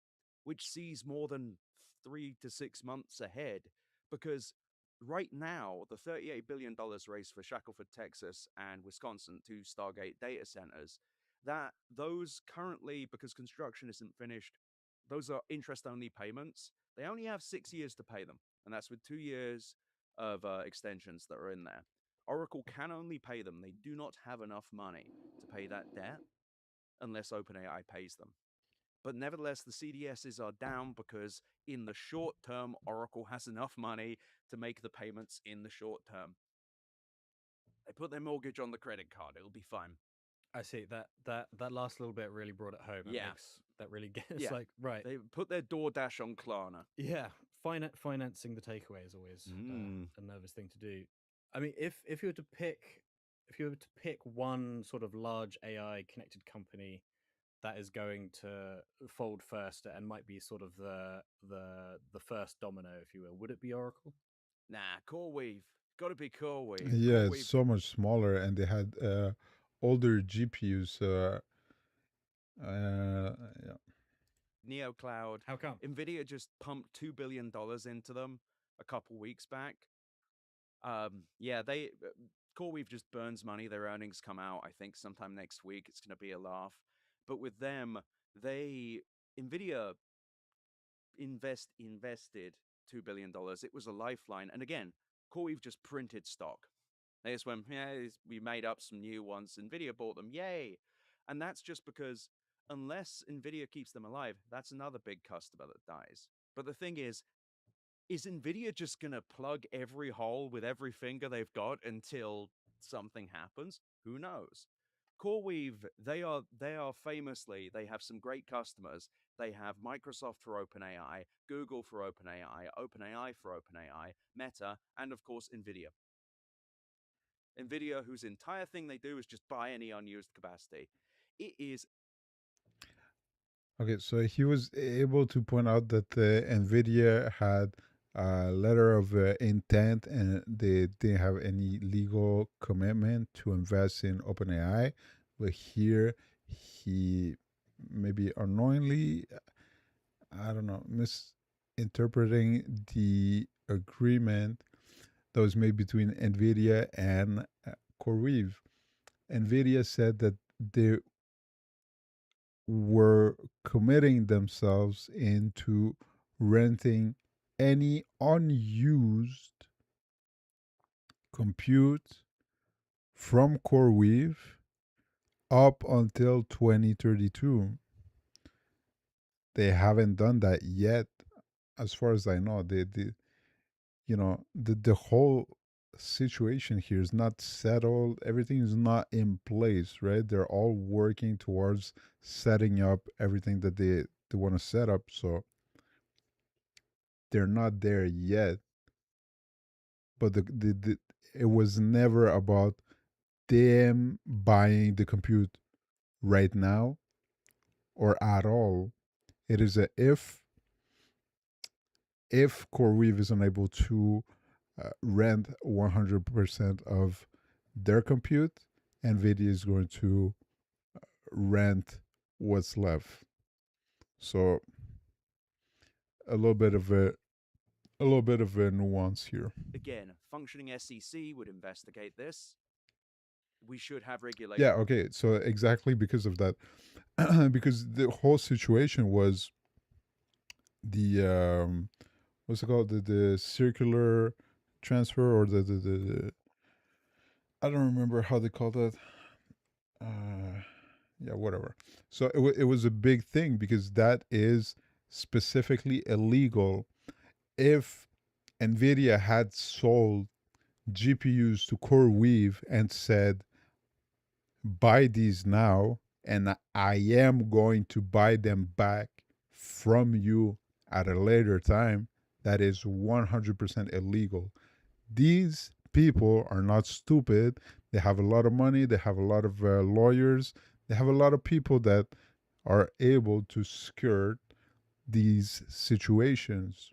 which sees more than 3 to 6 months ahead, because right now, the $38 billion raised for Shackleford, Texas, and Wisconsin, two Stargate data centers, that those currently, because construction isn't finished, those are interest only payments. They only have 6 years to pay them, and that's with 2 years of extensions that are in there. Oracle can only pay them. They do not have enough money to pay that debt unless OpenAI pays them. But nevertheless, the CDSs are down because in the short term, Oracle has enough money to make the payments in the short term. They put their mortgage on the credit card. It'll be fine. I see that last little bit really brought it home. Yeah. That really gets like right. They put their DoorDash on Klarna. Yeah, financing the takeaway is always a nervous thing to do. I mean, if you were to pick one sort of large AI connected company that is going to fold first and might be sort of the first domino, if you will, would it be Oracle? Nah, CoreWeave. Got to be CoreWeave. Yeah, it's so much smaller, and they had older GPUs. Yeah. NeoCloud. How come? NVIDIA just pumped $2 billion into them a couple weeks back. CoreWeave just burns money. Their earnings come out, I think, sometime next week. It's going to be a laugh. But with them, NVIDIA invested $2 billion. It was a lifeline. And again, CoreWeave just printed stock. They just went, yeah, we made up some new ones. NVIDIA bought them. Yay. And that's just because unless NVIDIA keeps them alive, that's another big customer that dies. But the thing is NVIDIA just going to plug every hole with every finger they've got until something happens? Who knows? CoreWeave, they are famously, they have some great customers. They have Microsoft for OpenAI, Google for OpenAI, OpenAI for OpenAI, Meta, and of course, NVIDIA. NVIDIA, whose entire thing they do is just buy any unused capacity. It is. Okay, so he was able to point out that NVIDIA had a letter of intent and they didn't have any legal commitment to invest in OpenAI. But here he maybe unknowingly I don't know, misinterpreting the agreement that was made between Nvidia and CoreWeave. Nvidia said that they were committing themselves into renting any unused compute from CoreWeave up until 2032. They haven't done that yet, as far as I know. The whole situation here is not settled. Everything is not in place, right? They're all working towards setting up everything that they want to set up. So they're not there yet. But it was never about them buying the compute right now or at all. It is a if CoreWeave is unable to rent 100% of their compute, NVIDIA is going to rent what's left. So a little bit of a nuance here. Again, functioning SEC would investigate this. We should have regulation. Yeah, okay. So exactly because of that, because the whole situation was the what's it called, the circular transfer, or the I don't remember how they call that. Yeah, whatever. So it was a big thing because that is specifically illegal. If Nvidia had sold GPUs to CoreWeave and said, buy these now, and I am going to buy them back from you at a later time, that is 100% illegal. These people are not stupid. They have a lot of money, they have a lot of lawyers, they have a lot of people that are able to skirt these situations.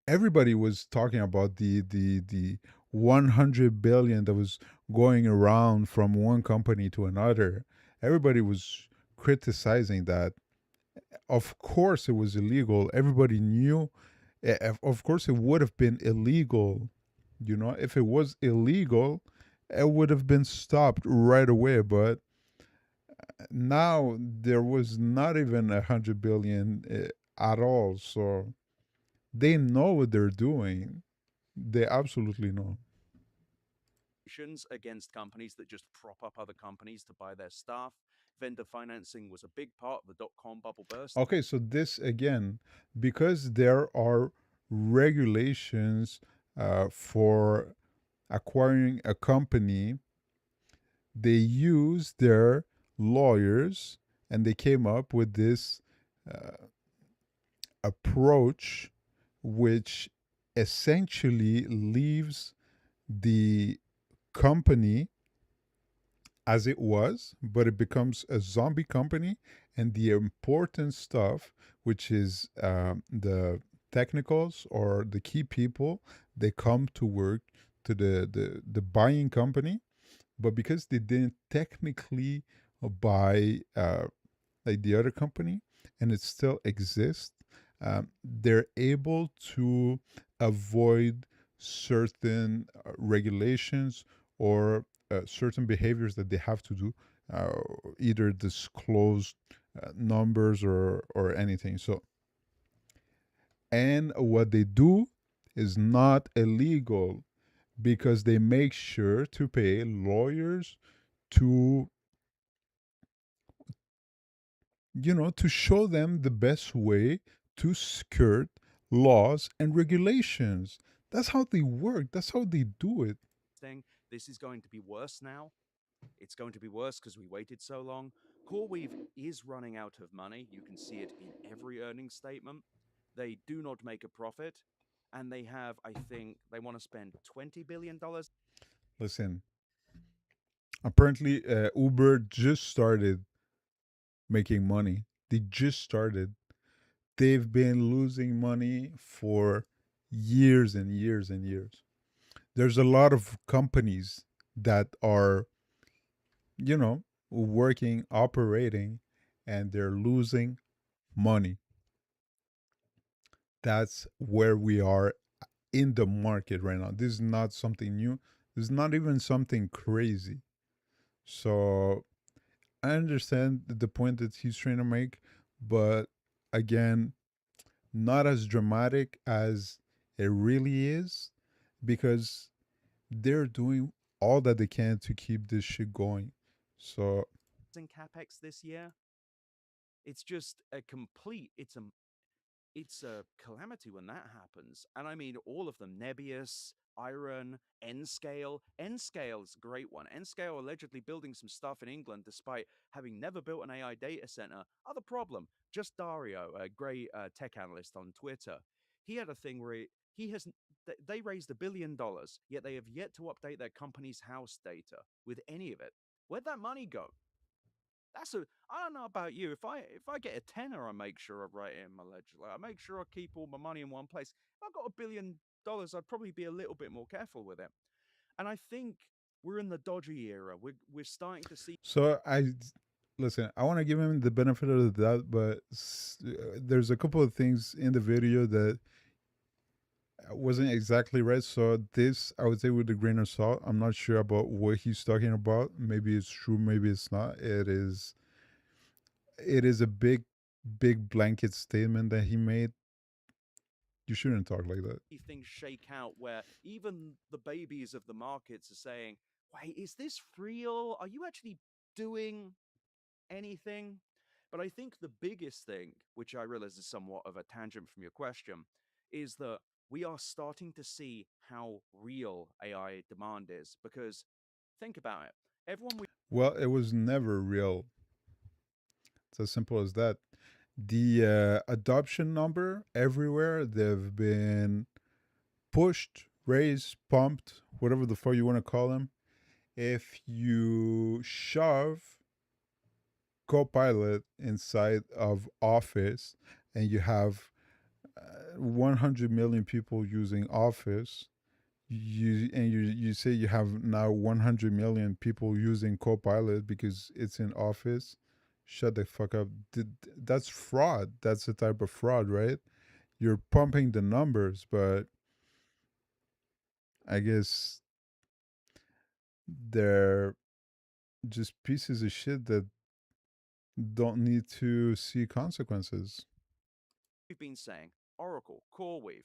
Everybody was talking about the 100 billion that was going around from one company to another. Everybody was criticizing that. Of course it was illegal. Everybody knew. Of course it would have been illegal. If it was illegal, it would have been stopped right away. But now there was not even 100 billion at all. So they know what they're doing. They absolutely know. Against companies that just prop up other companies to buy their stuff. Vendor financing was a big part of the dot-com bubble burst. Okay, so this again, because there are regulations for acquiring a company, they use their lawyers and they came up with this approach, which essentially leaves the company as it was, but it becomes a zombie company, and the important stuff, which is the technicals or the key people, they come to work to the buying company, but because they didn't technically buy like the other company, and it still exists, they're able to avoid certain regulations or certain behaviors that they have to do, uh, either disclose numbers or anything. So, and what they do is not illegal because they make sure to pay lawyers to to show them the best way to skirt laws and regulations. That's how they work. That's how they do it. This is going to be worse now. It's going to be worse because we waited so long. CoreWeave is running out of money. You can see it in every earnings statement. They do not make a profit. And they have, I think, they want to spend $20 billion. Listen, apparently Uber just started making money. They just started. They've been losing money for years and years and years. There's a lot of companies that are, working, operating, and they're losing money. That's where we are in the market right now. This is not something new. This is not even something crazy. So I understand the point that he's trying to make, but again, not as dramatic as it really is, because they're doing all that they can to keep this shit going. So In capex this year, it's just a complete. It's a calamity when that happens. And I mean all of them: Nebius, Iron, N-Scale. N-Scale's a great one. N-Scale allegedly building some stuff in England despite having never built an AI data center. Other problem, just Dario, a great tech analyst on Twitter. He had a thing where he has they raised $1 billion, yet they have yet to update their company's house data with any of it. Where'd that money go? I don't know about you. If I get a tenner, I make sure I write it in my ledger. I make sure I keep all my money in one place. If I got $1 billion, I'd probably be a little bit more careful with it. And I think we're in the dodgy era. We're starting to see. So I listen. I want to give him the benefit of the doubt, but there's a couple of things in the video that wasn't exactly right. So this, I would say, with a grain of salt. I'm not sure about what he's talking about. Maybe it's true. Maybe it's not. It is. It is a big blanket statement that he made. You shouldn't talk like that. Things shake out where even the babies of the markets are saying, "Wait, is this real? Are you actually doing anything?" But I think the biggest thing, which I realize is somewhat of a tangent from your question, is that we are starting to see how real AI demand is. Because think about it. Everyone we Well, it was never real. It's as simple as that. The adoption number everywhere, they've been pushed, raised, pumped, whatever the fuck you want to call them. If you shove Copilot inside of Office and you have 100 million people using Office, you say you have now 100 million people using Copilot because it's in Office. Shut the fuck up. That's fraud. That's a type of fraud, right? You're pumping the numbers, but I guess they're just pieces of shit that don't need to see consequences. we've been saying, Oracle, CoreWeave,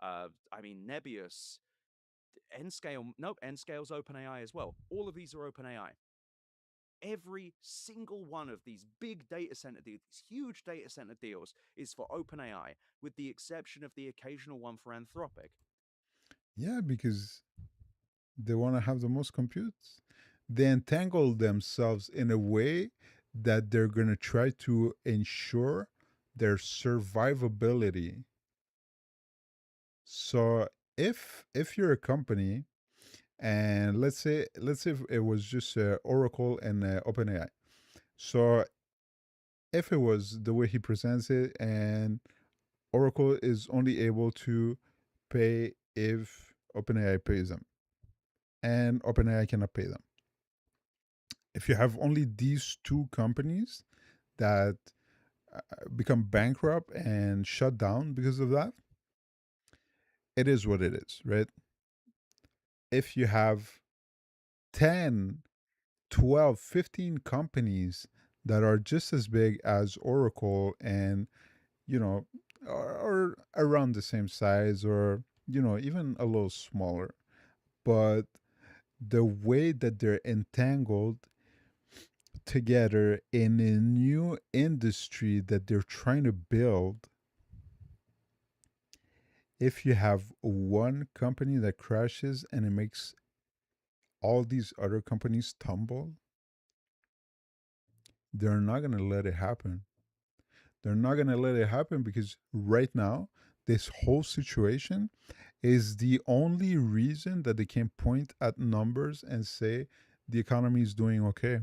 I mean Nebius, N-Scale, nope, N-Scale's OpenAI as well. All of these are OpenAI. Every single one of these big data center deals, these huge data center deals, is for OpenAI, with the exception of the occasional one for Anthropic. Yeah, because they want to have the most compute. They entangle themselves in a way that they're going to try to ensure their survivability. So if you're a company, and let's say if it was just Oracle and OpenAI. So if it was the way he presents it, and Oracle is only able to pay if OpenAI pays them, and OpenAI cannot pay them. If you have only these two companies that become bankrupt and shut down because of that, it is what it is, right? If you have 10, 12, 15 companies that are just as big as Oracle and, or around the same size, or, even a little smaller, but the way that they're entangled together in a new industry that they're trying to build, if you have one company that crashes and it makes all these other companies tumble, they're not going to let it happen. They're not going to let it happen because right now, this whole situation is the only reason that they can point at numbers and say the economy is doing okay.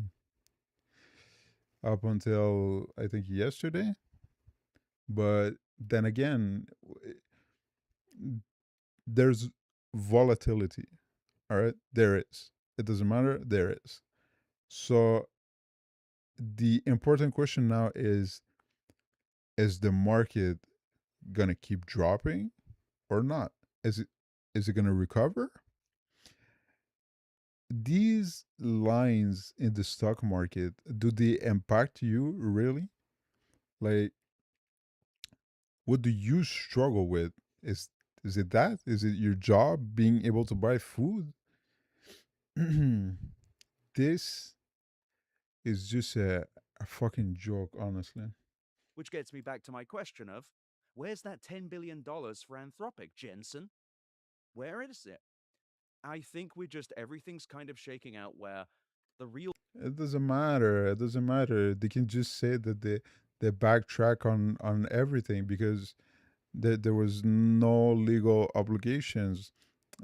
Up until I think yesterday. But then again, there's volatility. All right, there is. It doesn't matter. There is. So the important question now is the market gonna keep dropping or not? Is it gonna recover? These lines in the stock market, do they impact you really? Like, what do you struggle with? Is it that? Is it your job being able to buy food? This is just a fucking joke, honestly. Which gets me back to my question of where's that $10 billion for Anthropic, Jensen? Where is it? I think everything's kind of shaking out where the real It doesn't matter. It doesn't matter. They can just say that they backtrack on everything because there was no legal obligations.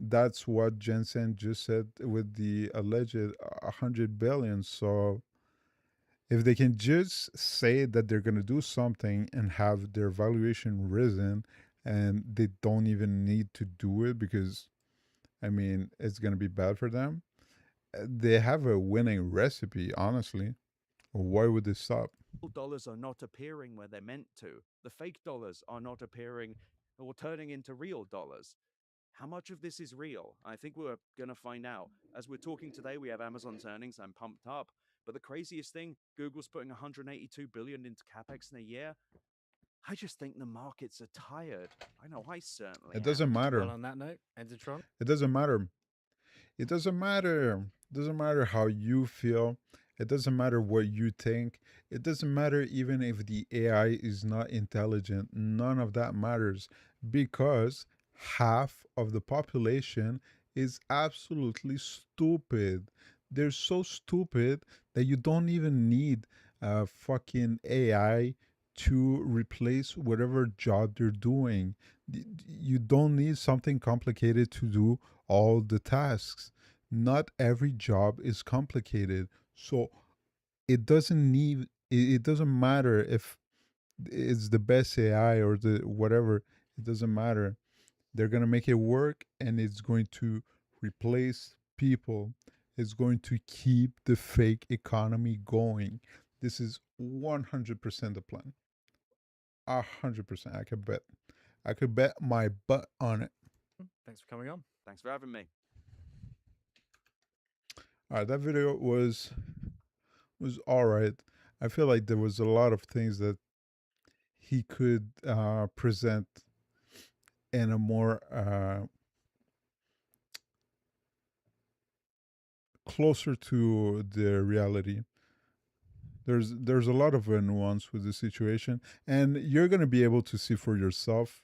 That's what Jensen just said with the alleged 100 billion. So if they can just say that they're going to do something and have their valuation risen and they don't even need to do it because, I mean, it's going to be bad for them, they have a winning recipe, honestly. Why would they stop? dollars are not appearing where they're meant to. The fake dollars are not appearing or turning into real dollars. How much of this is real? I think we're going to find out. As we're talking today, we have Amazon's earnings. I'm pumped up. But the craziest thing, Google's putting 182 billion into capex in a year. I just think the markets are tired. I know I certainly It am. doesn't Well, matter. on that note, Endertron. It doesn't matter. It doesn't matter. It doesn't matter how you feel. It doesn't matter what you think. It doesn't matter even if the AI is not intelligent. None of that matters because half of the population is absolutely stupid. They're so stupid that you don't even need a fucking AI to replace whatever job they're doing. You don't need something complicated to do all the tasks. Not every job is complicated. So it doesn't matter if it's the best AI or the whatever. It doesn't matter. They're going to make it work and it's going to replace people. It's going to keep the fake economy going. This is 100% the plan. 100%. I could bet. I could bet my butt on it. Thanks for coming on. Thanks for having me. All right, that video was all right. I feel like there was a lot of things that he could present in a more closer to the reality. There's a lot of nuance with the situation, and you're gonna be able to see for yourself.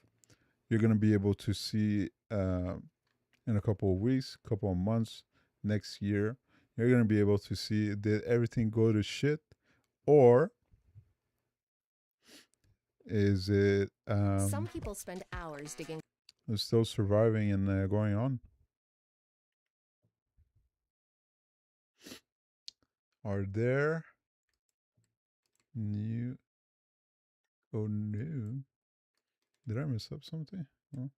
You're gonna be able to see in a couple of weeks, couple of months, next year. You're gonna be able to see did everything go to shit, or is it Some people spend hours digging. still surviving and going on? Are there new? Oh no! Did I mess up something? Oh.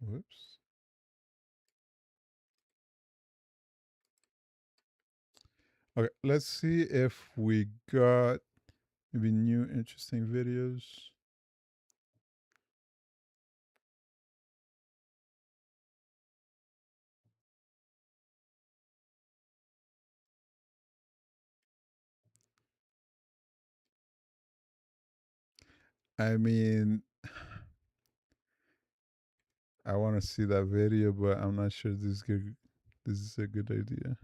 Whoops. Okay, let's see if we got maybe new interesting videos. I mean, I want to see that video, but I'm not sure this is good. This is a good idea.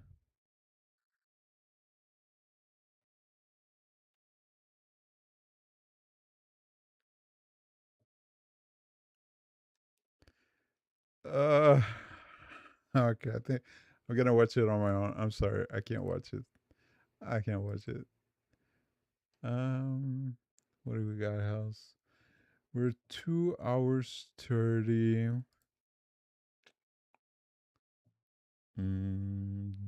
Uh, okay, I think I'm gonna watch it on my own. I'm sorry, I can't watch it. I can't watch it. Um, what do we got, house? We're 2 hours 30.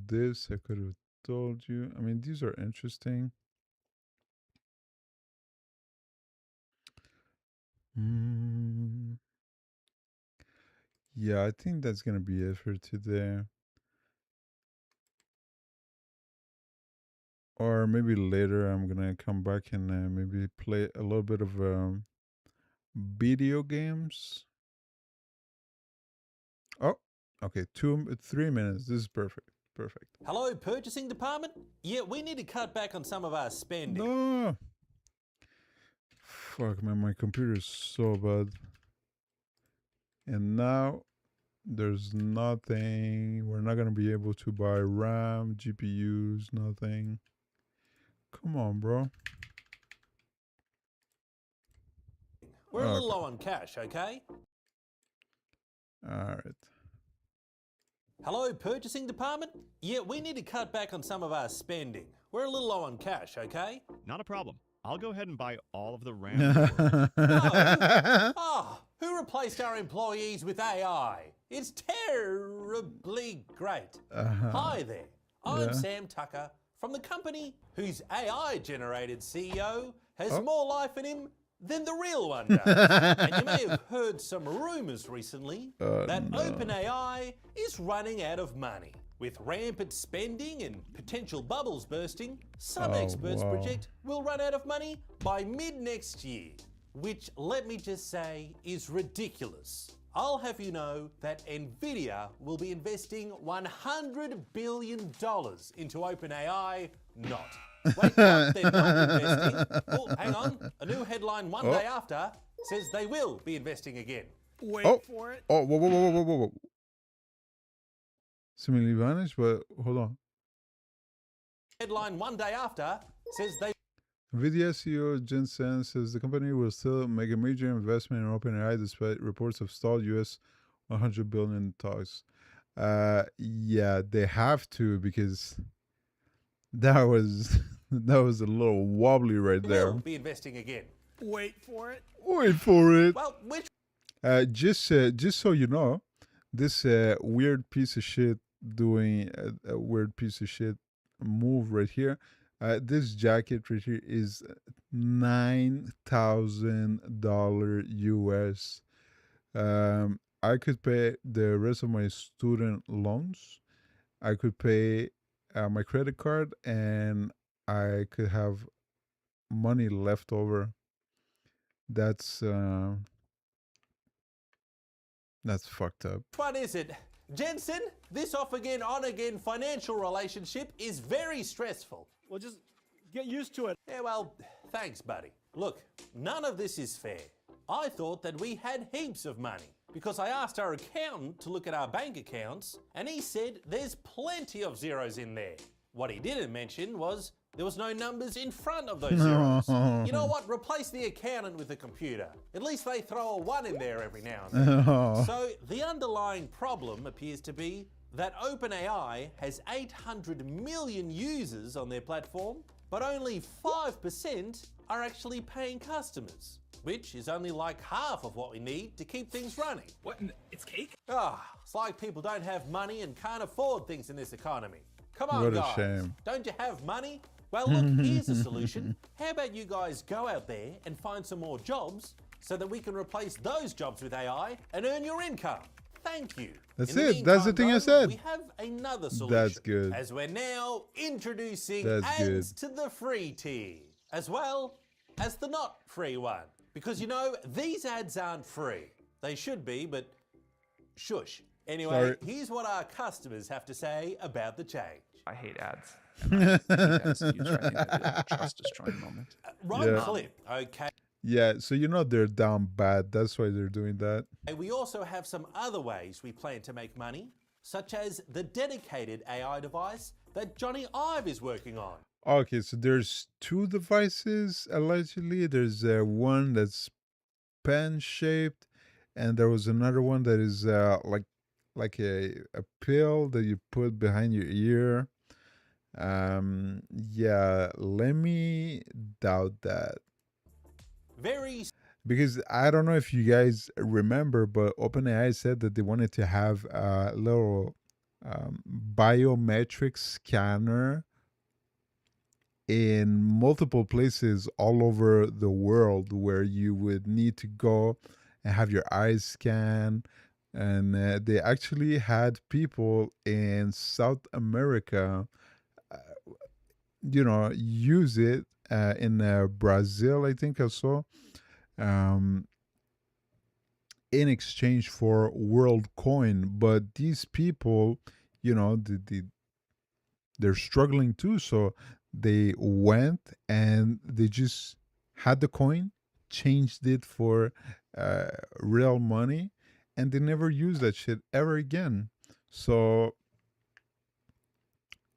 This I could have told you. I mean, these are interesting. Yeah, I think that's gonna be it for today. Or maybe later I'm gonna come back and maybe play a little bit of video games. Oh, okay, 3 minutes. This is perfect. Perfect. Hello, purchasing department? Yeah, we need to cut back on some of our spending. No. Fuck, man, my computer is so bad. And now there's nothing. We're not gonna be able to buy RAM, GPUs, nothing. Come on, bro. We're a little low on cash, okay? All right. Hello, purchasing department? Yeah, we need to cut back on some of our spending. We're a little low on cash, okay? Not a problem. I'll go ahead and buy all of the RAM. Oh, who replaced our employees with AI? It's terribly great. Hi there. I'm Sam Tucker from the company whose AI-generated CEO has more life in him than the real one does. And you may have heard some rumors recently that OpenAI is running out of money. With rampant spending and potential bubbles bursting, some experts project we'll run out of money by mid-next year, which, let me just say, is ridiculous. I'll have you know that Nvidia will be investing $100 billion into OpenAI, not. Wait, what? They're not investing? Oh, hang on. A new headline one day after says they will be investing again. Wait for it. Oh, whoa. Seemingly vanished, but hold on. Headline one day after says they... NVIDIA CEO Jensen says the company will still make a major investment in OpenAI despite reports of stalled US $100 billion talks. Yeah, they have to, because that was a little wobbly right there. Will be investing again. Wait for it. Wait for it. Well, which... just so you know, this weird piece of shit doing a weird piece of shit move right here. This jacket right here is $9,000 US. I could pay the rest of my student loans. I could pay my credit card, and I could have money left over. That's fucked up. Which one is it? Jensen, this off-again, on-again financial relationship is very stressful. Well, just get used to it. Yeah, well, thanks, buddy. Look, none of this is fair. I thought that we had heaps of money because I asked our accountant to look at our bank accounts and he said there's plenty of zeros in there. What he didn't mention was there was no numbers in front of those zeros. You know what? Replace the accountant with a computer. At least they throw a 1 in there every now and then. So the underlying problem appears to be that OpenAI has 800 million users on their platform, but only 5% are actually paying customers, which is only like half of what we need to keep things running. What? It's cake? It's like people don't have money and can't afford things in this economy. Come on, What a guys. shame. Don't you have money? Well, look, here's a solution. How about you guys go out there and find some more jobs so that we can replace those jobs with AI and earn your income? Thank you. That's In the it. That's the meantime, thing I though, said. We have another solution. That's good. As we're now introducing That's ads to the free tier, as well as the not free one. Because, you know, these ads aren't free. They should be, but shush. Anyway, Sorry. here's what our customers have to say about the change. I hate ads. Trust destroying moment. Wrong Yeah. clip, okay. Yeah, so you know they're down bad. That's why they're doing that. We also have some other ways we plan to make money, such as the dedicated AI device that Johnny Ive is working on. Okay, so there's 2 devices allegedly. There's one that's pen-shaped, and there was another one that is like a pill that you put behind your ear. Yeah, let me doubt that. Very Because I don't know if you guys remember, but OpenAI said that they wanted to have a little biometric scanner in multiple places all over the world where you would need to go and have your eyes scanned. And they actually had people in South America use it in Brazil, I think I saw, um, in exchange for world coin. But these people, they're struggling too, so they went and they just had the coin, changed it for uh, real money, and they never used that shit ever again. So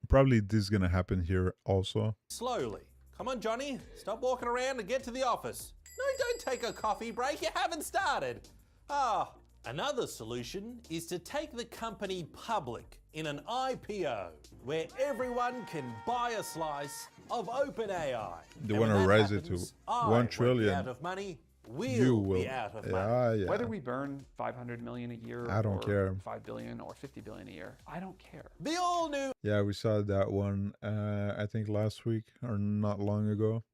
probably this is gonna happen here also. Slowly. Come on, Johnny. Stop walking around and get to the office. No, don't take a coffee break. You haven't started. Ah, another solution is to take the company public in an IPO where everyone can buy a slice of OpenAI. They And want when to that rise it happens, to I 1 won't be trillion. out of money. You We'll will. be out of money. Yeah. Whether we burn 500 million a year I don't or care. 5 billion or 50 billion a year, I don't care. The all new Yeah, we saw that one, I think last week or not long ago.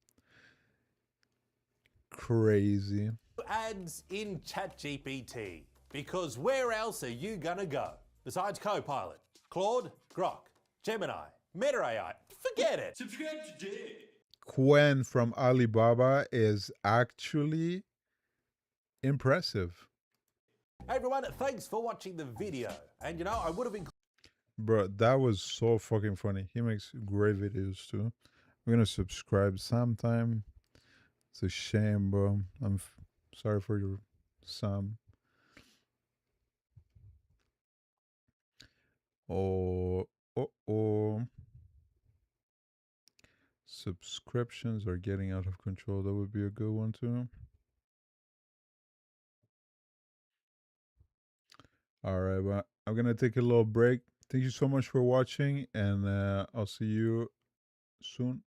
Crazy. ads in ChatGPT. Because where else are you gonna go? Besides Copilot, Claude, Grok, Gemini, Meta AI. Forget it. Subscribe today. Quen from Alibaba is actually impressive. Hey everyone, thanks for watching the video. And I would have included Bro, that was so fucking funny. He makes great videos too. I'm gonna subscribe sometime. It's a shame, bro. I'm sorry for your Sam. Oh. Subscriptions are getting out of control. That would be a good one too. All right, well, I'm gonna take a little break. Thank you so much for watching, and I'll see you soon.